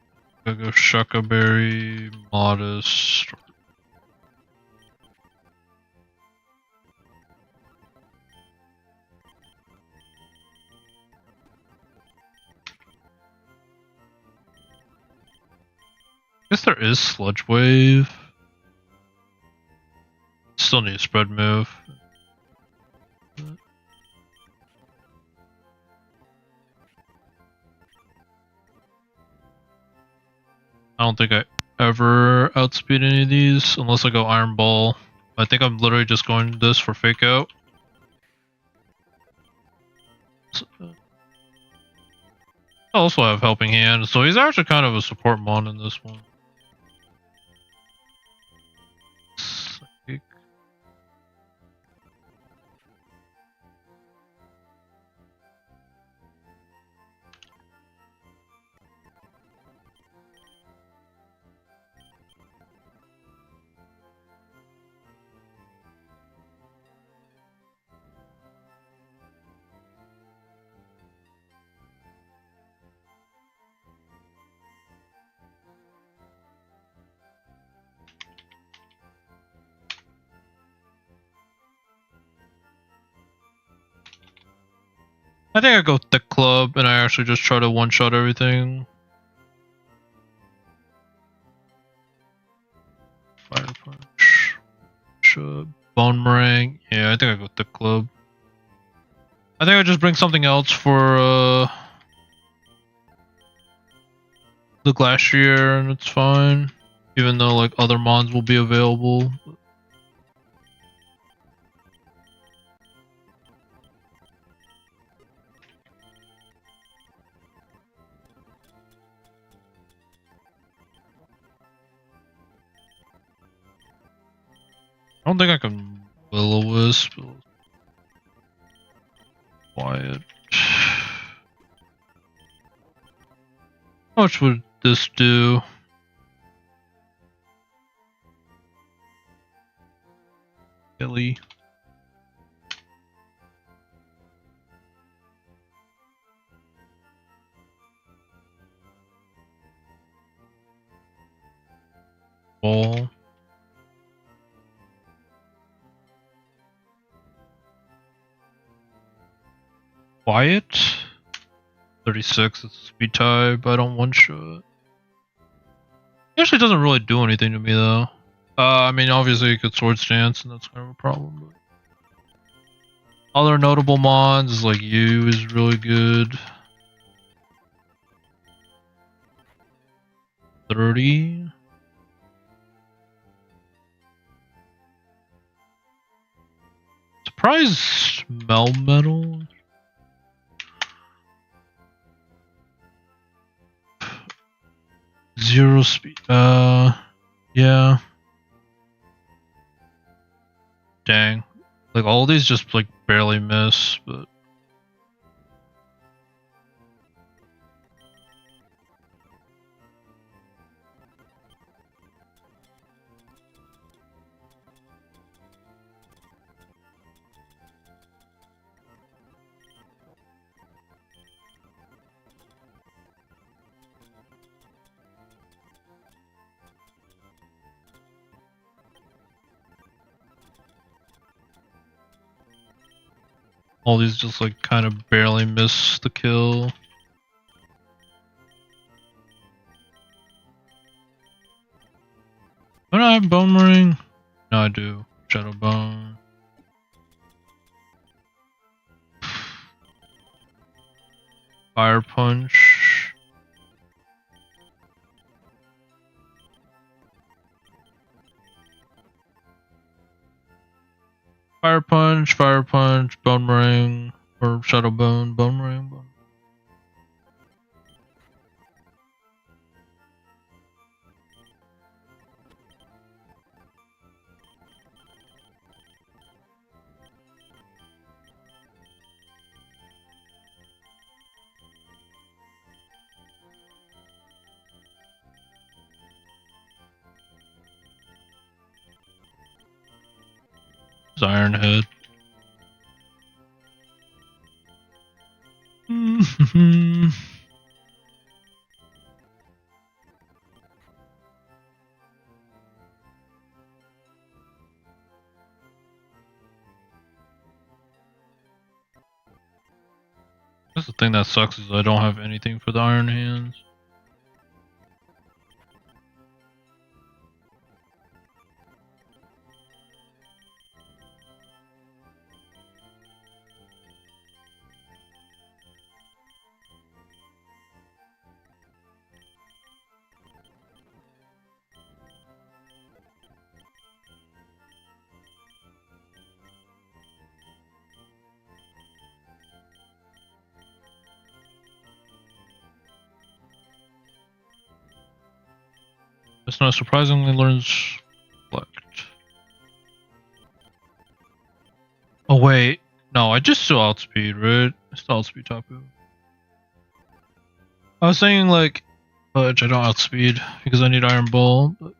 I go Shucka Berry, Modest. I guess there is Sludge Wave. Still need a spread move. I don't think I ever outspeed any of these unless I go Iron Ball. I think I'm literally just going this for Fake Out. I also have Helping Hand, so he's actually kind of a support mon in this one. I think I go thick club and I actually just try to one-shot everything. Fire punch. Bone meringue. Yeah, I think I go thick club. I think I just bring something else for the glacier and it's fine. Even though like other mons will be available. I don't think I can will-o-wisp. Quiet. How much would this do? Kelly. Ball. Quiet. 36. It's a speed type. I don't one shot. It actually doesn't really do anything to me though. I mean, obviously you could sword stance, and that's kind of a problem. But other notable mons is like you is really good. 30. Surprise Melmetal. Zero speed. Yeah. Dang. Like all these just like barely miss, but all these just like kind of barely miss the kill. Don't I have Bone Ring? No, I do. Shadow Bone. Fire Punch. Fire Punch, Bone Ring, or Shadow Bone, Bone Ring. It's Iron Head. That's the thing that sucks is I don't have anything for the Iron Hands. It's not surprisingly learns Reflect. Oh wait, no, I just still outspeed, right? I still outspeed Tapu. I was saying like, fudge, I don't outspeed because I need Iron Ball, but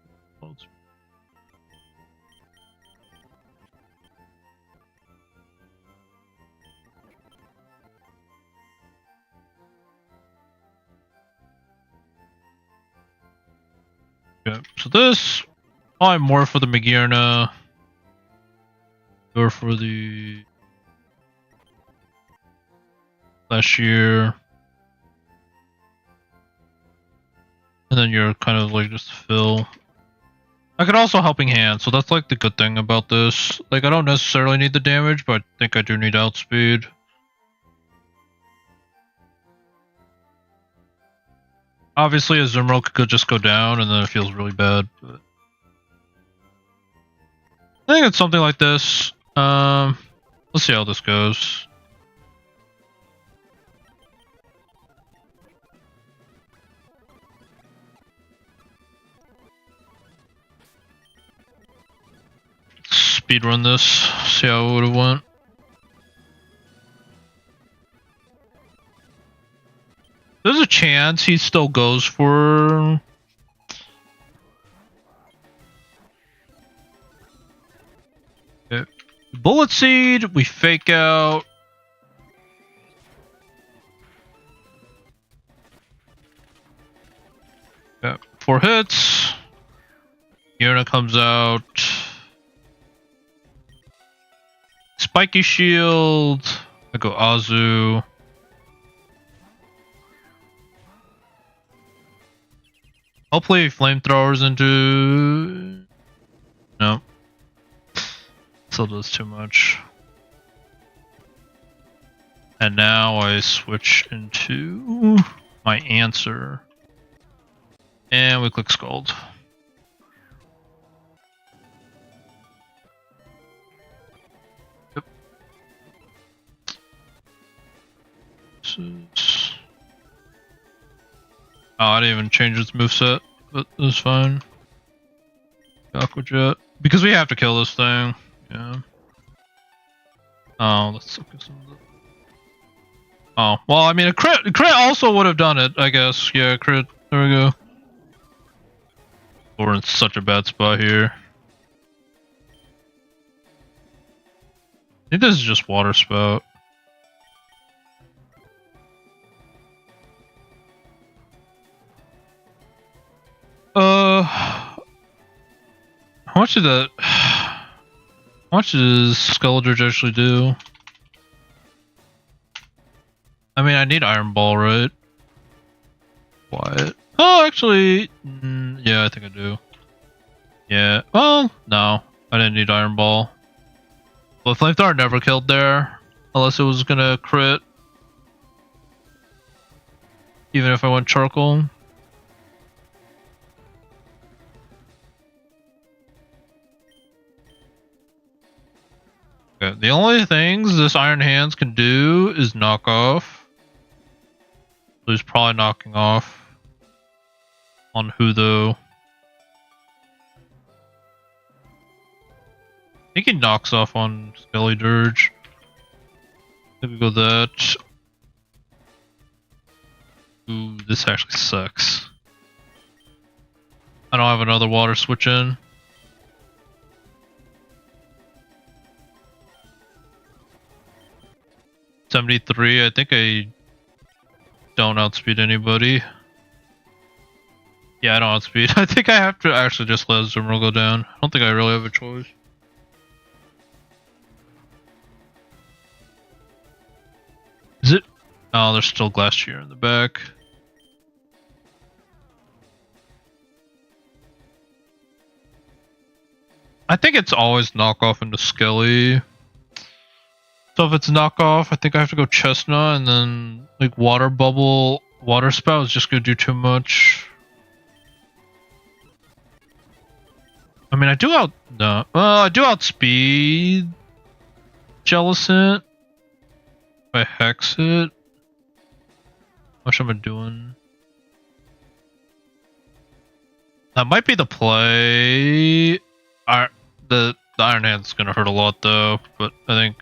yeah, so this, I'm more for the Magirna, or for the last year. And then you're kind of like just fill. I could also helping hand, so that's like the good thing about this. Like I don't necessarily need the damage, but I think I do need outspeed. Obviously a Zimro could just go down and then it feels really bad, but I think it's something like this. Let's see how this goes. Speedrun this, see how it would have went. There's a chance he still goes for... Okay. Bullet Seed, we fake out. Okay. 4 hits. Yuna comes out. Spiky Shield. I go Azu. Hopefully flamethrowers into... No. Still does too much. And now I switch into my answer. And we click Scald. Yep. Oh, I didn't even change its moveset, but it's fine. Aqua Jet. Because we have to kill this thing. Yeah. Oh, let's look at some of the... Oh, well, I mean, a crit also would have done it, I guess. Yeah, crit. There we go. We're in such a bad spot here. I think this is just Water Spout. How much did that... How much does Skeledirge actually do? I mean, I need Iron Ball, right? Quiet. Oh, actually... yeah, I think I do. Yeah. Well, no. I didn't need Iron Ball. But Flamethrower never killed there. Unless it was gonna crit. Even if I went Charcoal. Okay, the only things this Iron Hands can do is knock off. So he's probably knocking off. On who though? I think he knocks off on Skeledirge. Maybe we go that. Ooh, this actually sucks. I don't have another water switch in. .73, I think I don't outspeed anybody. Yeah, I don't outspeed. I think I have to actually just let Zimro go down. I don't think I really have a choice. Is it? Oh, there's still Glacier in the back. I think it's always knockoff into Skelly. So if it's knockoff, I think I have to go Chestnut and then like Water Bubble. Water Spout is just gonna do too much. I mean, I do outspeed Jellicent. If I hex it, how much am I doing? That might be the play. The Iron Hand's gonna hurt a lot though, but I think.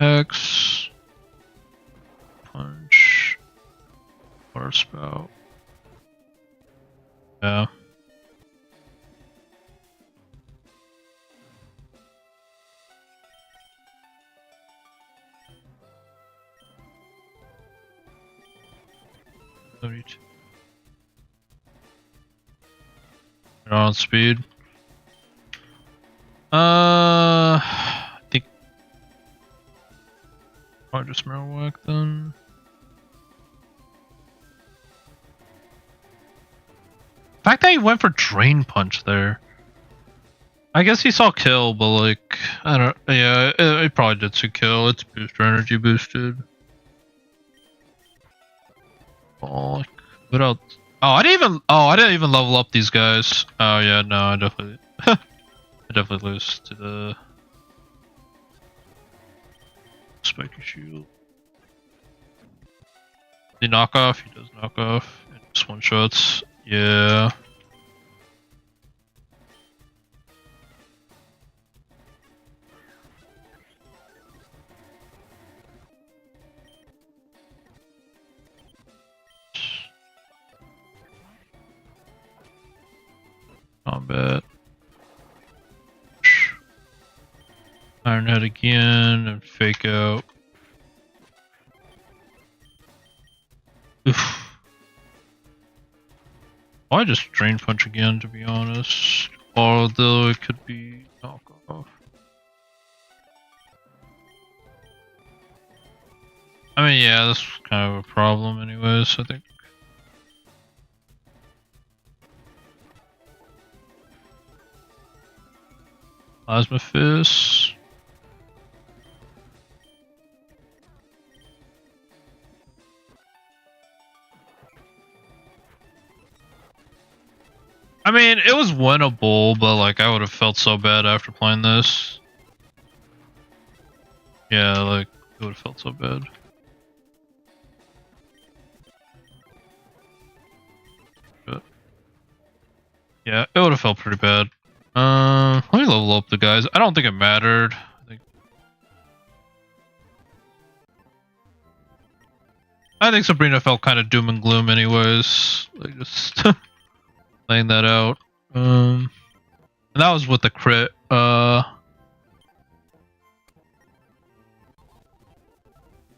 Hex. Punch. Water Spout. Yeah. On speed. I think probably just Marowak then. The fact that he went for Drain Punch there. I guess he saw kill, but like, I don't. Yeah, it probably did see kill. It's booster energy boosted. Oh, like, what else? Oh, I didn't even level up these guys. Oh yeah, no, I definitely, I definitely lose to the spiky shield. The knockoff, he does knockoff. And just one shots. Yeah. Combat. Iron Head again and fake out. Oof. Why just Drain Punch again, to be honest? Although it could be knockoff. I mean, yeah, that's kind of a problem anyways, I think. Plasma Fist. I mean, it was winnable, but like I would have felt so bad after playing this. Yeah, like it would have felt so bad. But yeah, it would have felt pretty bad. Let me level up the guys. I don't think it mattered. I think Sabrina felt kind of doom and gloom anyways. Like just laying that out. And that was with the crit.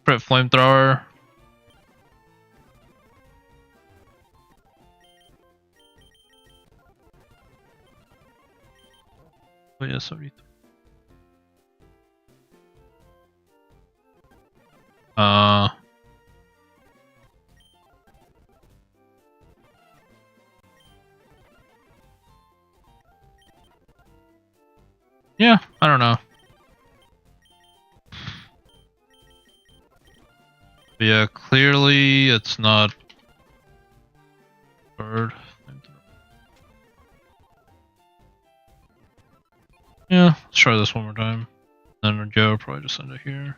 Crit flamethrower. Oh yeah, 73. Yeah, I don't know. But yeah, clearly it's not bird. Yeah, let's try this one more time. Then Joe will probably just send it here.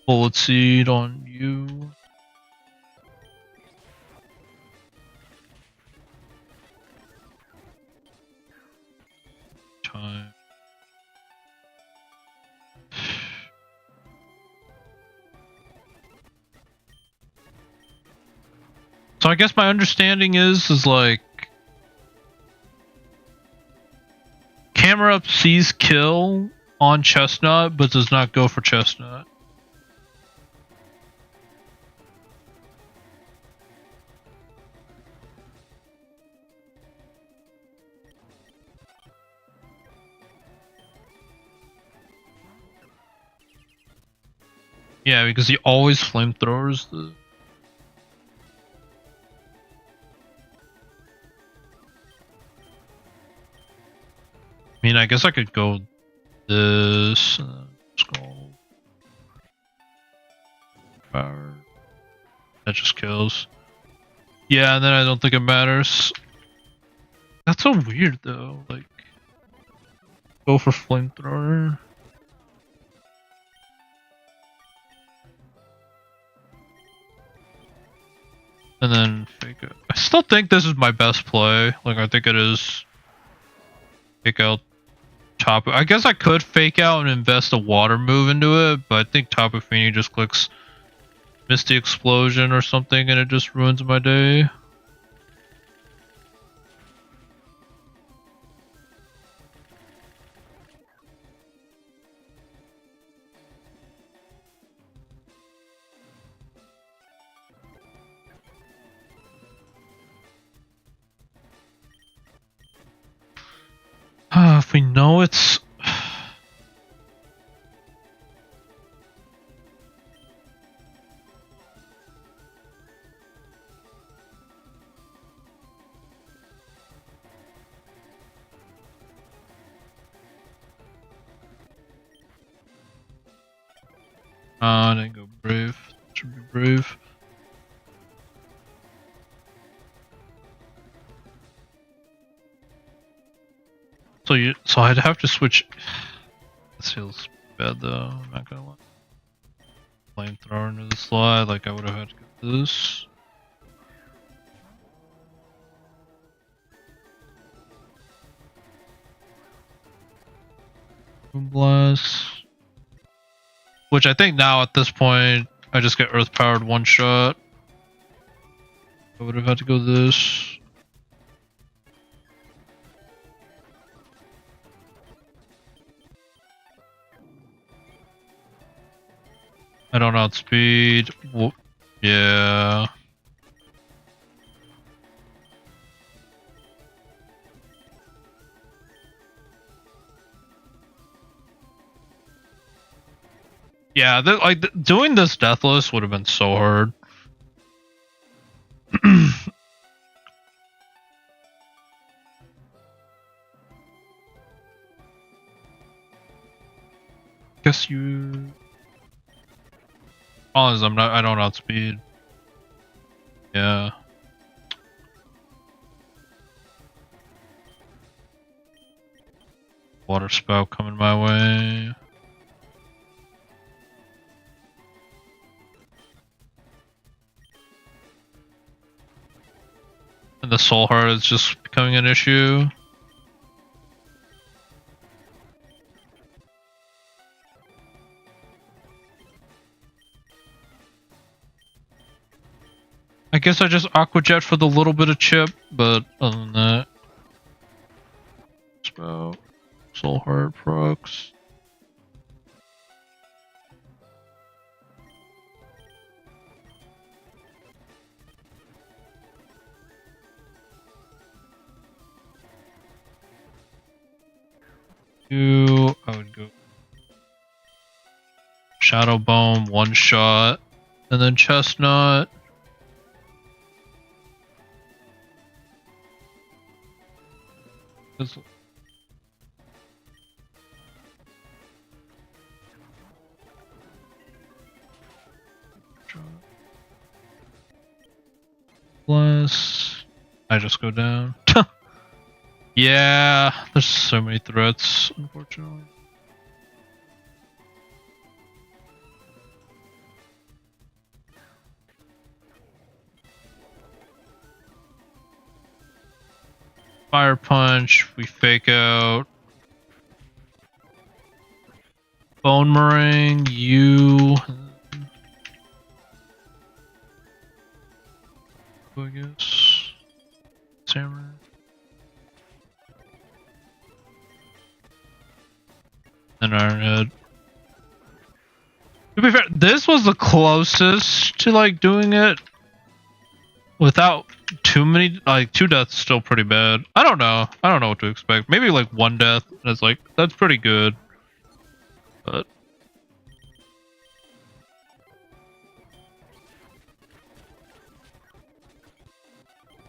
Bullet Seed on you. Time. So I guess my understanding is like camera up sees kill on Chestnut, but does not go for Chestnut. Yeah, because he always flamethrowers the. I mean, I guess I could go this. Skull. Power. That just kills. Yeah, and then I don't think it matters. That's so weird though. Like, go for flamethrower. And then fake it. I still think this is my best play. Like, I think it is. Fake out top. I guess I could fake out and invest a water move into it, but I think Tapu Fini just clicks Misty Explosion or something and it just ruins my day. If we know it's... I didn't go brave. Should be brave. So I'd have to switch. This feels bad though. I'm not gonna lie. Flamethrower into the slide, like I would have had to get this. Boom blast. Which I think now at this point, I just get earth powered one shot. I would have had to go this. I don't outspeed. Whoop. Yeah. Yeah, doing this deathless would have been so hard. Guess you. As I don't outspeed. Yeah. Water spout coming my way. And the soul heart is just becoming an issue. I guess I just aqua jet for the little bit of chip, but other than that, spout, soul heart procs. I would go Shadow Bone, one shot, and then Chestnut. Plus, I just go down. Yeah, there's so many threats, unfortunately. Fire punch, we fake out. Bone meringue, you. I guess. Samurai. And Ironhead. To be fair, this was the closest to like doing it without too many, like 2 deaths still pretty bad. I don't know what to expect. Maybe like 1 death, and it's like, that's pretty good. But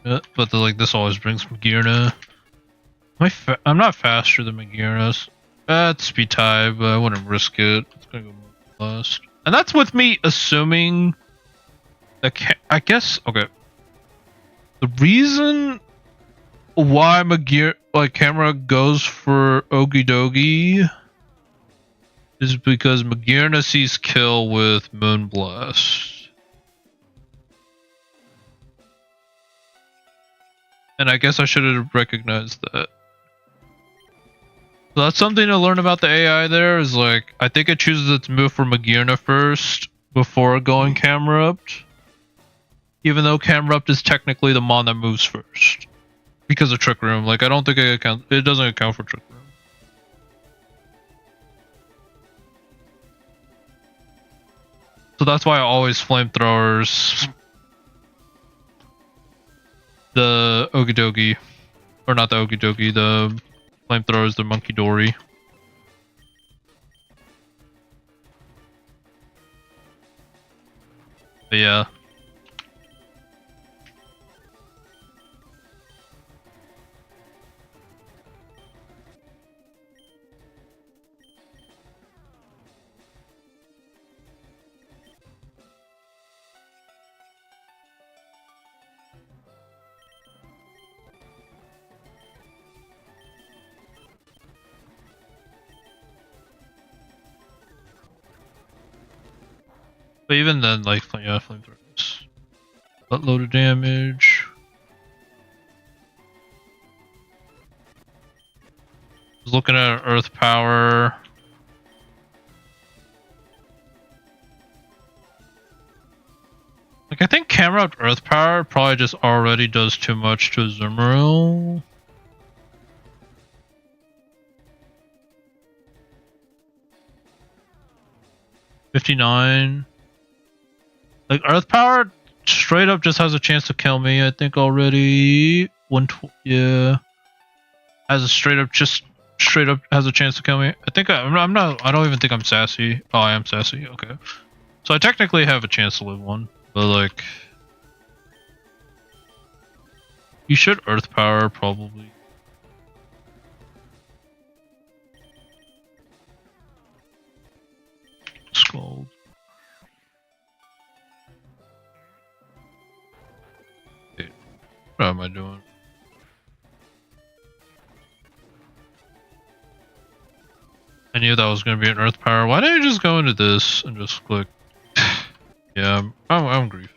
yeah, but like this always brings Magirna. I'm not faster than Magirna. It's speed tie, but I wouldn't risk it. It's gonna go last. And that's with me assuming that I guess, okay. The reason why camera goes for Okie Dokie is because Magirna sees kill with Moonblast. And I guess I should have recognized that. So that's something to learn about the AI there, is like, I think it chooses its move for Magirna first before going Camerupt. Even though Camerupt is technically the mon that moves first. Because of Trick Room. Like, I don't think it doesn't account for Trick Room. So that's why I always flamethrowers the Okie Dokie. Or not the Okie Dokie, the flamethrowers, they're monkey dory. But yeah. But even then, like, yeah, flamethrowers. Buttload of damage. Was looking at earth power. Like, I think camera out earth power probably just already does too much to Azumarill. $59. Like, earth power straight up just has a chance to kill me, I think already. Yeah. Has a straight up has a chance to kill me. I think I'm not, I don't even think I'm sassy. Oh, I am sassy, okay. So I technically have a chance to live one, but like, you should earth power probably. Scald. Okay. What am I doing? I knew that was going to be an earth power. Why didn't I just go into this and just click? Yeah, I'm griefing.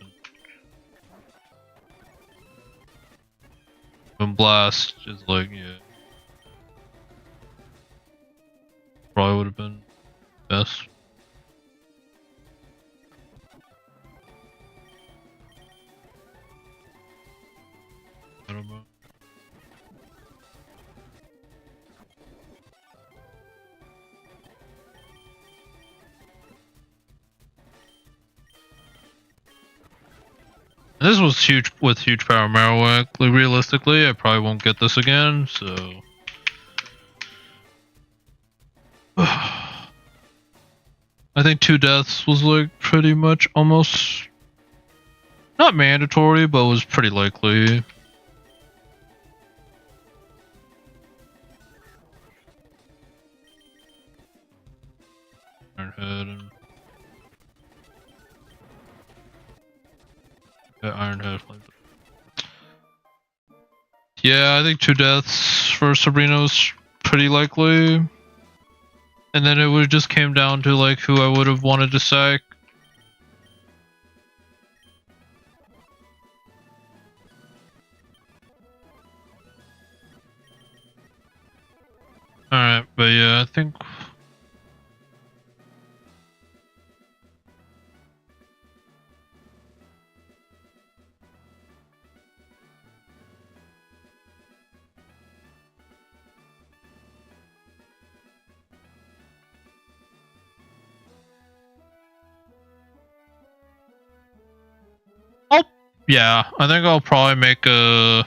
And blast is like, yeah. Probably would have been best. I don't know. And this was huge with huge power Marowak. Like, realistically, I probably won't get this again, so. I think 2 deaths was like pretty much almost not mandatory, but was pretty likely. Iron Head and Iron Head. Yeah, I think 2 deaths for Sabrina was pretty likely. And then it would just came down to like who I would have wanted to sack. Alright, but yeah, I think yeah, I think I'll probably make I'll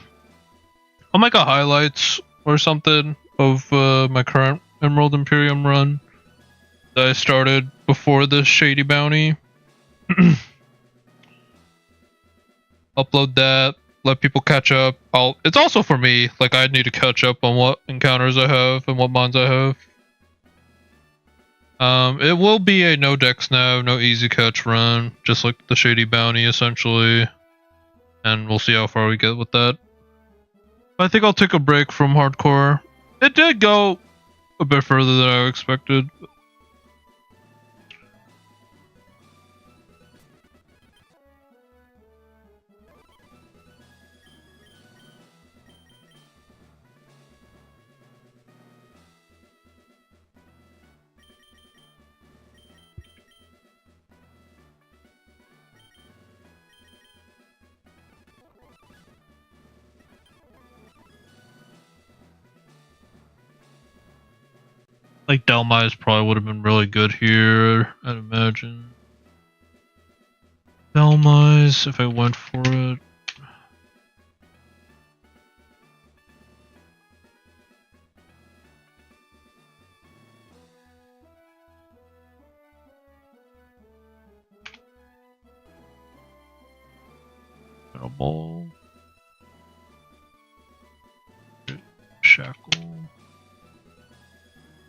make a highlights or something of my current Emerald Imperium run that I started before the Shady Bounty. Upload that, let people catch up. It's also for me, like I need to catch up on what encounters I have and what mons I have. It will be a no DexNav, no EZCatch run, just like the Shady Bounty essentially. And we'll see how far we get with that. I think I'll take a break from hardcore. It did go a bit further than I expected. Like Randomized probably would have been really good here, I'd imagine. Randomized, if I went for it. Ball. Shackle.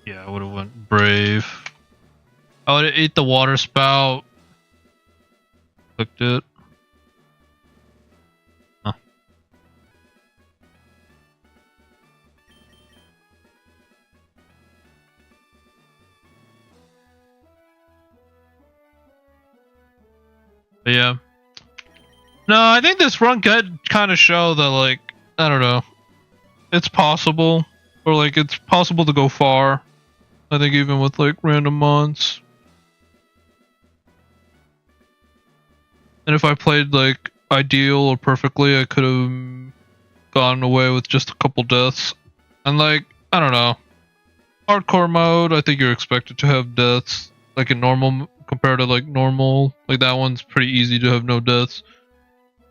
Yeah, I would have went Brave. I would have ate the water spout. Clicked it. Huh. But yeah. No, I think this run could kind of show that, like, I don't know. It's possible. Or, like, it's possible to go far. I think even with, like, random mons. And if I played, like, ideal or perfectly, I could have gotten away with just a couple deaths. And, like, I don't know. Hardcore mode, I think you're expected to have deaths. Like, in normal, compared to, like, normal. Like, that one's pretty easy to have no deaths.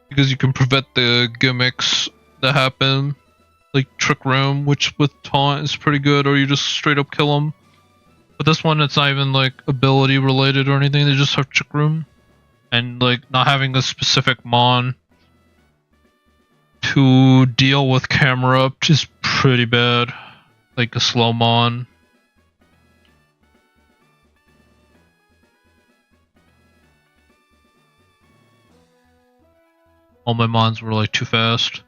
Because you can prevent the gimmicks that happen. Like Trick Room, which with taunt is pretty good, or you just straight up kill them. But this one, it's not even like ability related or anything, they just have Trick Room. And like not having a specific mon to deal with camera up is pretty bad. Like a slow mon. All my mons were like too fast.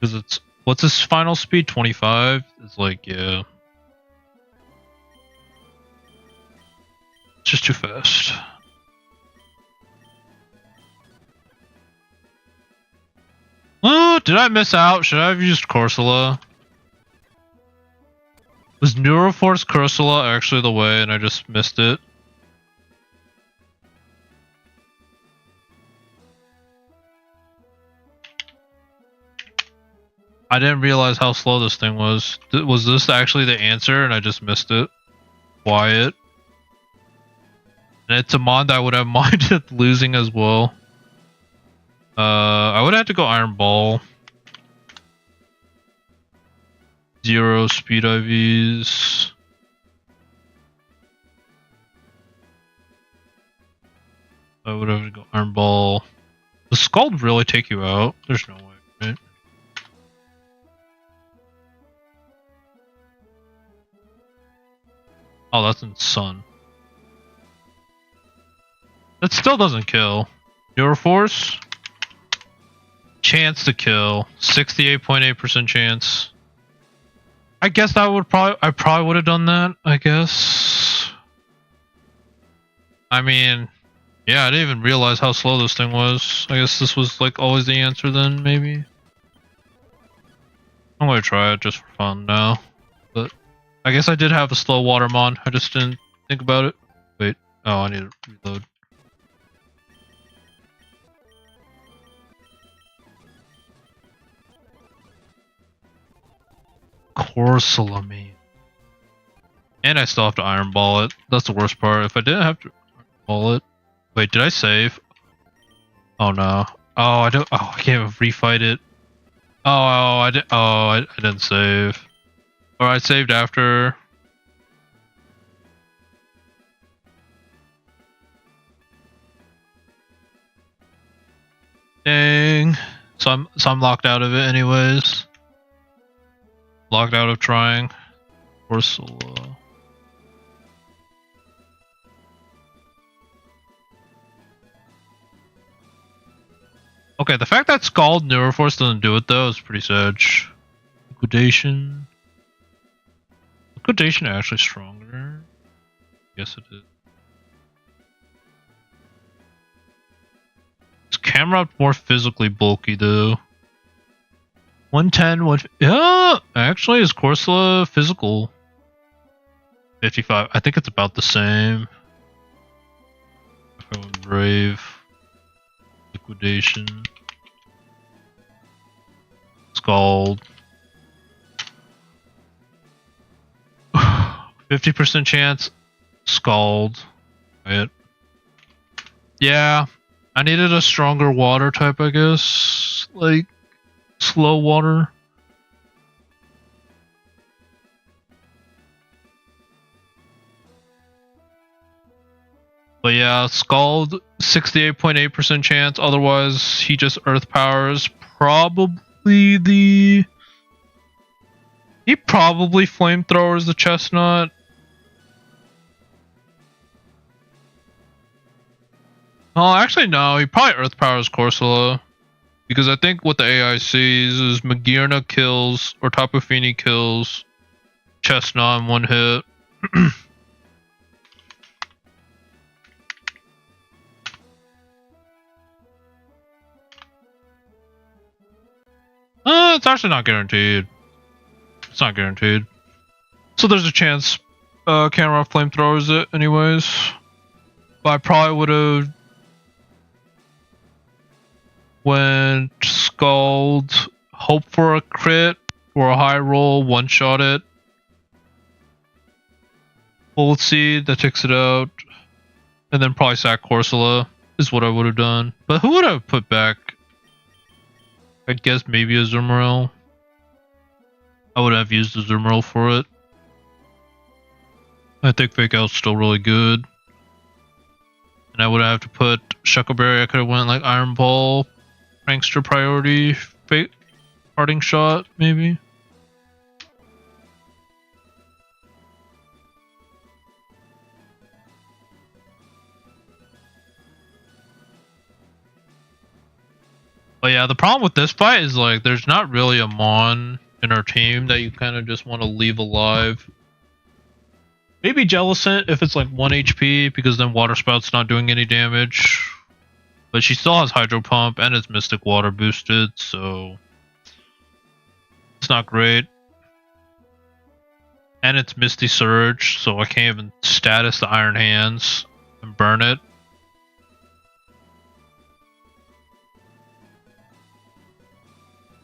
Because it's, what's his final speed? 25? It's like, yeah. It's just too fast. Oh, did I miss out? Should I have used Corsola? Was Neuroforce Corsola actually the way and I just missed it? I didn't realize how slow this thing was. Was this actually the answer and I just missed it? Quiet. And it's a mod that I would have minded losing as well. I would have to go Iron Ball. 0 speed IVs. I would have to go Iron Ball. Does Scald really take you out? There's no way, right? Oh, that's in Sun. That still doesn't kill. Neuroforce? Chance to kill. 68.8% chance. I guess I probably would have done that, I guess. I mean, yeah, I didn't even realize how slow this thing was. I guess this was like always the answer then, maybe. I'm gonna try it just for fun now. But I guess I did have a slow water mon. I just didn't think about it. Wait. Oh, I need to reload. Corsola main. And I still have to Iron Ball it. That's the worst part. If I didn't have to Iron Ball it. Wait, did I save? Oh no. Oh, I don't. Oh, I can't refight it. I didn't save. Or I saved after. Dang. So I'm locked out of it anyways. Locked out of trying. Corsola. Okay, the fact that Scald Neuroforce doesn't do it though is pretty sad. Liquidation. Liquidation actually stronger. Yes, it is. Is camera more physically bulky though? 110, yeah, actually is Corsola physical. 55, I think it's about the same. If I went Brave. Liquidation. Scald. 50% chance. Scald. Right. Yeah. I needed a stronger water type, I guess. Like, slow water. But yeah, Scald 68.8% chance. Otherwise, he just Earth powers. Probably the. He probably flamethrowers the chestnut. Oh, actually no. He probably Earth powers Corsola. Because I think what the AI sees is Magirna kills or Tapu Fini kills Chestnut in one hit. It's actually not guaranteed. It's not guaranteed. So there's a chance Camera flamethrowers it anyways. But I probably would have went Scald, hope for a crit or a high roll, one shot it. Bullet Seed that takes it out. And then probably sack Corsola is what I would have done. But who would I have put back? I guess maybe a Zoomeril. I would have used the Zoomeril for it. I think Fake Out's still really good. And I would have to put Shuckleberry. I could have went like Iron Ball, Prankster Priority, Fake Parting Shot, maybe. But yeah, the problem with this fight is like there's not really a Mon in our team that you kind of just want to leave alive. Maybe Jellicent if it's like 1 HP because then Water Spout's not doing any damage. But she still has Hydro Pump and it's Mystic Water boosted, so it's not great. And it's Misty Surge, so I can't even status the Iron Hands and burn it.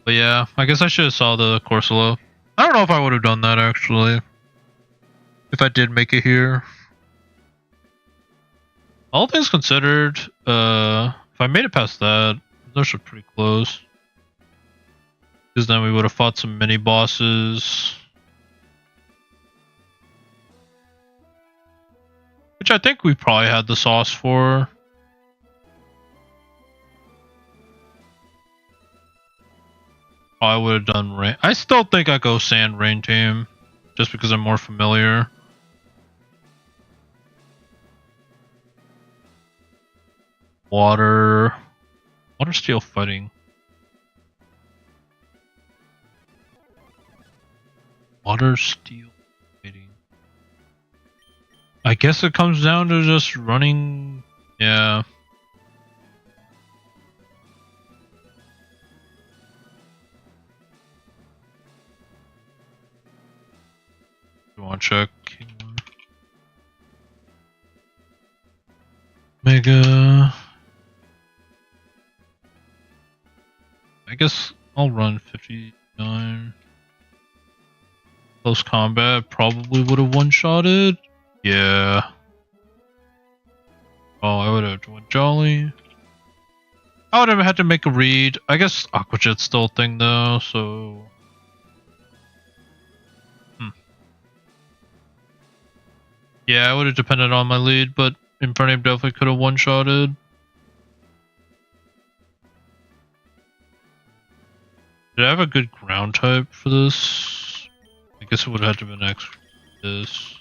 But yeah, I guess I should have saw the Corsola. I don't know if I would have done that actually. If I did make it here. All things considered, if I made it past that, those are pretty close. Because then we would have fought some mini bosses. Which I think we probably had the sauce for. I would have done rain. I still think I go Sand Rain team. Just because I'm more familiar. Water Steel fighting. Water Steel fighting. I guess it comes down to just running. Yeah. You want to check? Mega. I guess I'll run 59. Close combat probably would have one-shotted. Yeah. Oh, I would have went Jolly. I would have had to make a read. I guess Aqua Jet's still a thing though, so. Yeah, I would have depended on my lead, but Infernape definitely could have one-shotted. Did I have a good ground type for this? I guess it would have had to have been X for this.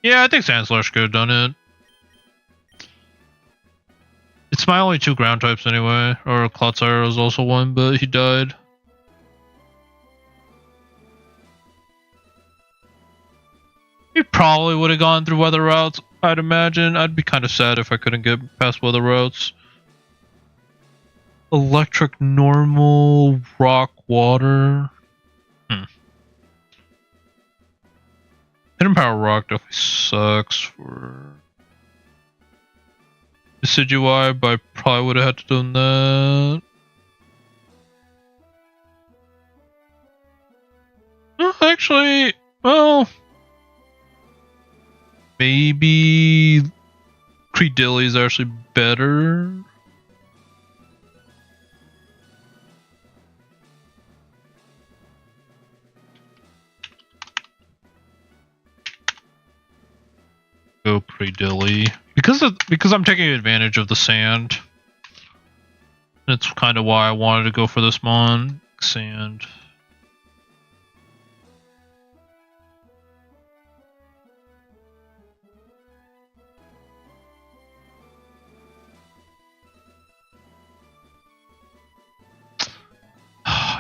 Yeah, I think Sandslash could have done it. It's my only two ground types anyway. Or Clotsire was also one, but he died. He probably would have gone through weather routes, I'd imagine. I'd be kind of sad if I couldn't get past weather routes. Electric, normal, rock, water. Hidden Power Rock definitely sucks for Decidueye, but I probably would have had to done that. Actually, well, maybe Creedilly is actually better. go pretty dilly because I'm taking advantage of the sand. That's kind of why I wanted to go for this mon sand.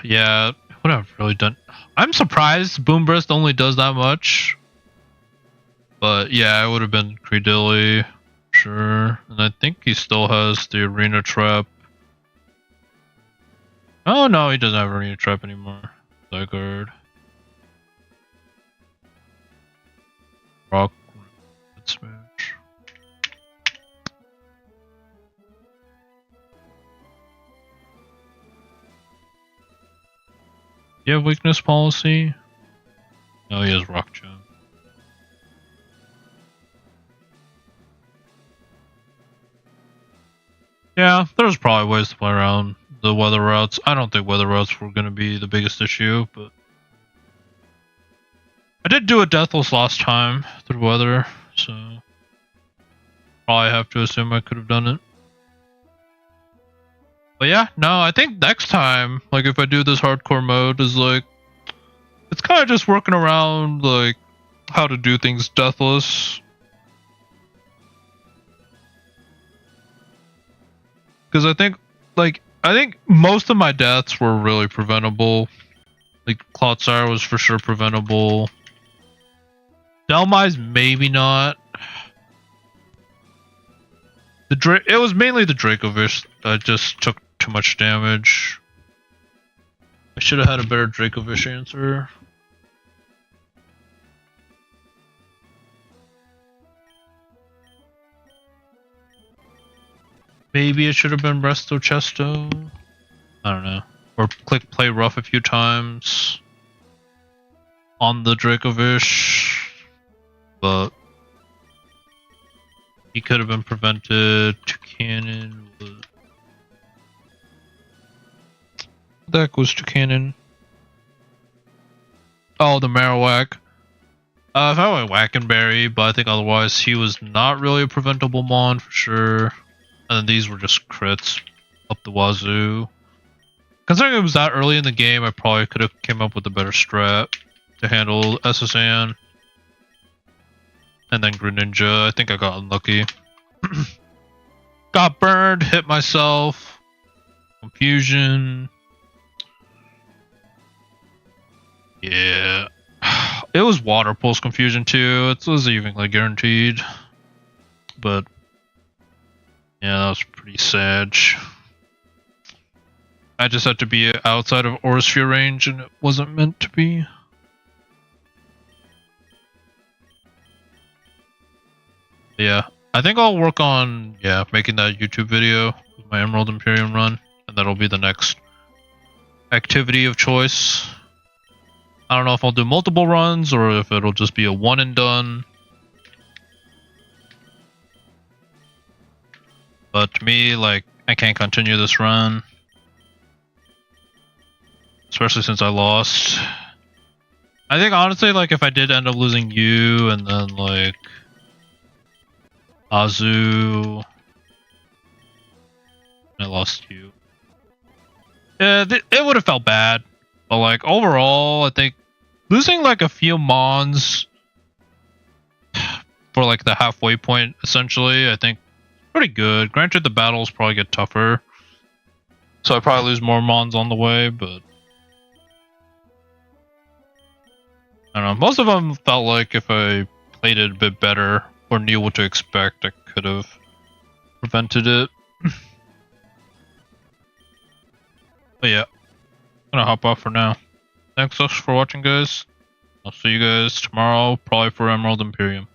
Yeah, what I've really done. I'm surprised Boom Burst only does that much. But yeah, it would have been Creedilly, sure. And I think he still has the Arena Trap. Oh no, he doesn't have Arena Trap anymore. Zyguard. Rock. Smash. You have weakness policy? No, he has Rock Gem. Yeah, there's probably ways to play around the weather routes. I don't think weather routes were going to be the biggest issue, but I did do a Deathless last time through weather, so probably have to assume I could have done it. But yeah, no, I think next time, like if I do this hardcore mode, is like it's kind of just working around like how to do things deathless. Because I think most of my deaths were really preventable. Like Clotsire was for sure preventable. Delmise maybe not. It was mainly the Dracovish that just took too much damage. I should have had a better Dracovish answer. Maybe it should have been Resto Chesto. I don't know. Or click play rough a few times on the Dracovish. But he could have been prevented. Toucanon was... That goes Toucanon. Oh, the Marowak. If I went Wackenberry, but I think otherwise he was not really a preventable mon for sure. And then these were just crits up the wazoo. Considering it was that early in the game, I probably could have came up with a better strat to handle SSN. And then Greninja, I think I got unlucky. Got burned, hit myself. Confusion. Yeah. It was Water Pulse Confusion too. It was even like guaranteed. But yeah, that was pretty sad. I just had to be outside of Aurasphere range and it wasn't meant to be. Yeah, I think I'll work on making that YouTube video with my Emerald Imperium run, and that'll be the next activity of choice. I don't know if I'll do multiple runs or if it'll just be a one and done. But to me, like, I can't continue this run. Especially since I lost. I think honestly, like, if I did end up losing you and then, like, Azu, I lost you. Yeah, it would have felt bad. But, like, overall, I think losing, like, a few mons for, like, the halfway point, essentially, I think pretty good. Granted, the battles probably get tougher. So I probably lose more mons on the way, but I don't know. Most of them felt like if I played it a bit better or knew what to expect, I could have prevented it. But yeah, I'm gonna hop off for now. Thanks so much for watching, guys. I'll see you guys tomorrow, probably for Emerald Imperium.